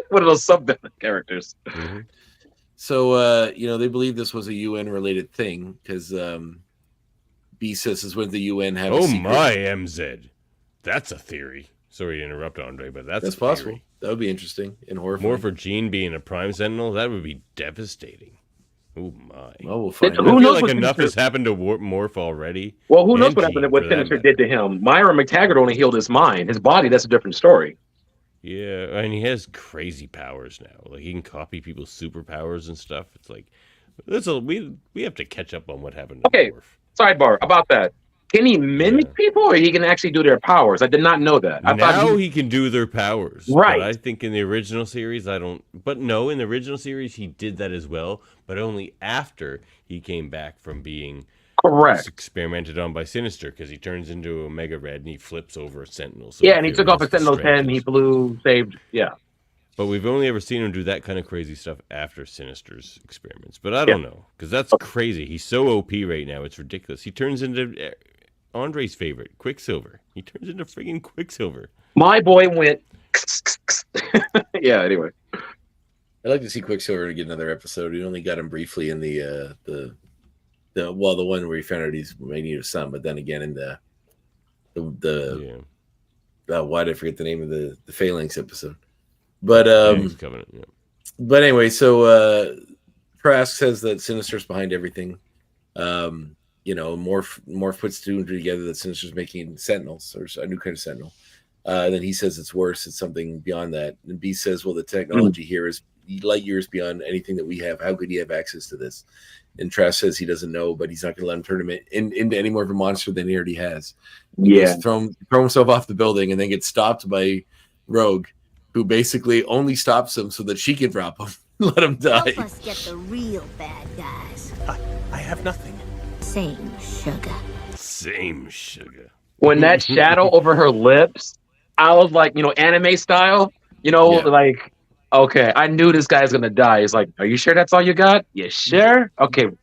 One of those sub-villain characters. Mm-hmm. So, they believe this was a UN related thing because B says is when the UN have. Oh a secret. my MZ, that's a theory. Sorry to interrupt, Andre, but that's a possible. theory. That would be interesting and horrifying. More for Jean being a Prime Sentinel, that would be devastating. Oh my! Well, we'll find. Who I feel knows like what enough Sinister- has happened to Morph already. Well, who knows and what happened? Jean, What for that Sinister matter. did to him? Myra McTaggart only healed his mind. His body, that's a different story. Yeah, and he has crazy powers now. Like he can copy people's superpowers and stuff. It's like we have to catch up on what happened to Okay, Morph. sidebar about that. Can he mimic people, or he can actually do their powers? I did not know that. I Now thought he can do their powers. Right. But I think in the original series, I don't. But no, in the original series, he did that as well, but only after he came back from being correct. experimented on by Sinister, because he turns into a Mega Red and he flips over a Sentinel. So Yeah, and he took off a theorized the Sentinel 10. He strength. flew, saved. Yeah. But we've only ever seen him do that kind of crazy stuff after Sinister's experiments. But I don't know, because that's crazy. He's so OP right now, it's ridiculous. He turns into Andre's favorite, Quicksilver. He turns into friggin' Quicksilver. My boy went. Yeah. Anyway, I'd like to see Quicksilver to get another episode. We only got him briefly in the one where he found out he's may need a son, but then again in why did I forget the name of the Phalanx episodh? But Covenant, yeah. But anyway, so Trask says that Sinister's behind everything. Morph puts two and two together that Sinister's making Sentinels or a new kind of Sentinel. Then he says it's worse. It's something beyond that. And B says, well, the technology here is light years beyond anything that we have. How could he have access to this? And Trask says he doesn't know, but he's not going to let him turn him into any more of a monster than he already has. He goes to throw himself off the building and then gets stopped by Rogue, who basically only stops him so that she can drop him, let him die. Help us get the real bad guys. I have nothing. Same sugar. Same sugar. when that shadow over her lips, I was like, anime style, like, okay, I knew this guy's gonna die. He's like, are you sure that's all you got? You sure? Okay. It's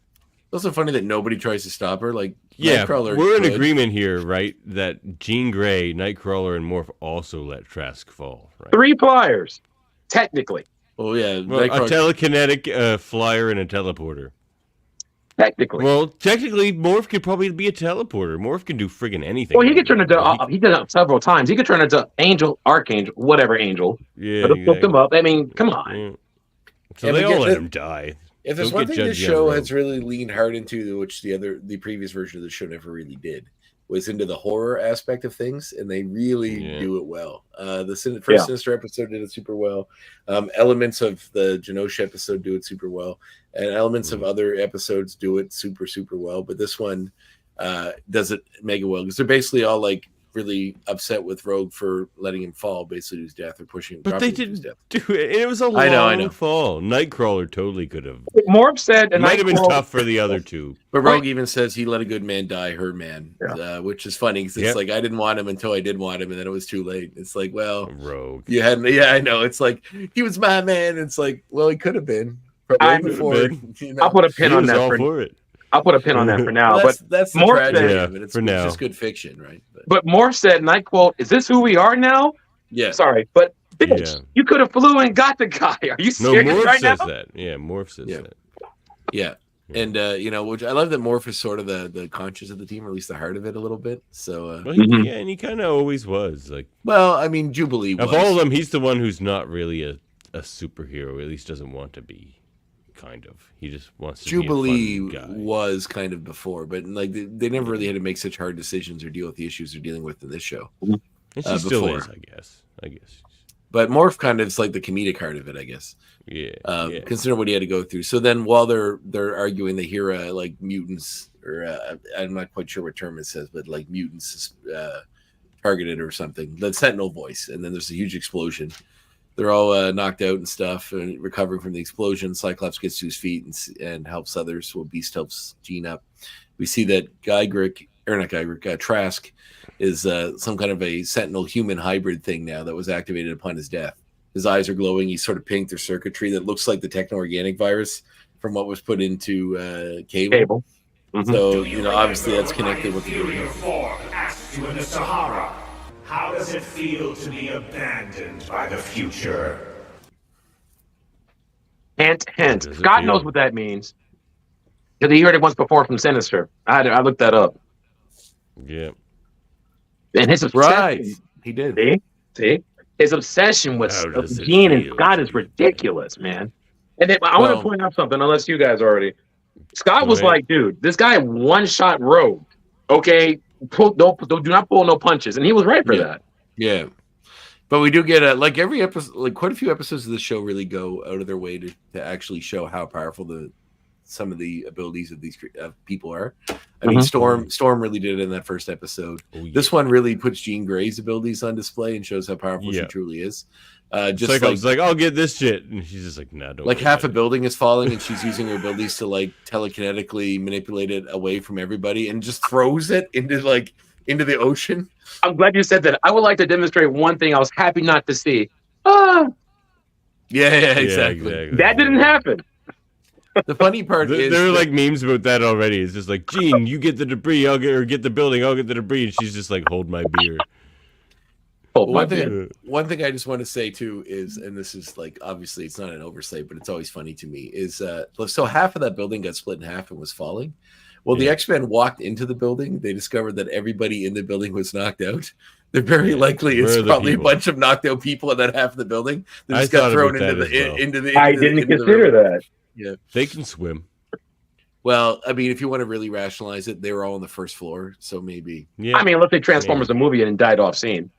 also funny that nobody tries to stop her. Like, Yeah, Nightcrawler we're in could. agreement here, right? That Jean Grey, Nightcrawler, and Morph also let Trask fall, right? 3 pliers, technically. Oh yeah, Well, a telekinetic flyer and a teleporter. Technically. Well, technically, Morph could probably be a teleporter. Morph can do friggin' anything. Well, he could turn into. He did it several times. He could turn into Angel, Archangel, whatever Angel. Yeah, Could have flipped him up. I mean, come on. Yeah. So Yeah, they but all yeah, let him die. If there's Don't one get thing this judgy on show Rogue. has really leaned hard into, which the previous version of the show never really did, was into the horror aspect of things, and they really do it well. The first Sinister episode did it super well. Elements of the Genosha episode do it super well, and elements of other episodes do it super, super well. But this one does it mega well because they're basically all like really upset with Rogue for letting him fall, basically to his death or pushing him. But they dropping him to his didn't death. do it. And it was a long I know. fall. Nightcrawler totally could have. Morph said, It might have been tough for the other two. But Rogue even says he let a good man die, her man, which is funny because it's Yep. like I didn't want him until I did want him, and then it was too late. It's like, well, Rogue. you hadn't. Yeah, I know. It's like he was my man. It's like, well, he could have been. Way before. I'll put a pin on that I'll put a pin on that for now. Well, but that's the Morph tragedy said, of it. It's for now. just good fiction, right? but Morph said, and I quote, "Is this who we are now?" Yeah. Sorry, but bitch, Yeah. you could have flew and got the guy. Are you No, serious Morph right says now? that. Yeah, Morph says that. Yeah. And which I love that Morph is sort of the conscience of the team, or at least the heart of it a little bit. So well, and he kind of always was like. Well, I mean, Jubilee of all of them, he's the one who's not really a superhero. At least doesn't want to be. Kind of, he just wants to. Jubilee be a fun guy. Was kind of before, but like they never really had to make such hard decisions or deal with the issues they're dealing with in this show. And she still is, I guess. But Morph kind of is like the comedic heart of it, I guess. Yeah. Considering what he had to go through. So then, while they're arguing, they hear like mutants, or I'm not quite sure what term it says, but like mutants targeted or something. The Sentinel voice, and then there's a huge explosion. They're all knocked out and stuff, and recovering from the explosion. Cyclops gets to his feet and helps others. Well, Beast helps Jean up. We see that Trask is some kind of a Sentinel human hybrid thing now that was activated upon his death. His eyes are glowing. He's sort of pink. There's circuitry that looks like the techno-organic virus from what was put into Cable. Mm-hmm. So, obviously that's connected with the Superior form asked you in the Sahara. How does it feel to be abandoned by the future? Hint, hint. Scott knows what that means. Because he heard it once before from Sinister. I looked that up. Yeah. And his obsession... Right. He did. See? His obsession with Jean and Scott is ridiculous, man. And then I want to point out something, unless you guys already... Scott was like, dude, this guy one-shot rogue. Okay? Do not pull no punches, and he was right for that. Yeah, but we do get like every episode, like quite a few episodes of the show really go out of their way to actually show how powerful some of the abilities of these people are. I mean, Storm really did it in that first episode. This one really puts Jean Grey's abilities on display and shows how powerful she truly is. Just like I'll get this shit, and she's just like, nah, don't. Like half a building is falling, and she's using her abilities to like telekinetically manipulate it away from everybody, and just throws it into the ocean. I'm glad you said that. I would like to demonstrate one thing I was happy not to see. Yeah, exactly. That didn't happen. The funny part is there are like memes about that already. It's just like, Jean, you get the debris, get the building, I'll get the debris, and she's just like, hold my beer. One thing I just want to say too is, and this is like obviously it's not an oversight, but it's always funny to me, is so half of that building got split in half and was falling. Well, the X-Men walked into the building. They discovered that everybody in the building was knocked out. They're very likely it's probably a bunch of knocked out people in that half of the building. They just got thrown into the. I didn't consider that. Yeah, they can swim. Well, I mean, if you want to really rationalize it, they were all on the first floor, so maybe. Yeah. I mean, look at Transformers the movie and died off scene.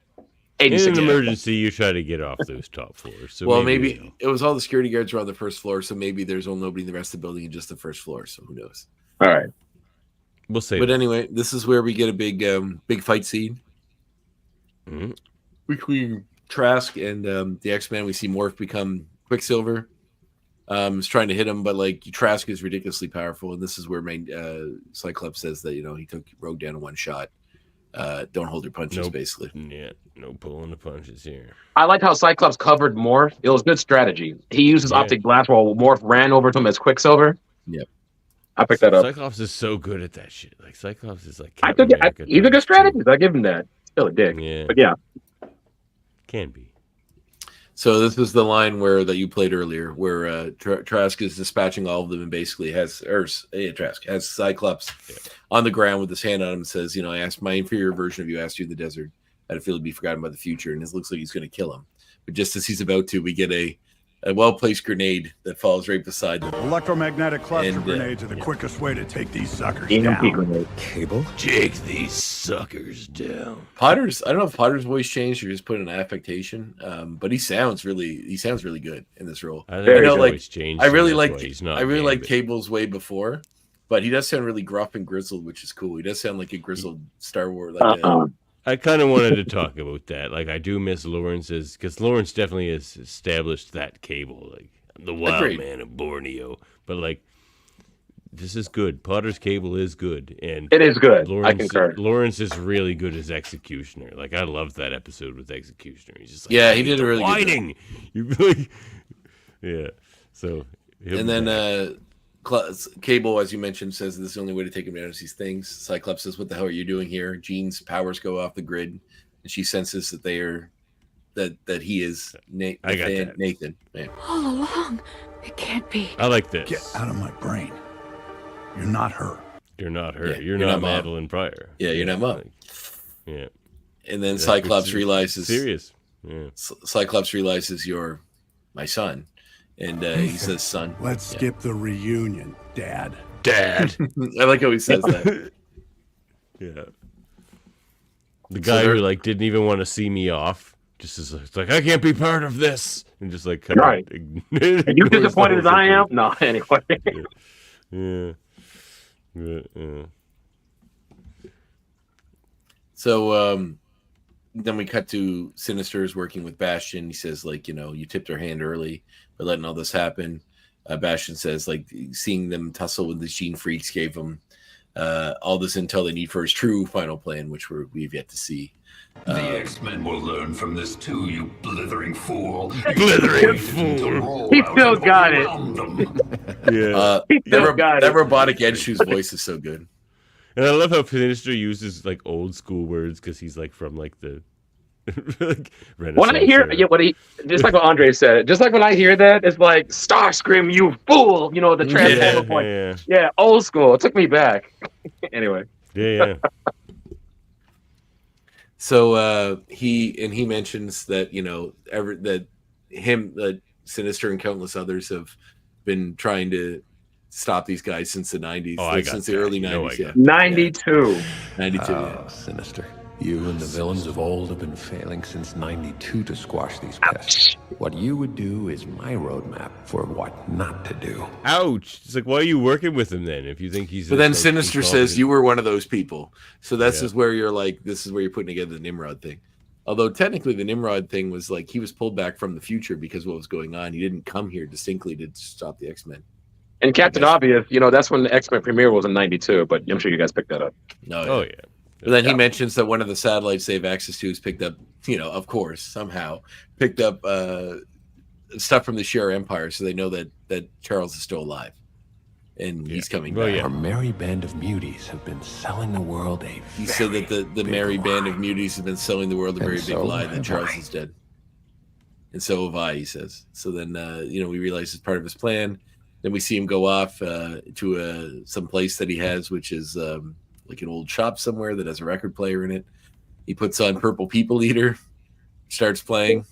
In an emergency, you try to get off those top floors. So well, maybe it was all the security guards were on the first floor, so maybe there's nobody in the rest of the building and just the first floor. So who knows? All right, we'll see. But anyway, this is where we get a big fight scene between Trask and the X-Men. We see Morph become Quicksilver. Is trying to hit him, but like Trask is ridiculously powerful, and this is where Cyclops says that he took Rogue down in one shot. Don't hold your punches, basically. Yeah, no pulling the punches here. I like how Cyclops covered Morph. It was good strategy. He used his optic blast while Morph ran over to him as Quicksilver. Yep. I picked that up. Cyclops is so good at that shit. Like Cyclops is like. He's a good strategist. I give him that. Still a dick. Yeah. But yeah. Can be. So this is the line that you played earlier, where Trask is dispatching all of them and basically Trask has Cyclops on the ground with his hand on him and says, I asked my inferior version of you, asked you in the desert, how to feel to be forgotten by the future, and it looks like he's going to kill him. But just as he's about to, we get a well-placed grenade that falls right beside them. Electromagnetic cluster grenades are the quickest way to take these suckers down. Cable? Take these suckers down. I don't know if Potter's voice changed or just put an affectation, but he sounds really good in this role. I really like Cable's way before, but he does sound really gruff and grizzled, which is cool. He does sound like a grizzled Star Wars. I kind of wanted to talk about that. Like, I do miss Lawrence's, because Lawrence definitely has established that Cable, like the wild man of Borneo. But like, this is good. Potter's Cable is good, and it is good. Lawrence, I concur. Lawrence is really good as Executioner. Like, I loved that episode with Executioner. He's just like, he did a really good job. Yeah. So, and then Cable, as you mentioned, says this is the only way to take advantage of these things. Cyclops says, "What the hell are you doing here?" Jean's powers go off the grid, and she senses that they are that he is Nathan. Man. All along, it can't be. I like this. Get out of my brain. You're not her. You're not her. Yeah, you're you're not not Mom. Madeline Pryor. Yeah, you're not Mom. Like, yeah. And then That's Cyclops what's realizes serious. Yeah. Cyclops realizes you're my son, and he says, "Son." Let's skip the reunion, Dad. Dad. I like how he says that. Yeah. The guy who like didn't even want to see me off just is like, I can't be part of this, and just like kind Right. of Are you disappointed as I am? No, anyway. Yeah. So then we cut to Sinister's working with Bastion. He says, like, you tipped her hand early by letting all this happen. Bastion says, like, seeing them tussle with the Gene Freaks gave him all this intel they need for his true final plan, which we've yet to see. The X-Men will learn from this too, you blithering fool. Blithering fool. He still got it. Yeah. That robotic Edshu's voice is so good. And I love how Sinister uses like old school words because he's like from like the like When I hear just like what Andre said, just like when I hear that, it's like Starscream, you fool! The Transformer point. Yeah, old school. It took me back. Anyway. Yeah. So he mentions that that Sinister and countless others have been trying to stop these guys since the 90s, since the early 90s. 92. 92. Sinister. You and the villains of old have been failing since 92 to squash these pests. What you would do is my roadmap for what not to do. Ouch. It's like, why are you working with him then if you think he's... But then Sinister says you were one of those people. So this is where you're like, this is where you're putting together the Nimrod thing. Although technically the Nimrod thing was like, he was pulled back from the future because of what was going on. He didn't come here distinctly to stop the X-Men. And Captain Obvious, that's when the X-Men premiere was in 92, but I'm sure you guys picked that up. Oh, yeah. But then he mentions that one of the satellites they have access to is picked up, of course, somehow, picked up stuff from the Shi'ar Empire, so they know that Charles is still alive. And he's coming back. Our merry band of muties have been selling the world He said that the merry band of muties have been selling the world a very big lie that Charles is dead. And so have I, he says. So then, we realize it's part of his plan. Then we see him go off to some place that he has, which is... like an old shop somewhere that has a record player in it. He puts on Purple People Eater, starts playing.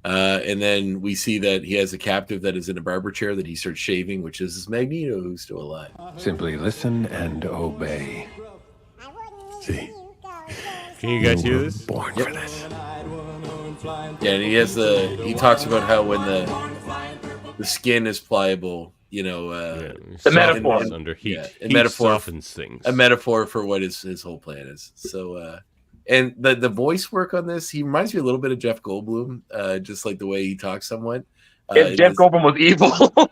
And then we see that he has a captive that is in a barber chair that he starts shaving, which is Magneto, who's still alive. Simply listen and obey. See? Can you guys hear this? Born for this. Yeah, and he talks about how when the skin is pliable, the metaphor under heat. A Heat metaphor softens things. A metaphor for what his whole plan is. So, and the voice work on this, he reminds me a little bit of Jeff Goldblum, just like the way he talks somewhat. If Jeff Goldblum was evil,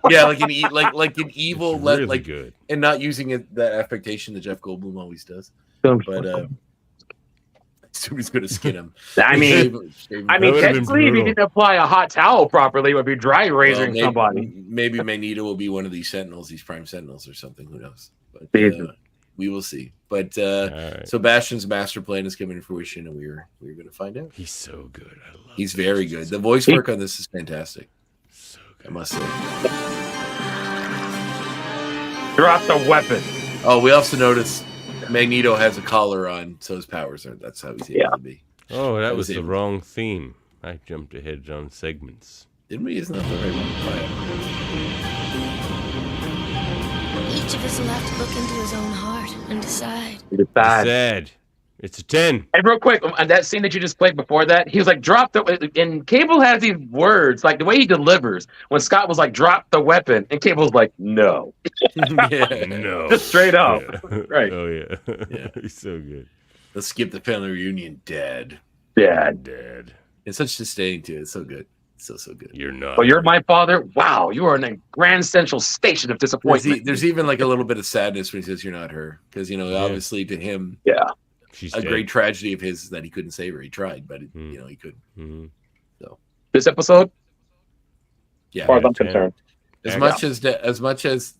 yeah, like an evil, really good, and not using that affectation that Jeff Goldblum always does. But somebody's going to skin him. I mean, technically, if you didn't apply a hot towel properly, it would be dry razoring somebody. Maybe Magneto will be one of these Sentinels, these Prime Sentinels, or something. Who knows? But we will see. But so Bastion's master plan is coming to fruition, and we're going to find out. He's so good. I love. He's very good. The voice work on this is fantastic. So good. I must say. Drop the weapon. Oh, we also noticed Magneto has a collar on, so his powers are. That's how he's able to be. Oh, that was the wrong theme. I jumped ahead on segments. Didn't we? Isn't that the right one? Each of us will have to look into his own heart and decide. Sad. It's a 10. And real quick, on that scene that you just played before that, he was like, drop the... And Cable has these words, like the way he delivers. When Scott was like, drop the weapon, and Cable's like, no. No. Just straight up. Yeah. Right. Oh, yeah. He's so good. Let's skip the family reunion, Dad. Dad. It's such disdain, too. It's so good. So good. You're not. Well, you're my father. Wow, you are in a grand central station of disappointment. There's even like a little bit of sadness when he says you're not her. Because, obviously to him... Yeah. She's a dead. great tragedy of his is that he couldn't save her. He tried, but he couldn't. Mm-hmm. So this episode, yeah, as far as I'm concerned, as much as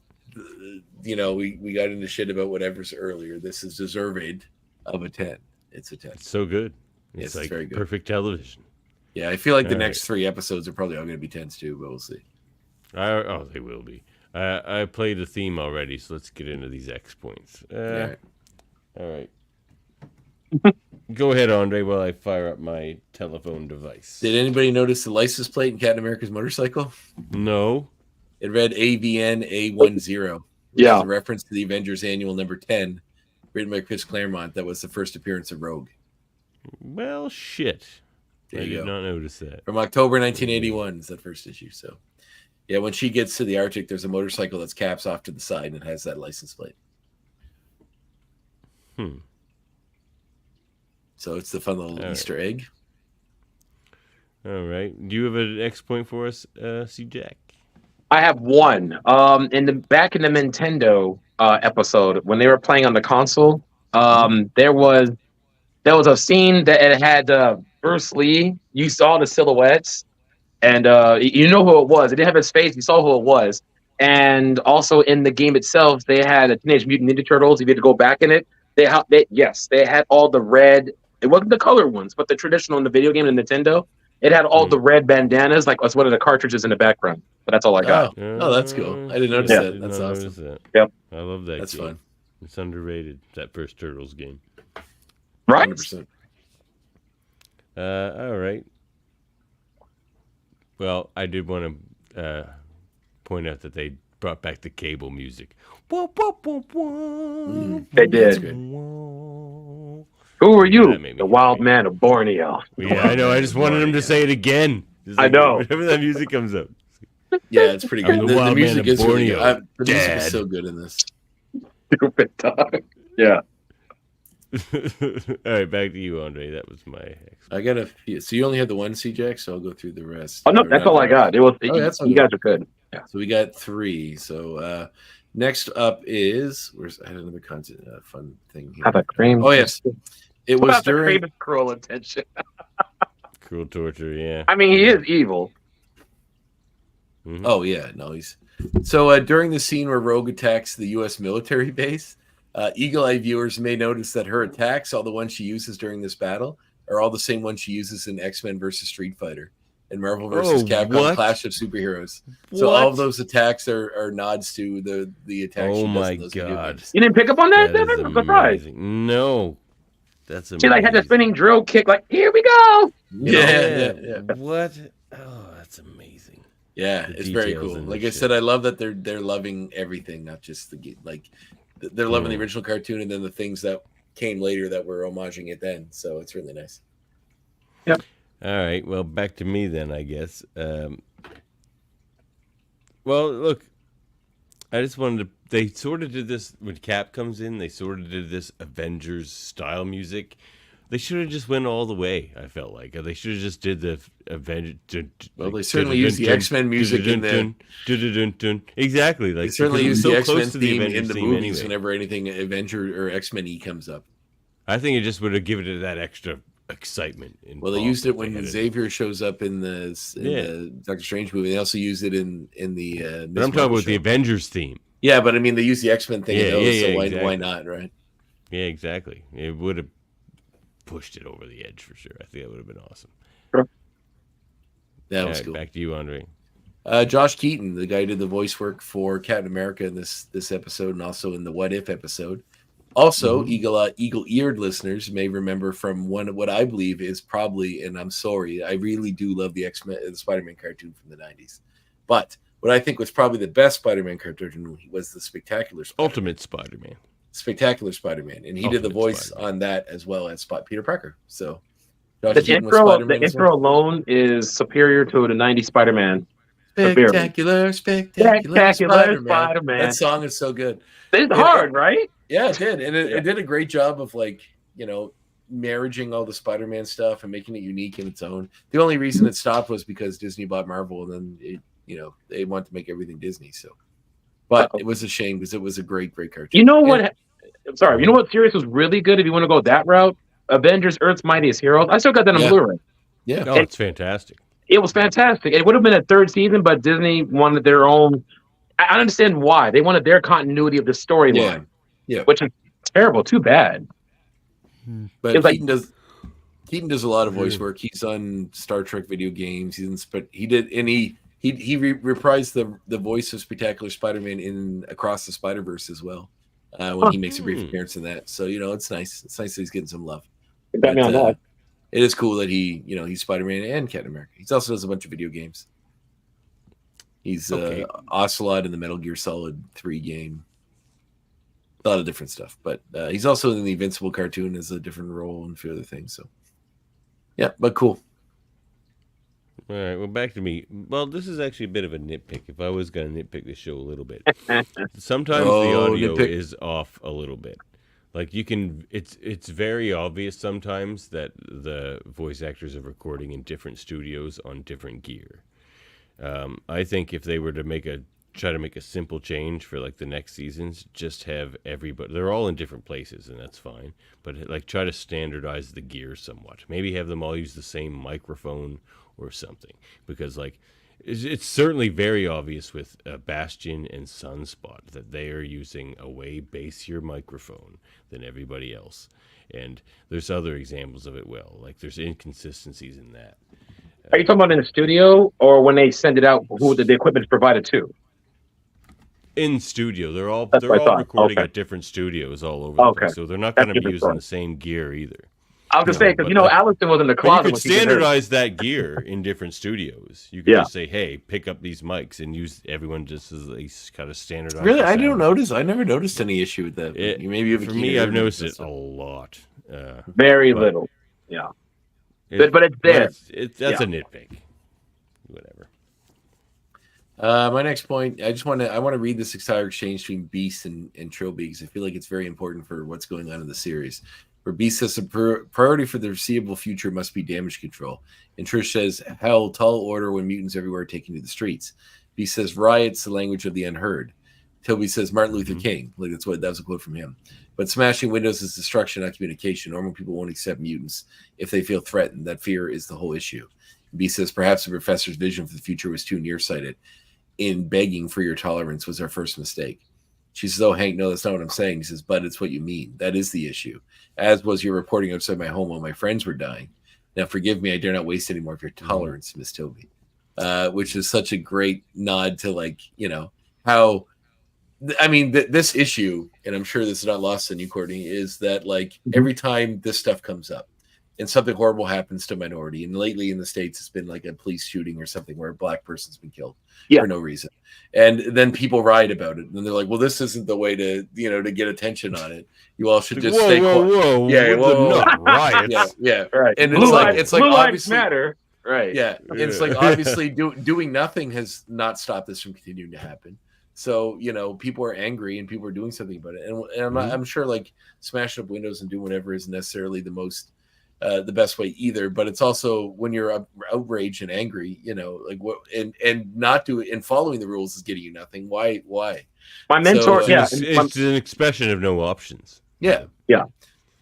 we got into shit about whatever's earlier. This is deserved of a 10. It's a 10. It's so good. It's like very good. Perfect television. Yeah, I feel like the next 3 episodes are probably all going to be 10s too, but we'll see. They will be. I played the theme already, so let's get into these X points. Yeah. All right. Go ahead, Andre, while I fire up my telephone device. Did anybody notice the license plate in Captain America's motorcycle? No. It read AVN A10. Yeah. It's a reference to the Avengers Annual number 10, written by Chris Claremont. That was the first appearance of Rogue. Well, shit. There I you did go. not notice that. From October 1981 is that first issue. So, yeah, when she gets to the Arctic, there's a motorcycle that's caps off to the side and it has that license plate. So it's the fun little Easter egg. All right. Do you have an X point for us, C. Jack? I have one. Back in the Nintendo episode when they were playing on the console, there was a scene that it had Bruce Lee. You saw the silhouettes, and you know who it was. It didn't have his face. You saw who it was. And also in the game itself, they had a Teenage Mutant Ninja Turtles. If you had to go back in it, they had all the red. It wasn't the color ones, but the traditional in the video game in Nintendo. It had all the red bandanas, like was one of the cartridges in the background. But that's all I got. Oh, that's cool. I didn't notice that. That's awesome. That. Yep. I love that. That's game. fun. It's underrated. That first Turtles game. Right. 100%. All right. Well, I did want to point out that they brought back the cable music. They did. Who are you? The wild man of Borneo. Yeah, I know. I just wanted him to say it again. I know. Whenever that music comes up. Yeah, it's pretty good. I'm The wild music man of is really good. Borneo. The music Dad. is so good in this. Stupid dog. Yeah. All right, back to you, Andre. That was my. I got a few. So you only had the one, CJ, so I'll go through the rest. Oh no, that's all I got. It was. That's you guys are good. Yeah. So we got 3. So next up is I had another content fun thing here. Have a cream. Oh yes, it was during cruel intention. Cruel torture. Yeah. I mean, he is evil. Mm-hmm. Oh yeah, no, he's so during the scene where Rogue attacks the U.S. military base, Eagle Eye viewers may notice that her attacks, all the ones she uses during this battle, are all the same ones she uses in X-Men versus Street Fighter and Marvel versus Capcom Clash of Superheroes. So all of those attacks are nods to the attacks. Oh she does my in those video god! games. You didn't pick up on that? That is I'm surprised. amazing. No, that's amazing. She like had the spinning drill kick. Like, here we go. Yeah. What? Oh, that's amazing. Yeah, The it's very details cool. and Like the I said, I love that they're loving everything, not just they're loving the Mm. original cartoon and then the things that came later that were homaging it then. So it's really nice. Yep. All right. Well, back to me then, I guess. Well, look, I just wanted to. They sort of did this when Cap comes in. They sort of did this Avengers style music. They should have just went all the way. I felt like they should have just did the Avengers. Well, they certainly used the X-Men music in there. Exactly. Like They certainly use the X-Men close to theme in Avengers the theme movies anyway. whenever anything Avenger or X-Men comes up. I think it just would have given it that extra excitement. Well, they used it when Xavier shows up in the Doctor Strange movie. They also used it in the. But I'm talking about the Avengers theme. Yeah, but I mean, they use the X-Men thing in those, so exactly. why not, right? Yeah, exactly. It would have pushed it over the edge for sure. I think that would have been awesome. That All was right, cool. Back to you, Andre. Josh Keaton, the guy who did the voice work for Captain America in this episode, and also in the What If episode. Also, eagle-eared listeners may remember from what I believe is probably, and I'm sorry, I really do love the X-Men, the Spider-Man cartoon from the 90s. But what I think was probably the best Spider-Man cartoon was the Spectacular Spider-Man. Ultimate Spider-Man. Spectacular Spider-Man, and he did the voice on that as well as Peter Parker. So Josh The Keaton was intro, Spider-Man the as intro well. alone is superior to the '90s Spider-Man. Spectacular Spider-Man. That song is so good. It's hard, right? Yeah, it did, and it did a great job of marrying all the Spider-Man stuff and making it unique in its own. The only reason it stopped was because Disney bought Marvel, and then they wanted to make everything Disney. So, but it was a shame because it was a great cartoon. You know what? Sorry, you know what series was really good if you want to go that route? Avengers: Earth's Mightiest Heroes. I still got that on Blu-ray. Yeah, it's fantastic. It was fantastic. It would have been a third season, but Disney wanted their own. I understand why. They wanted their continuity of the storyline. Yeah. Which is terrible. Too bad. But It's like- Keaton does a lot of voice work. He's on Star Trek video games. He did He reprised the voice of Spectacular Spider-Man in Across the Spider-Verse as well, when he makes a brief appearance in that. So it's nice. It's nice that he's getting some love. Got me on that. It is cool that he's Spider-Man and Captain America. He also does a bunch of video games. He's Ocelot in the Metal Gear Solid 3 game. A lot of different stuff, but he's also in the Invincible cartoon as a different role and a few other things. So, yeah, but cool. All right, well, back to me. Well, this is actually a bit of a nitpick. If I was going to nitpick the show a little bit, sometimes the audio is off a little bit. Like it's very obvious sometimes that the voice actors are recording in different studios on different gear. I think if they were to try to make a simple change for like the next seasons, just have everybody, they're all in different places and that's fine, but like try to standardize the gear somewhat. Maybe have them all use the same microphone or something, because like it's certainly very obvious with Bastion and Sunspot that they are using a way bassier microphone than everybody else, and there's other examples of it. Like there's inconsistencies in that. Are you talking about in the studio or when they send it out? Who the equipment is provided to? In studio, they're all recording at different studios all over the place, so they're not going to be using the same gear either. I was just saying, because Allison was in the closet. You could standardize that gear in different studios. You could just say, "Hey, pick up these mics and use everyone just as they kind of standardize." Really, I don't notice. I never noticed any issue with that. Maybe for me, I've noticed it a lot. Very little. Yeah, but it's there. That's a nitpick. Whatever. My next point, I want to read this entire exchange between Beast and Trilby because I feel like it's very important for what's going on in the series. Where Beast says the priority for the foreseeable future must be damage control, and Trish says, "Hell, tall order when mutants everywhere are taking to the streets." Beast says, "Riots, the language of the unheard." Toby says, "Martin Luther King." Like that was a quote from him. But smashing windows is destruction, not communication. Normal people won't accept mutants if they feel threatened. That fear is the whole issue. Beast says, "Perhaps the professor's vision for the future was too nearsighted. In begging for your tolerance was our first mistake." She says, "Oh, Hank, no, that's not what I'm saying." He says, "But it's what you mean. That is the issue. As was your reporting outside my home while my friends were dying. Now, forgive me, I dare not waste any more of your tolerance, Miss Toby." Which is such a great nod to how, I mean, this issue, and I'm sure this is not lost on you, Courtney, is that every time this stuff comes up, and something horrible happens to a minority, and lately in the States, it's been like a police shooting or something where a black person's been killed for no reason. And then people riot about it. And they're like, well, this isn't the way to get attention on it. You all should just stay quiet. Riots. Yeah. Right. And Blue it's like lives obviously matter. Right. Yeah. And it's like obviously doing nothing has not stopped this from continuing to happen. So, people are angry and people are doing something about it. And I'm sure smashing up windows and doing whatever isn't necessarily the best way either, but it's also when you're outraged and angry, and not doing and following the rules is getting you nothing. Why? My mentor, it's an expression of no options. Yeah.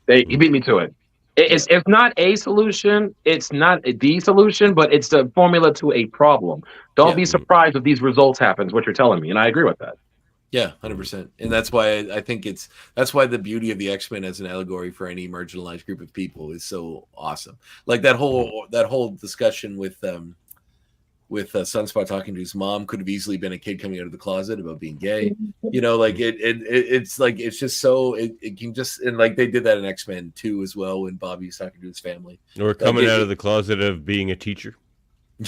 He beat me to it. It's not a solution. It's not the solution, but it's the formula to a problem. Don't be surprised if these results happens. What you're telling me, and I agree with that. Yeah, 100%. And that's why I think that's why the beauty of the X-Men as an allegory for any marginalized group of people is so awesome. Like that whole discussion with Sunspot talking to his mom could have easily been a kid coming out of the closet about being gay. It's just so it can just, and they did that in X-Men 2 as well when Bobby's talking to his family. Or coming out of the closet of being a teacher.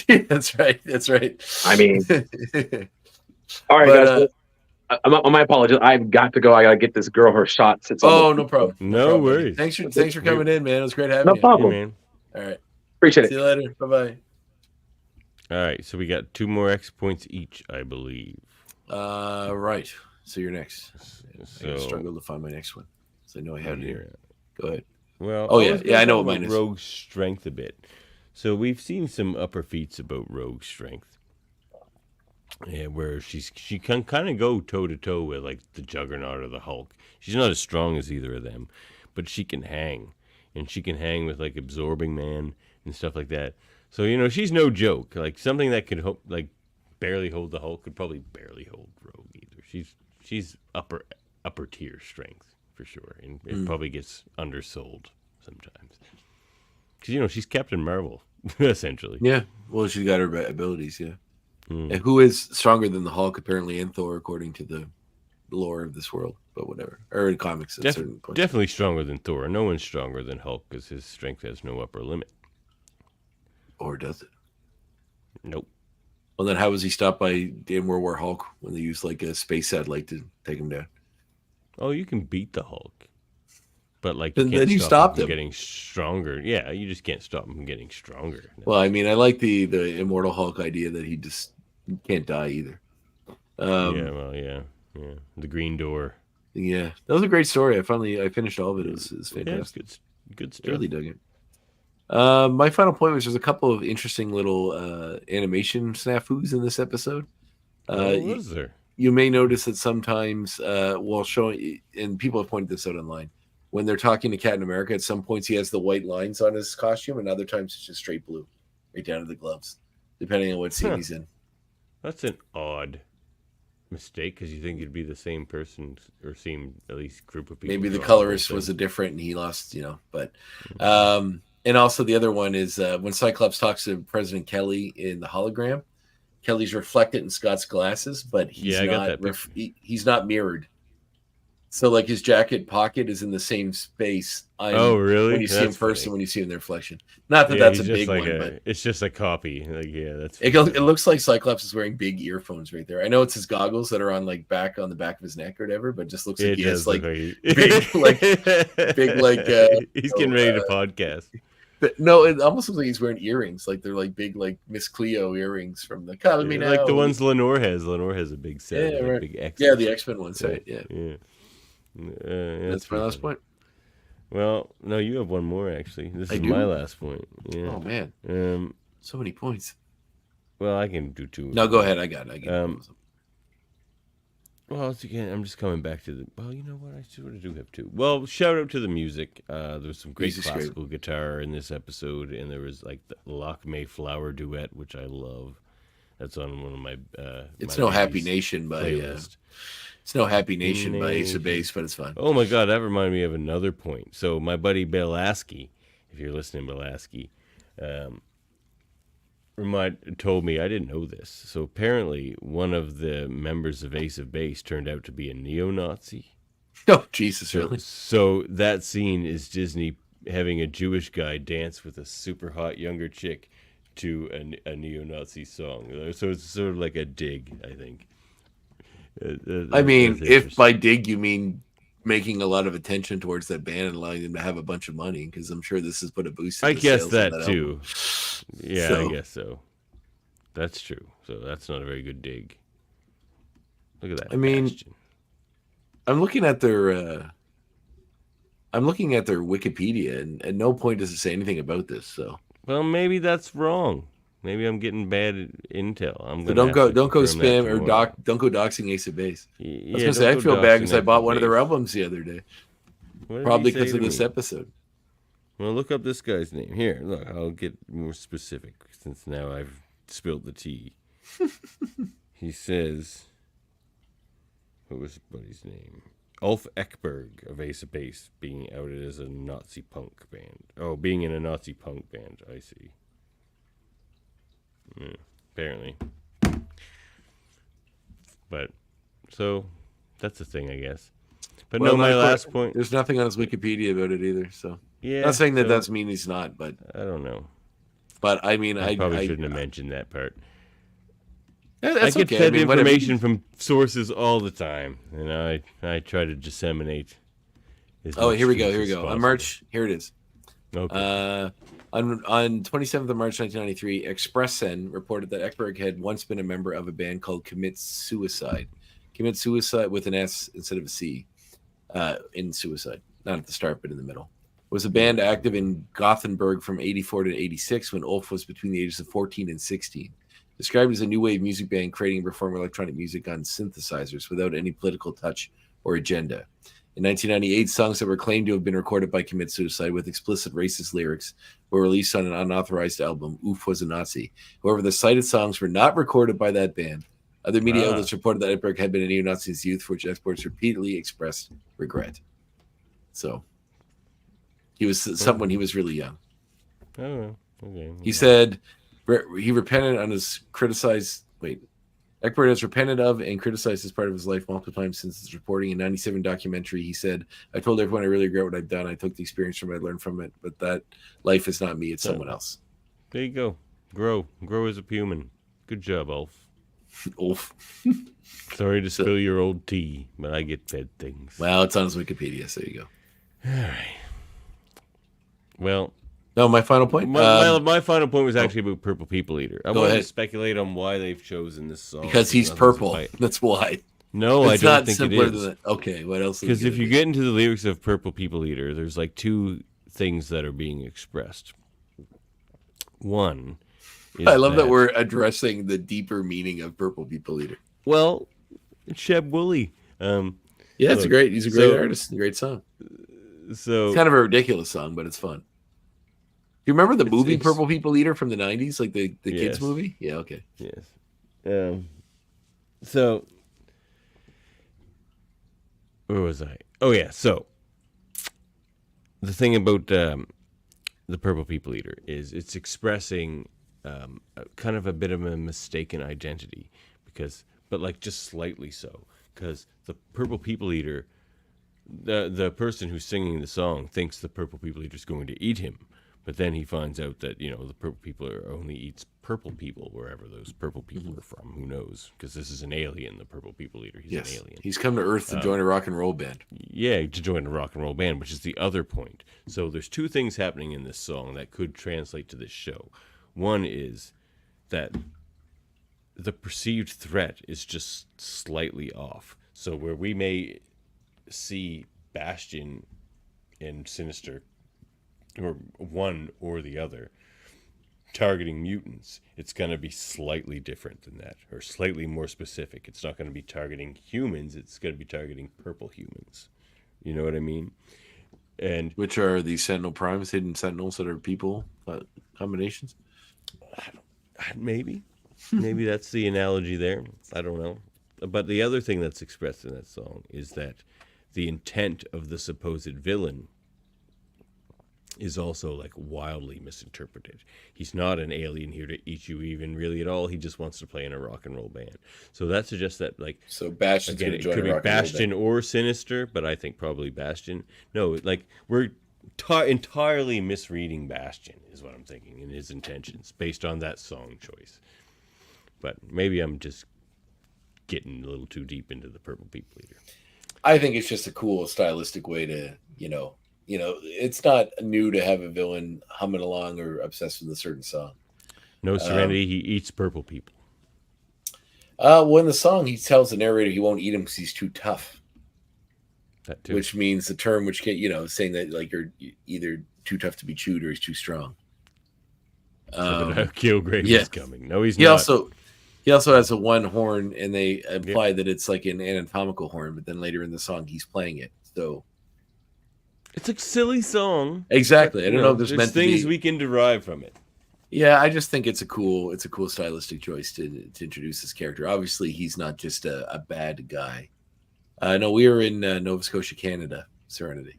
That's right. I mean, all right, guys. My apologies. I've got to go. I got to get this girl her shots. No problem. No worries. Thanks for coming in, man. It was great having you. No problem. Hey, man. All right. Appreciate it. See you later. Bye-bye. All right. So we got 2 more X points each, I believe. Right. So you're next. So, I struggled to find my next one. So I know I had it here. Go ahead. Well, I know what mine is. Rogue's strength a bit. So we've seen some upper feats about Rogue's strength. Yeah, where she can kind of go toe to toe with the Juggernaut or the Hulk. She's not as strong as either of them, but she can hang, and she can hang with Absorbing Man and stuff like that. So she's no joke. Something that could barely hold the Hulk could probably barely hold Rogue either. She's upper tier strength for sure, and it probably gets undersold sometimes because she's Captain Marvel essentially. Yeah, well, she's got her abilities. Yeah. And who is stronger than the Hulk, apparently, and Thor, according to the lore of this world, but whatever. Or in comics at certain points. Definitely stronger than Thor. No one's stronger than Hulk because his strength has no upper limit. Or does it? Nope. Well, then how was he stopped by in World War Hulk when they used like a space satellite to take him down? Oh, you can beat the Hulk. But like, Then can't you stop stopped him him. from getting stronger. Yeah, you just can't stop him from getting stronger. Well, I mean, I like the immortal Hulk idea that he just can't die either. Yeah. The Green Door. Yeah, that was a great story. I finished all of it. It was fantastic. Yeah, good stuff. Really dug it. My final point was there's a couple of interesting little animation snafus in this episode. What was there? You may notice that sometimes, while showing, and people have pointed this out online, when they're talking to Captain America, at some points he has the white lines on his costume, and other times it's just straight blue, right down to the gloves, depending on what scene he's in. That's an odd mistake because you think it'd be the same person or same at least group of people. Maybe the colorist was a different, and he lost, but. And also the other one is when Cyclops talks to President Kelly in the hologram, Kelly's reflected in Scott's glasses, but he's he's not mirrored. So like his jacket pocket is in the same space. Really? When you see him first and when you see him in the reflection. Not that that's a big one, but it's just a copy. That's it looks like Cyclops is wearing big earphones right there. I know it's his goggles that are on like on the back of his neck or whatever, but it just looks like he has like big he's getting ready to podcast. But no, it almost looks like he's wearing earrings, like they're like big, like Miss Cleo earrings from the Call Me Now. Like the ones Lenore has. Lenore has a big set. Yeah, right. Big X. Yeah, the X-Men ones, right? Yeah. That's my last point. Well, no, you have one more actually. This is my last point. Yeah. Oh man. So many points. Well, I can do two. No, go ahead. I got it. Well, again, I'm just coming back to well, you know what? I sort of do have two. Well, shout out to the music. There was some great classical guitar in this episode, and there was like the Loch Mayflower duet, which I love. That's on one of my. It's No Happy Nation by. It's No Happy Nation by Ace of Base, but it's fun. Oh my God, that reminded me of another point. So my buddy Belaski, if you're listening, Belaski, told me, I didn't know this. So apparently one of the members of Ace of Base turned out to be a neo-Nazi. Oh, Jesus, really? So that scene is Disney having a Jewish guy dance with a super hot younger chick to a neo-Nazi song. So it's sort of like a dig, I think. I mean, if by dig you mean making a lot of attention towards that band and allowing them to have a bunch of money, because I'm sure this has put a boost. I guess that too. Yeah, I guess so. That's true. So that's not a very good dig. Look at that. I mean, I'm looking at their Wikipedia, and at no point does it say anything about this. So, well, maybe that's wrong. Maybe I'm getting bad intel. So don't go spam or don't go doxing Ace of Base. I was gonna say I feel bad because I bought one of their albums the other day. Probably because of this episode. Well, look up this guy's name. Here, look, I'll get more specific since now I've spilled the tea. He says, what was his buddy's name? Ulf Ekberg of Ace of Base being outed as a Nazi punk band. Oh, being in a Nazi punk band. I see. Apparently. But, so, that's a thing, I guess. But well, no, my last point. There's nothing on his Wikipedia about it either, so. Yeah. Not saying that doesn't mean he's not, but. I don't know. But, I mean, I probably shouldn't have mentioned that part. That's I get fed information from sources all the time, and I try to disseminate. Here we go. On March, here it is. Okay. On 27th of March 1993, Expressen reported that Ekberg had once been a member of a band called Commit Suicide. Commit Suicide with an S instead of a C in Suicide. Not at the start, but in the middle. Was a band active in Gothenburg from 84 to 86 when Ulf was between the ages of 14 and 16. Described as a new wave music band creating and performing electronic music on synthesizers without any political touch or agenda. In 1998, songs that were claimed to have been recorded by Commit Suicide with explicit racist lyrics were released on an unauthorized album, Oof Was a Nazi. However, the cited songs were not recorded by that band. Other media outlets reported that Ekberg had been a neo-Nazi since youth, for which experts repeatedly expressed regret. So, he was someone he was really young. Oh, okay. He said he repented on his criticized Eckberg has repented of and criticized this part of his life multiple times since his reporting. In '97 documentary, he said, "I told everyone I really regret what I've done. I took the experience from it, I learned from it, but that life is not me; it's someone else." There you go. Grow as a human. Good job, Ulf. Ulf. Sorry to spill your old tea, but I get fed things. Well, it's on his Wikipedia, so there you go. All right. Well, no, my final point. My final point was actually about Purple People Eater. I wanted to speculate on why they've chosen this song. Because he's purple. That's why. No, I don't think it is. Okay, what else? Because if you get into the lyrics of Purple People Eater, there's like two things that are being expressed. One, I love that we're addressing the deeper meaning of Purple People Eater. Well, Sheb Woolley. Yeah, he's a great artist, great song. So it's kind of a ridiculous song, but it's fun. Do you remember the movie Purple People Eater from the 90s, like the kids movie? Yeah, okay. Yes. So where was I? Oh yeah, so the thing about the Purple People Eater is it's expressing kind of a bit of a mistaken identity but like just slightly so, because the Purple People Eater, the person who's singing the song thinks the Purple People Eater is going to eat him, but then he finds out that the Purple People only eats purple people wherever those purple people are from. Who knows? Because this is an alien, the Purple People Eater. He's an alien. He's come to Earth to join a rock and roll band. Yeah, to join a rock and roll band, which is the other point. So there's two things happening in this song that could translate to this show. One is that the perceived threat is just slightly off. So where we may see Bastion and Sinister, or one or the other, targeting mutants, it's going to be slightly different than that, or slightly more specific. It's not going to be targeting humans, it's going to be targeting purple humans. You know what I mean? And which are the Sentinel Primes, hidden Sentinels that are people combinations? Maybe that's the analogy there. I don't know. But the other thing that's expressed in that song is that the intent of the supposed villain is also like wildly misinterpreted. He's not an alien here to eat you even really at all. He just wants to play in a rock and roll band. So that suggests that Bastion's again, it could be Bastion or Sinister, but I think probably Bastion. No, like we're entirely misreading Bastion is what I'm thinking in his intentions based on that song choice. But maybe I'm just getting a little too deep into the Purple People Eater. I think it's just a cool stylistic way to, it's not new to have a villain humming along or obsessed with a certain song. No Serenity, he eats purple people. Well, in the song, he tells the narrator he won't eat him because he's too tough. That too. Which means the term, which can, saying that like you're either too tough to be chewed or he's too strong. Kilgrave is coming. No, he's not. He also has a one horn, and they imply that it's like an anatomical horn, but then later in the song, he's playing it. So it's a silly song. Exactly. I don't know if there's meant things to be... we can derive from it. Yeah, I just think it's a cool stylistic choice to introduce this character. Obviously, he's not just a bad guy. No, we are in Nova Scotia, Canada. Serenity.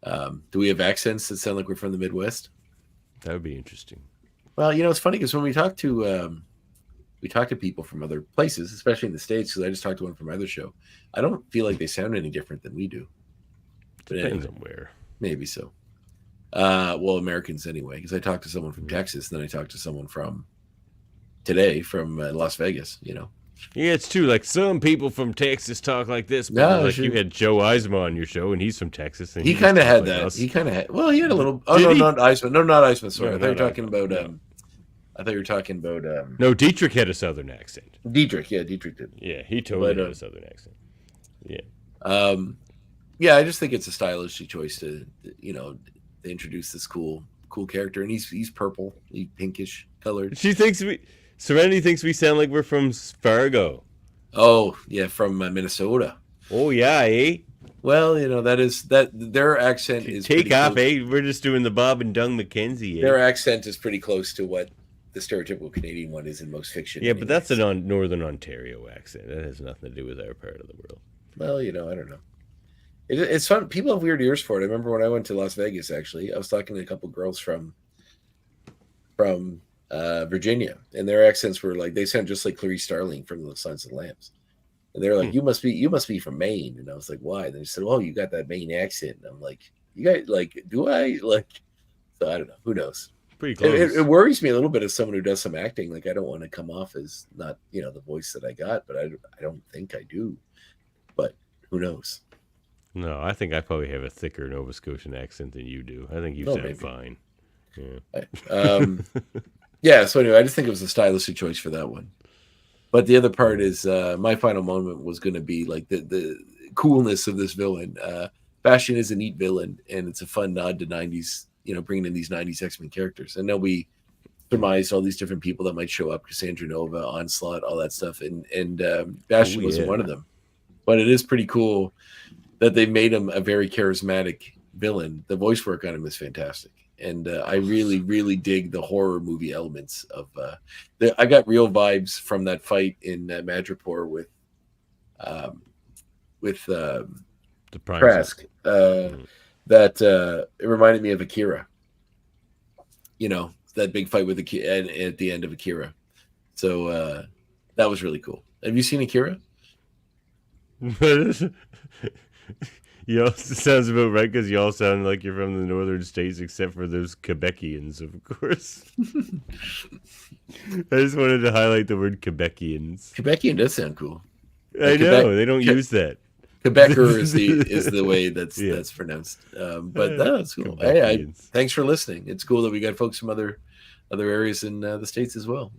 Do we have accents that sound like we're from the Midwest? That would be interesting. Well, it's funny because when we talk to people from other places, especially in the States, because I just talked to one from my other show, I don't feel like they sound any different than we do. But Depends on where. Maybe so. Well, Americans anyway, because I talked to someone from Texas, and then I talked to someone from Las Vegas, Yeah, it's true. Like some people from Texas talk like this, but you had Joe Eisman on your show, and he's from Texas. And he kind of had that. He kind of had. Well, he had a little. Oh no, not Eisman. No, not Eisman. Sorry, I thought you were talking about. I thought you were talking about. No, Dietrich had a Southern accent. Dietrich did. Yeah, he totally had a Southern accent. Yeah. Yeah, I just think it's a stylistic choice to they introduce this cool character, and he's purple, he's pinkish colored. Serenity thinks we sound like we're from Fargo. Oh yeah, from Minnesota. Oh yeah, eh? Well, that their accent is take off, eh? We're just doing the Bob and Dung McKenzie. Eh? Their accent is pretty close to what the stereotypical Canadian one is in most fiction. Yeah, anyways. But that's a Northern Ontario accent. That has nothing to do with our part of the world. Well, I don't know. It's fun. People have weird ears for it. I remember when I went to Las Vegas. Actually, I was talking to a couple girls from Virginia, and their accents were like they sound just like Clarice Starling from The Silence of the Lambs. And they're like, you must be from Maine. And I was like, why? And they said, oh, you got that Maine accent. And I'm like, you guys, like, do I? Like, so I don't know. Who knows? Pretty close. It worries me a little bit as someone who does some acting. Like, I don't want to come off as not, the voice that I got, but I don't think I do. But who knows? No, I think I probably have a thicker Nova Scotian accent than you do. I think you sound maybe. fine. Yeah. Yeah. So anyway, I just think it was a stylistic choice for that one. But the other part is my final moment was going to be like the coolness of this villain. Bastion is a neat villain, and it's a fun nod to 90s, bringing in these 90s X-Men characters. And then we surmised all these different people that might show up, Cassandra Nova, Onslaught, all that stuff. And Bastion wasn't one of them. But it is pretty cool that they made him a very charismatic villain. The voice work on him is fantastic. And I really, really dig the horror movie elements of. I got real vibes from that fight in Madripoor with the Trask. That it reminded me of Akira. That big fight with Akira at the end of Akira. So that was really cool. Have you seen Akira? It sounds about right because you all sound like you're from the northern states, except for those Quebecians, of course. I just wanted to highlight the word Quebecians. Quebecian does sound cool. I know they don't use that. Quebecer is the way that's pronounced. But that's cool. Hey, thanks for listening. It's cool that we got folks from other areas in the States as well.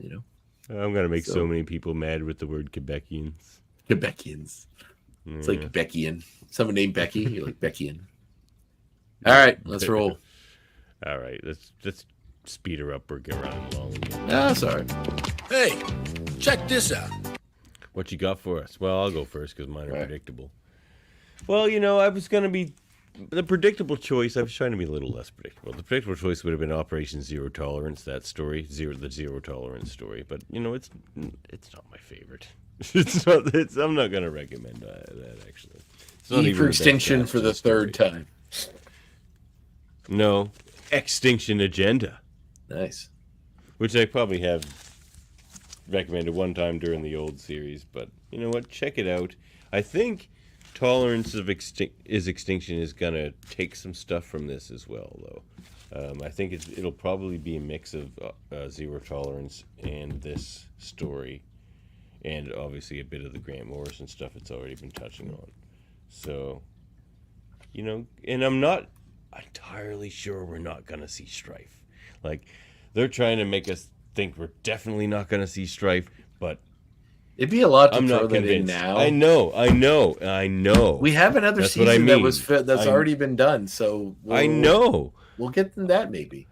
I'm gonna make so many people mad with the word Quebecians. Quebecians. It's like Beckian. Someone named Becky. You're like Beckian. All right, let's roll. All right, let's speed her up or get running along. Sorry. Hey, check this out. What you got for us? Well, I'll go first because mine are predictable. Well, I was going to be the predictable choice. I was trying to be a little less predictable. The predictable choice would have been Operation Zero Tolerance, that story, the Zero Tolerance story. But it's not my favorite. I'm not going to recommend that actually. It's not for Extinction for the third time. No, Extinction Agenda. Nice. Which I probably have recommended one time during the old series, but you know what? Check it out. I think Tolerance of Extinction is gonna take some stuff from this as well, though. I think it'll probably be a mix of Zero Tolerance and this story, and obviously a bit of the Grant Morrison stuff it's already been touching on. So, and I'm not entirely sure we're not gonna see Strife. Like, they're trying to make us think we're definitely not gonna see Strife, but it'd be a lot to I'm throw not that convinced. in now. I know. We have another That's season what I mean. that's already been done, so I know. We'll get to that maybe.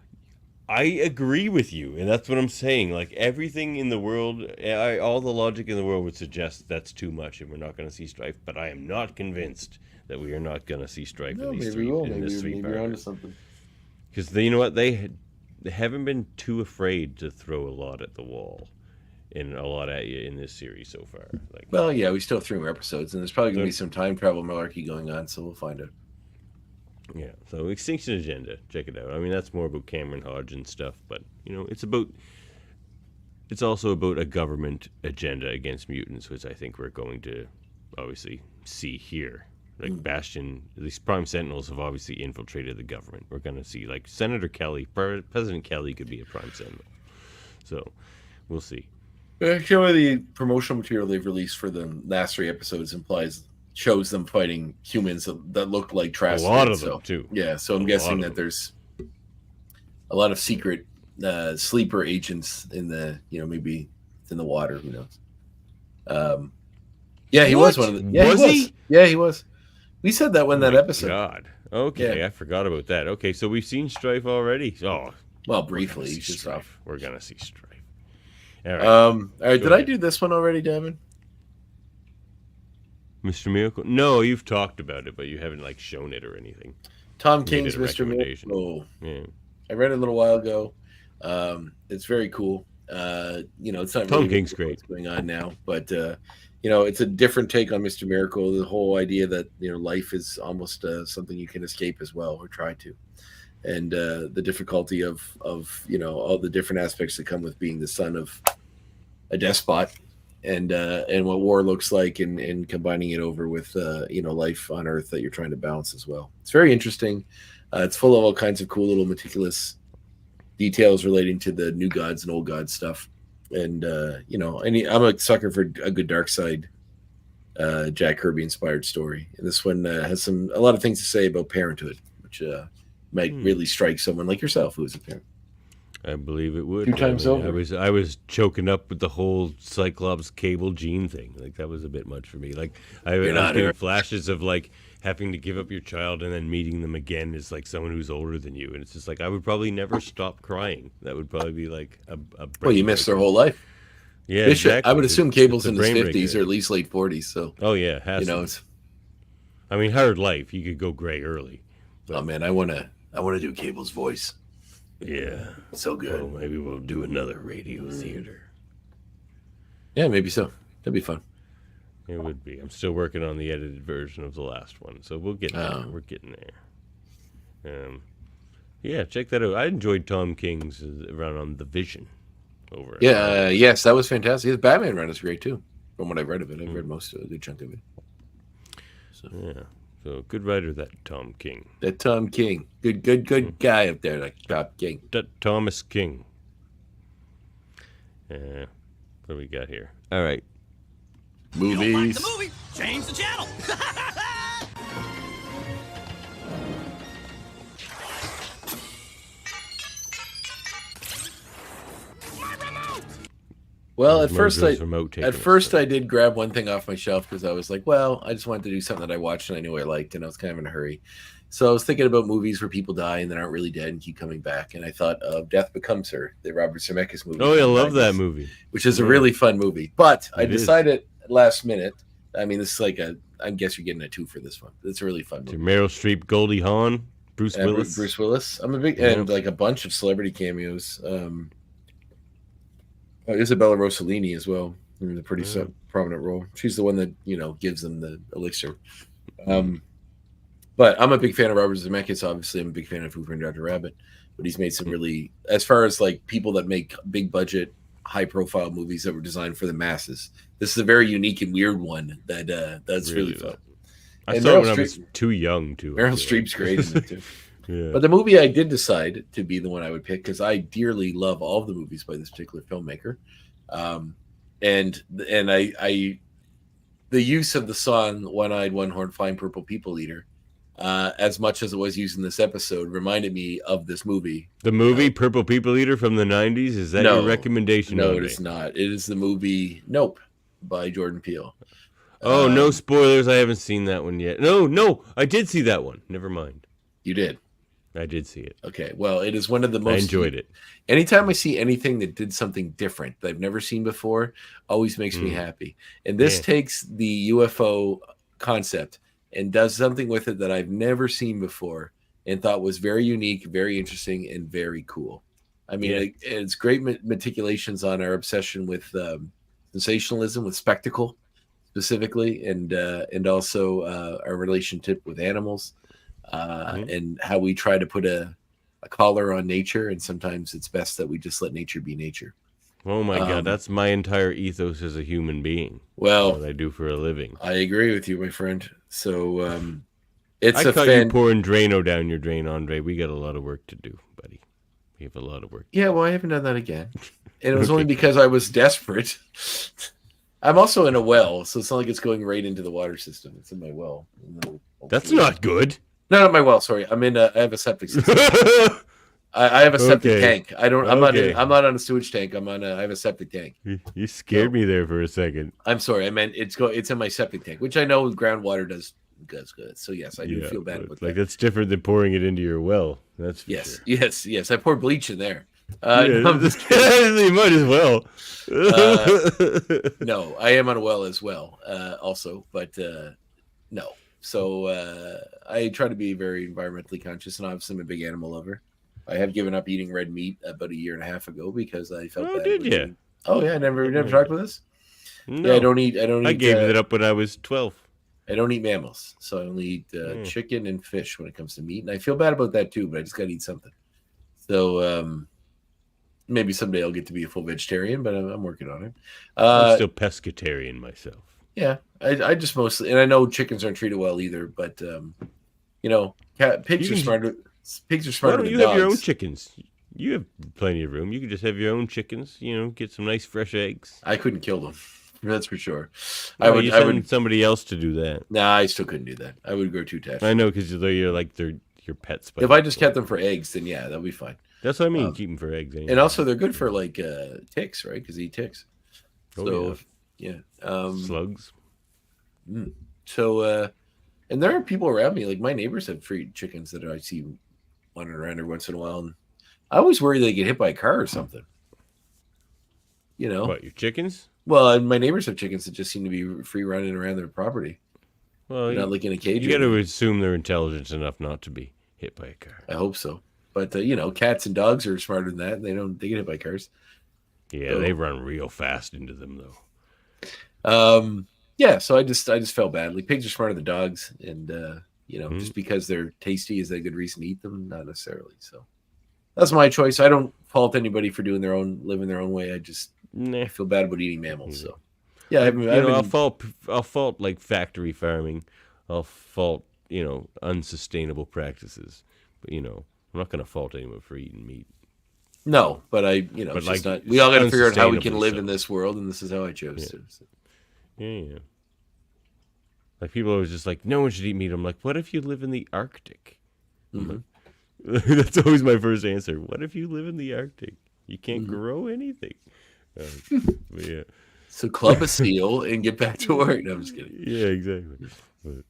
I agree with you, and that's what I'm saying. Like, everything in the world, all the logic in the world would suggest that's too much, and we're not going to see Strife. But I am not convinced that we are not going to see Strife in these three. Maybe we're onto something. Because you know what, they haven't been too afraid to throw a lot at the wall, and a lot at you in this series so far. Like, well, yeah, we still have 3 more episodes, and there's probably going to be some time travel malarkey going on, so we'll find out. Yeah, so Extinction Agenda, check it out. I mean, that's more about Cameron Hodge and stuff, but it's also about a government agenda against mutants, which I think we're going to obviously see here. Like Bastion, these Prime Sentinels have obviously infiltrated the government. We're going to see, like, Senator Kelly, President Kelly could be a Prime Sentinel. So we'll see. Some of the promotional material they've released for the last 3 episodes shows them fighting humans that look like Trask. A lot of them, too. Yeah, so I'm guessing that there's a lot of secret sleeper agents in the, maybe it's in the water. Who knows? Yeah, he was one of the. Yeah, was he? Yeah, he was. We said that when that episode. God. Okay, yeah. I forgot about that. Okay, so we've seen Strife already. Oh, well, briefly. Just off. We're gonna see Strife. All right. All right. Did I do this one already, Devin? Mr. Miracle? No, you've talked about it, but you haven't shown it or anything. Tom King's Mr. Miracle. Yeah. I read it a little while ago. It's very cool. It's not Tom King's great. What's going on now, but it's a different take on Mr. Miracle. The whole idea that life is almost something you can escape as well, or try to. and the difficulty of all the different aspects that come with being the son of a despot, and what war looks like, and combining it over with life on Earth that you're trying to balance as well. It's very interesting. It's full of all kinds of cool little meticulous details relating to the new gods and old gods stuff, and I'm a sucker for a good dark side Jack Kirby inspired story, and this one has a lot of things to say about parenthood, which might really strike someone like yourself who is a parent. I believe it would. 2 times over. I was choking up with the whole Cyclops Cable Gene thing. Like, that was a bit much for me. Like, I was getting flashes of like having to give up your child and then meeting them again as like someone who's older than you, and it's just like I would probably never stop crying. That would probably be like a well, you missed their whole life. Yeah, exactly. I would assume Cable's in his brain 50s breaker. or at least late 40s. So it's. I mean, hard life. You could go gray early. But, oh man, I wanna do Cable's voice. Yeah, so good. Well, maybe we'll do another radio theater. Yeah, maybe so. That'd be fun. It would be. I'm still working on the edited version of the last one, so we'll get there. We're getting there. Yeah, check that out. I enjoyed Tom King's run on The Vision. Yes, that was fantastic. His Batman run is great too. From what I've read of it, I've read most of it, a good chunk of it. So so good writer, that Tom King. That Tom King, good guy up there, like Tom King. That Thomas King. What do we got here? All right, movies. You don't like the movie? Change the channel. Well, at first I did grab one thing off my shelf because I was like, well, I just wanted to do something that I watched and I knew I liked, and I was kind of in a hurry. So I was thinking about movies where people die and then aren't really dead and keep coming back, and I thought of Death Becomes Her, the Robert Zemeckis movie. Oh, I love that movie. Which is a really fun movie. But I decided last minute, I mean, this is like I guess you're getting a 2 for this one. It's a really fun movie. Meryl Streep, Goldie Hawn, Bruce Willis. Bruce Willis. I'm a big, and like a bunch of celebrity cameos. Isabella Rossellini as well, in a pretty prominent role. She's the one that gives them the elixir. But I'm a big fan of Robert Zemeckis. Obviously, I'm a big fan of Who Framed Roger Rabbit. But he's made some really, as far as like people that make big budget, high profile movies that were designed for the masses. This is a very unique and weird one that's really fun. I saw it when I was too young too. Meryl Streep's great in it too. Yeah. But the movie I did decide to be the one I would pick because I dearly love all of the movies by this particular filmmaker, and I the use of the song "One-Eyed, One-Horned, Flying Purple People Eater," as much as it was used in this episode, reminded me of this movie. The movie Purple People Eater from the 90s. Is that your recommendation? No, it is not. It is the movie Nope by Jordan Peele. Oh, no spoilers! I haven't seen that one yet. No, I did see that one. Never mind. You did. I did see it. Okay, well, it is one of the most. I enjoyed it. Anytime I see anything that did something different that I've never seen before, always makes me happy. And this takes the UFO concept and does something with it that I've never seen before and thought was very unique, very interesting, and very cool. I mean, it's great meticulations on our obsession with sensationalism, with spectacle specifically, and also our relationship with animals. And how we try to put a collar on nature, and sometimes it's best that we just let nature be nature. Oh my God, that's my entire ethos as a human being. Well, what I do for a living. I agree with you, my friend. So I caught you pouring Drano down your drain, Andre. We got a lot of work to do, buddy. We have a lot of work. Yeah, well, I haven't done that again, and it was only because I was desperate. I'm also in a well, so it's not like it's going right into the water system. It's in my well. That's not good. No, not my well. Sorry, I have a septic system. I have a septic tank. I'm not on a sewage tank. I have a septic tank. You scared me there for a second. I'm sorry. I meant it's in my septic tank, which I know groundwater does good. So yes, I do feel bad about that. Like that's different than pouring it into your well. That's yes, sure. yes. I pour bleach in there. No, I'm just kidding. You might as well. No, I am on a well as well. Also, but no. So I try to be very environmentally conscious, and obviously I'm a big animal lover. I have given up eating red meat about a year and a half ago because I felt bad. Did you? Oh yeah, never talked about this. No. Yeah, I don't eat. I gave it up when I was 12. I don't eat mammals, so I only eat chicken and fish when it comes to meat, and I feel bad about that too. But I just got to eat something. So maybe someday I'll get to be a full vegetarian, but I'm working on it. I'm still pescatarian myself. Yeah, I just mostly, and I know chickens aren't treated well either, but you know, pigs are smarter. Pigs are smarter Why don't than you dogs. have your own chickens? You have plenty of room. You can just have your own chickens. You know, get some nice fresh eggs. I couldn't kill them. That's for sure. I would somebody else to do that. Nah, I still couldn't do that. I would grow too attached. I know, because you're like they're your pets. If I just kept them for eggs, then yeah, that'd be fine. That's what I mean. Keep them for eggs. Anyway. And also, they're good for like ticks, right? Because they eat ticks. Oh, so yeah, slugs. So, and there are people around me. Like my neighbors have free chickens that I see wandering around every once in a while, and I always worry they get hit by a car or something. You know, what, your chickens? Well, and my neighbors have chickens that just seem to be free running around their property. Well, they're not like in a cage. You got to assume they're intelligent enough not to be hit by a car. I hope so. But you know, cats and dogs are smarter than that. They get hit by cars. Yeah, so, they run real fast into them though. Yeah, so I just felt badly. Pigs are smarter than dogs, and you know, just because they're tasty is that a good reason to eat them? Not necessarily. So that's my choice. I don't fault anybody for living their own way. I just I feel bad about eating mammals. So yeah, I'll fault like factory farming. I'll fault unsustainable practices. But I'm not going to fault anyone for eating meat. No, but it's just not. We all got to figure out how we can live in this world, and this is how I chose to. So. Yeah. Like people are always just like, no one should eat meat. I'm like, what if you live in the Arctic? Mm-hmm. That's always my first answer. What if you live in the Arctic? You can't grow anything. Yeah. So club a seal and get back to work. No, I'm just kidding. Yeah, exactly. But,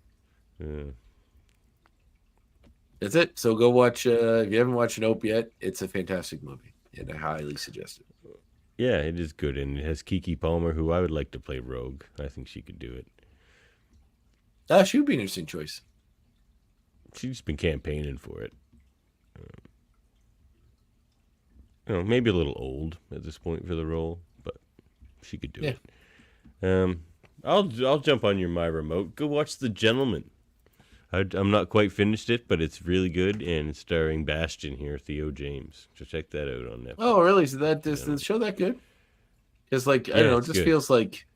that's it. So go watch. If you haven't watched Nope yet, it's a fantastic movie, and I highly suggest it. Yeah, it is good, and it has Keke Palmer, who I would like to play Rogue. I think she could do it. She would be an interesting choice. She's been campaigning for it. Maybe a little old at this point for the role, but she could do it. I'll jump on my remote. Go watch The Gentleman. I'm not quite finished it, but it's really good, and it's starring Bastion here, Theo James. So check that out on Netflix. Oh, really? Is the show that good? Because I don't know, it just feels like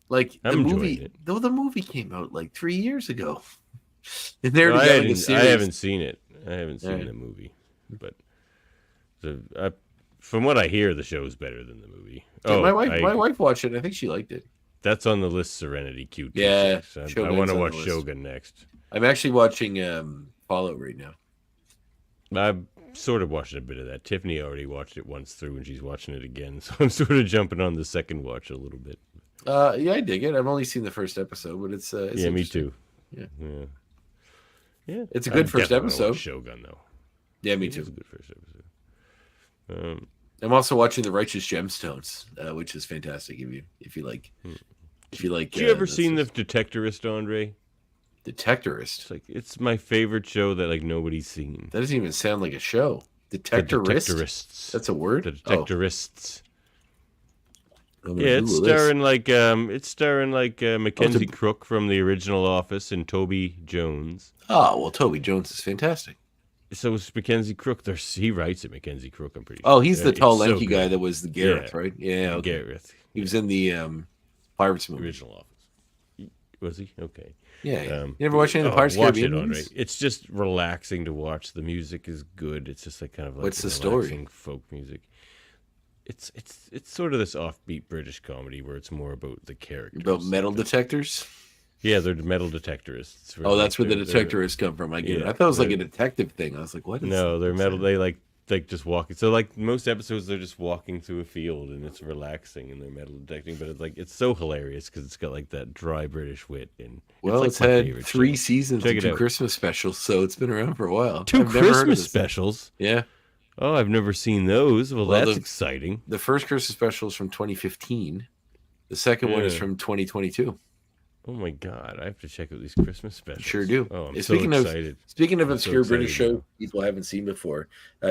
the movie. Though the movie came out like 3 years ago, and they're I haven't seen it. I haven't seen the movie, but from what I hear, the show's better than the movie. Yeah, my wife watched it. And I think she liked it. That's on the list. Serenity Q2. Yeah, I want to watch Shogun next. I'm actually watching Fallout right now. I've sort of watched a bit of that. Tiffany already watched it once through, and she's watching it again. So I'm sort of jumping on the second watch a little bit. Yeah, I dig it. I've only seen the first episode, but it's yeah, me too. Yeah. It's a good first episode. Shogun though. Yeah, me too. It's a good first episode. I'm also watching The Righteous Gemstones, which is fantastic. If you like. Have you ever seen The Detectorist, Andre? Detectorist. It's my favorite show that nobody's seen. That doesn't even sound like a show. Detectorist. The Detectorists. That's a word. The Detectorists. Oh. Yeah, it's starring Mackenzie Crook from the original Office and Toby Jones. Oh well, Toby Jones is fantastic. So is Mackenzie Crook. He writes it. Mackenzie Crook. I'm pretty sure. Oh, he's the tall, lanky guy that was the Gareth, right? Yeah, okay. Gareth. He was in the Pirates movie. Original Office. Was he? Okay. Yeah. You ever watch any of the Pirates of the Caribbean movies? It's just relaxing to watch. The music is good. It's just kind of like what's the story? Folk music. It's sort of this offbeat British comedy where it's more about the characters. About metal detectors? Yeah, they're metal detectorists. Oh, that's where the detectorists come from. I get it. I thought it was like a detective thing. I was like, what is No, they're metal. They like just walking. So most episodes, they're just walking through a field and it's relaxing and they're metal detecting. But it's so hilarious because it's got that dry British wit. And it's had 3 seasons and 2 Christmas specials, so it's been around for a while. 2 Christmas specials? Yeah. Oh, I've never seen those. Well, that's exciting. The first Christmas special is from 2015. The second one is from 2022. Oh my God! I have to check out these Christmas specials. Sure do. Oh, I'm speaking so excited. Speaking of obscure British shows people haven't seen before,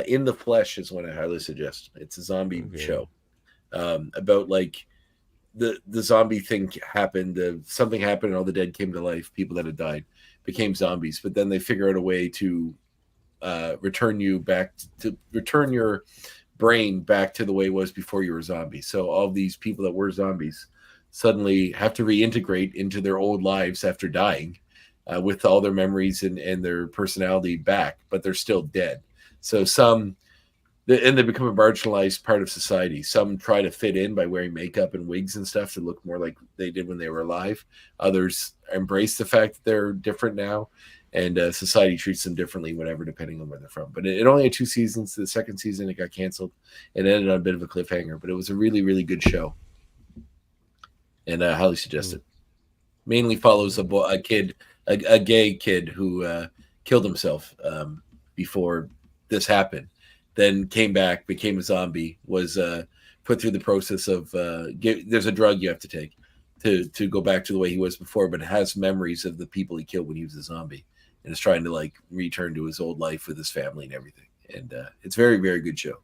In the Flesh is one I highly suggest. It's a zombie show about the zombie thing happened. Something happened, and all the dead came to life. People that had died became zombies. But then they figure out a way to return your brain back to the way it was before you were a zombie. So all these people that were zombies suddenly have to reintegrate into their old lives after dying, with all their memories and their personality back, but they're still dead. So they become a marginalized part of society. Some try to fit in by wearing makeup and wigs and stuff to look more like they did when they were alive. Others embrace the fact that they're different now, and society treats them differently, whatever, depending on where they're from. But it only had 2 seasons. The second season, it got canceled and ended on a bit of a cliffhanger, but it was a really, really good show. And I highly suggest it. Mainly follows a gay kid who killed himself before this happened, then came back, became a zombie, was put through the process of there's a drug you have to take to go back to the way he was before, but has memories of the people he killed when he was a zombie, and is trying to like return to his old life with his family and everything. And it's very, very good show.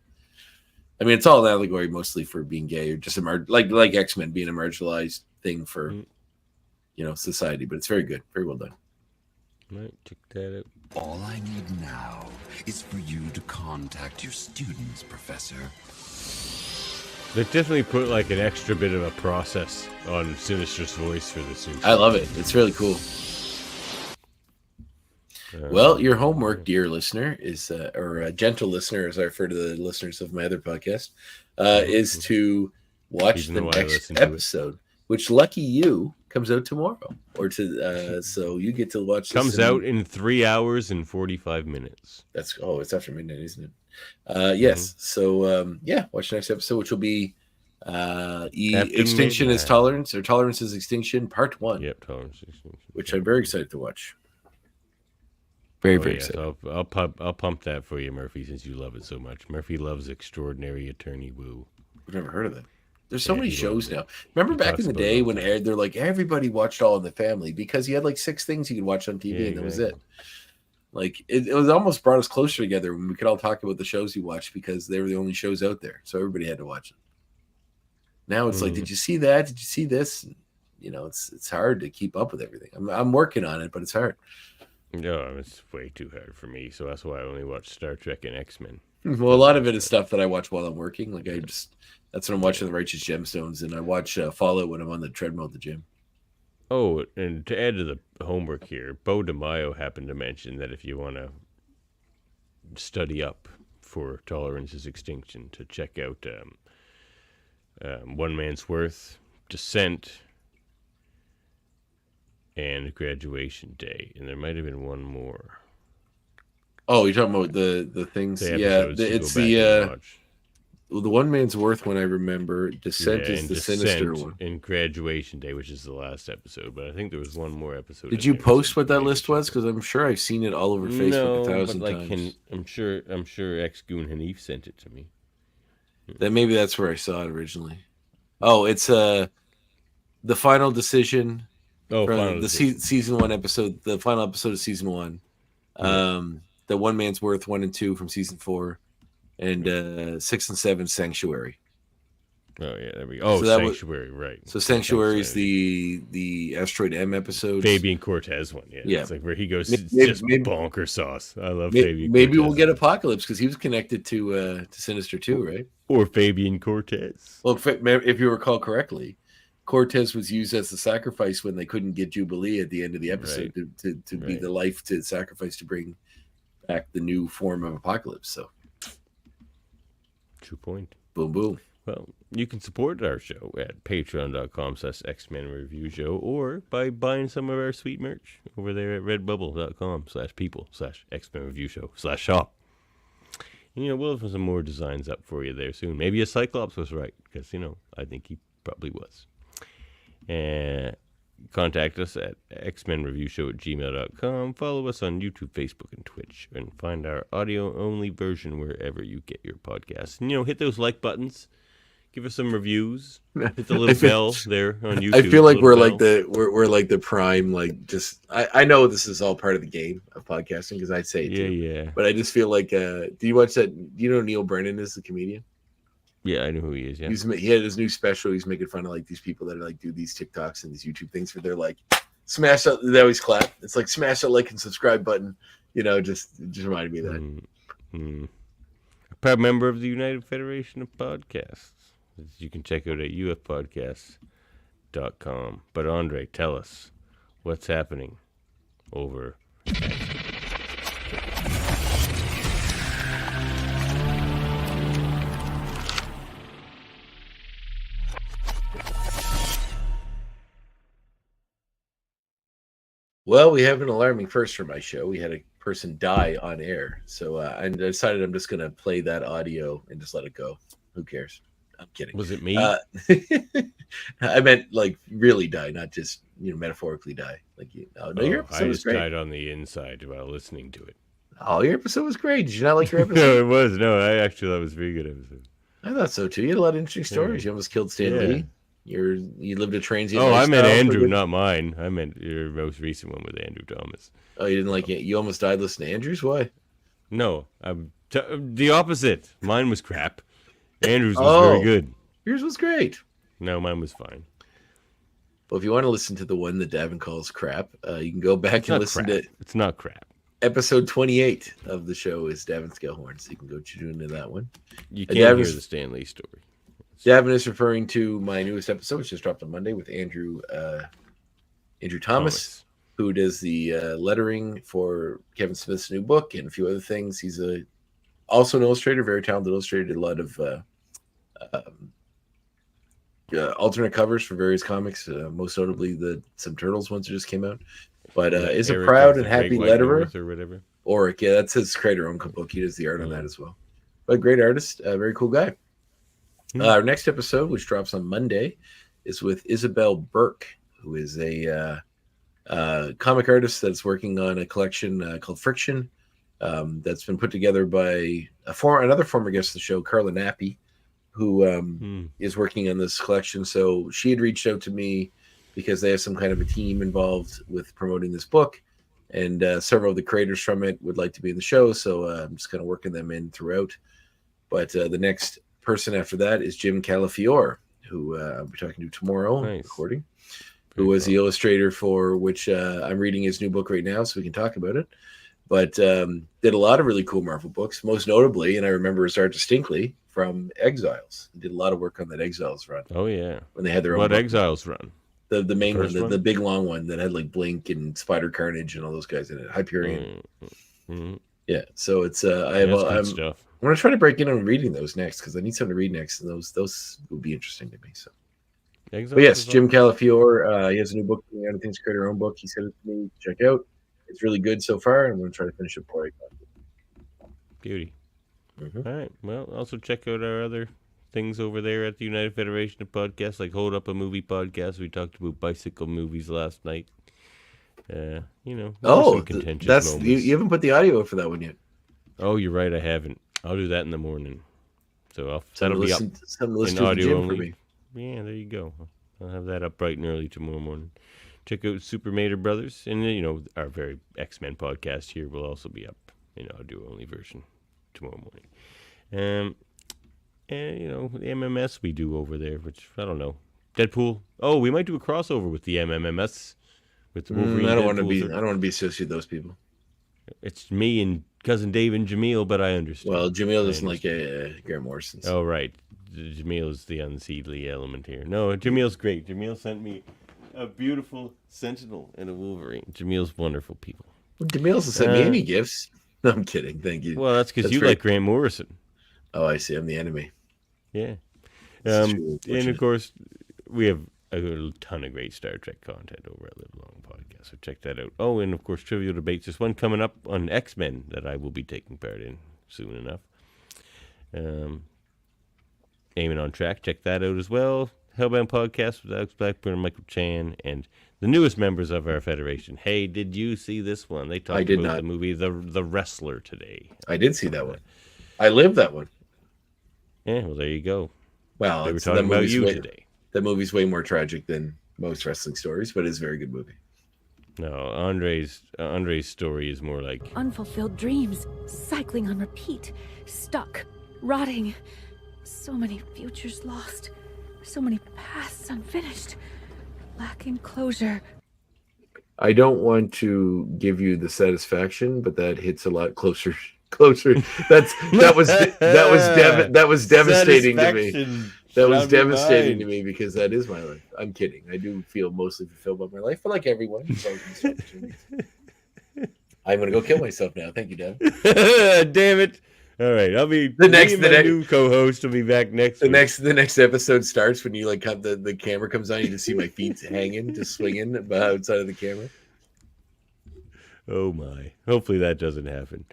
I mean, it's all an allegory mostly for being gay, or just like X-Men being a marginalized thing for society, but it's very good, very well done. Right, check that out. All I need now is for you to contact your students, Professor. They definitely put like an extra bit of a process on Sinister's voice for this. I love it. It's really cool. Well, your homework, dear listener, is or gentle listener, as I refer to the listeners of my other podcast, is to watch the next episode, which lucky you comes out tomorrow, or so you get to watch. Comes out in 3 hours and 45 minutes. It's after midnight, isn't it? Yes. So watch the next episode, which will be Extinction is Tolerance, or Tolerance is Extinction, Part 1. Yep, Tolerance is Extinction. Which I'm very excited to watch. Very excited. So I'll pump that for you, Murphy, since you love it so much. Murphy loves Extraordinary Attorney Woo. I've never heard of that. There's so many shows now. Remember back in the day when they're like everybody watched All in the Family because you had like 6 things you could watch on TV and that was it. Like it was almost brought us closer together when we could all talk about the shows you watched because they were the only shows out there. So everybody had to watch them. Now it's like, did you see that? Did you see this? And, it's hard to keep up with everything. I'm working on it, but it's hard. No, it's way too hard for me. So that's why I only watch Star Trek and X-Men. Well, a lot of it is stuff that I watch while I'm working. Like that's when I'm watching The Righteous Gemstones, and I watch Fallout when I'm on the treadmill at the gym. Oh, and to add to the homework here, Bo DeMaio happened to mention that if you want to study up for Tolerance is Extinction, to check out One Man's Worth, Descent, and Graduation Day. And there might have been one more. Oh, you're talking about the things? It's the One Man's Worth one I remember. Descent is the Sinister one. And Graduation Day, which is the last episode. But I think there was one more episode. Did you post what that list was? Because I'm sure I've seen it all over Facebook 1,000 times. I'm sure Ex-Goon Hanif sent it to me. Then maybe that's where I saw it originally. Oh, it's the final decision. Season 1 episode. The final episode of season 1. The One Man's Worth 1 and 2 from season 4. And 6 and 7 Sanctuary. Oh yeah, there we go. Oh, so Sanctuary, right? So Sanctuary is the Asteroid M episode. Fabian Cortez one, yeah. It's like where he goes just bonker sauce. I love Fabian. Maybe we'll get Apocalypse because he was connected to Sinister too, right? Or Fabian Cortez. Well, if you recall correctly, Cortez was used as the sacrifice when they couldn't get Jubilee at the end of the episode to be the life to sacrifice to bring back the new form of Apocalypse. So. True point. Boom, boom. Well, you can support our show at patreon.com/X-Men Review Show or by buying some of our sweet merch over there at redbubble.com/people/X-Men Review Show/shop. And, we'll have some more designs up for you there soon. Maybe a Cyclops was right because, I think he probably was. And contact us at xmenreviewshow@gmail.com. Follow us on YouTube, Facebook, and Twitch. And find our audio-only version wherever you get your podcasts. And, hit those like buttons. Give us some reviews. Hit the little bell there on YouTube. I feel like we're like the prime, I know this is all part of the game of podcasting because I say it too. Yeah. But I just feel like, do you watch that? Do you know Neil Brennan is the comedian? Yeah, I know who he is. Yeah, he had his new special. He's making fun of like these people that are like do these TikToks and these YouTube things where they're like smash that. They always clap. It's like smash that like and subscribe button. You know, just reminded me of that. A proud member of the United Federation of Podcasts. You can check out at ufpodcasts.com. But Andre, tell us what's happening over. Well, we have an alarming first for my show. We had a person die on air. So I decided I'm just going to play that audio and just let it go. Who cares? I'm kidding. Was it me? I meant like really die, not just, metaphorically die. Like, your episode was great. I just died on the inside while listening to it. Oh, your episode was great. Did you not like your episode? No, it was. No, I actually thought it was a very good episode. I thought so too. You had a lot of interesting stories. You almost killed Stan Lee. You lived a transient. Oh, I meant Andrew, not mine. I meant your most recent one with Andrew Thomas. Oh, you didn't like it? You almost died listening to Andrew's? Why? No, the opposite. Mine was crap. Andrew's was very good. Yours was great. No, mine was fine. Well, if you want to listen to the one that Davin calls crap, you can go back and listen to. It's not crap. Episode 28 of the show is Davin Scalehorn, so you can go tune into that one. You can't hear the Stan Lee story. Davin is referring to my newest episode, which just dropped on Monday with Andrew Thomas, who does the lettering for Kevin Smith's new book and a few other things. He's also an illustrator, very talented illustrator. Did a lot of alternate covers for various comics, most notably some Turtles ones that just came out. But is a proud and happy letterer. Or whatever. Oric, yeah, that's his creator-owned book. He does the art on that as well. But great artist, very cool guy. Our next episode, which drops on Monday, is with Isabel Burke, who is a comic artist that's working on a collection called Friction that's been put together by another former guest of the show, Carla Nappi, who is working on this collection. So she had reached out to me because they have some kind of a team involved with promoting this book, and several of the creators from it would like to be in the show. So I'm just kind of working them in throughout. But the next person after that is Jim Calafiore, who I'll be talking to tomorrow, recording, who was the illustrator for which I'm reading his new book right now, so we can talk about it. But did a lot of really cool Marvel books, most notably, and I remember his art distinctly, from Exiles. He did a lot of work on that Exiles run. Oh, yeah. When they had their own What Exiles run? The main one, the big long one that had like Blink and Spider Carnage and all those guys in it. Hyperion. Yeah, so it's I'm going to try to break in on reading those next because I need something to read next, and those would be interesting to me. So, but yes, Jim Calafiore, he has a new book coming out. I think he's created her own book. He sent it to me to check out. It's really good so far, and I'm going to try to finish it before I go. Beauty. All right. Well, also check out our other things over there at the United Federation of Podcasts, like Hold Up a Movie Podcast. We talked about bicycle movies last night. That's you haven't put the audio up for that one yet. Oh, you're right. I haven't. I'll do that in the morning. So that'll be up in audio only. Yeah, there you go. I'll have that up bright and early tomorrow morning. Check out Super Mater Brothers, and our very X-Men podcast here will also be up in audio only version tomorrow morning. And the MMS we do over there, which I don't know. Deadpool. Oh, we might do a crossover with the MMS with the Wolverine. I don't want to be associated with those people. It's me and cousin Dave and Jameel, but I understand. Well, Jameel doesn't like Grant Morrison. So. Oh, right. Jameel is the unseedly element here. No, Jameel's great. Jameel sent me a beautiful Sentinel and a Wolverine. Jameel's wonderful people. Well, Jameel doesn't send me any gifts. No, I'm kidding. Thank you. Well, that's because you like Grant Morrison. Oh, I see. I'm the enemy. Yeah. And of course, we have a ton of great Star Trek content over at Live Long Podcast, so check that out. Oh, and of course, Trivial Debates. There's one coming up on X-Men that I will be taking part in soon enough. Aiming on Track, check that out as well. Hellbound Podcast with Alex Blackburn and Michael Chan, and the newest members of our federation. Hey, did you see this one? They talked about the movie The Wrestler today. I did see that one. I lived that one. Yeah, well, there you go. Well, they were talking about you today. That movie's way more tragic than most wrestling stories, but it's a very good movie. No, Andre's story is more like unfulfilled dreams, cycling on repeat, stuck, rotting. So many futures lost. So many paths unfinished. Lacking closure. I don't want to give you the satisfaction, but that hits a lot closer. That was devastating to me. That was devastating to me because that is my life. I'm kidding. I do feel mostly fulfilled by my life, but like everyone, I'm gonna go kill myself now. Thank you, Dad. Damn it! All right, I'll be the next new co-host will be back next. The next episode starts when you like have the camera comes on. You can see my feet hanging, just swinging outside of the camera. Oh my! Hopefully that doesn't happen.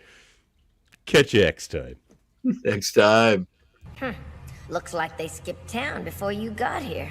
Catch you next time. Next time. Looks like they skipped town before you got here.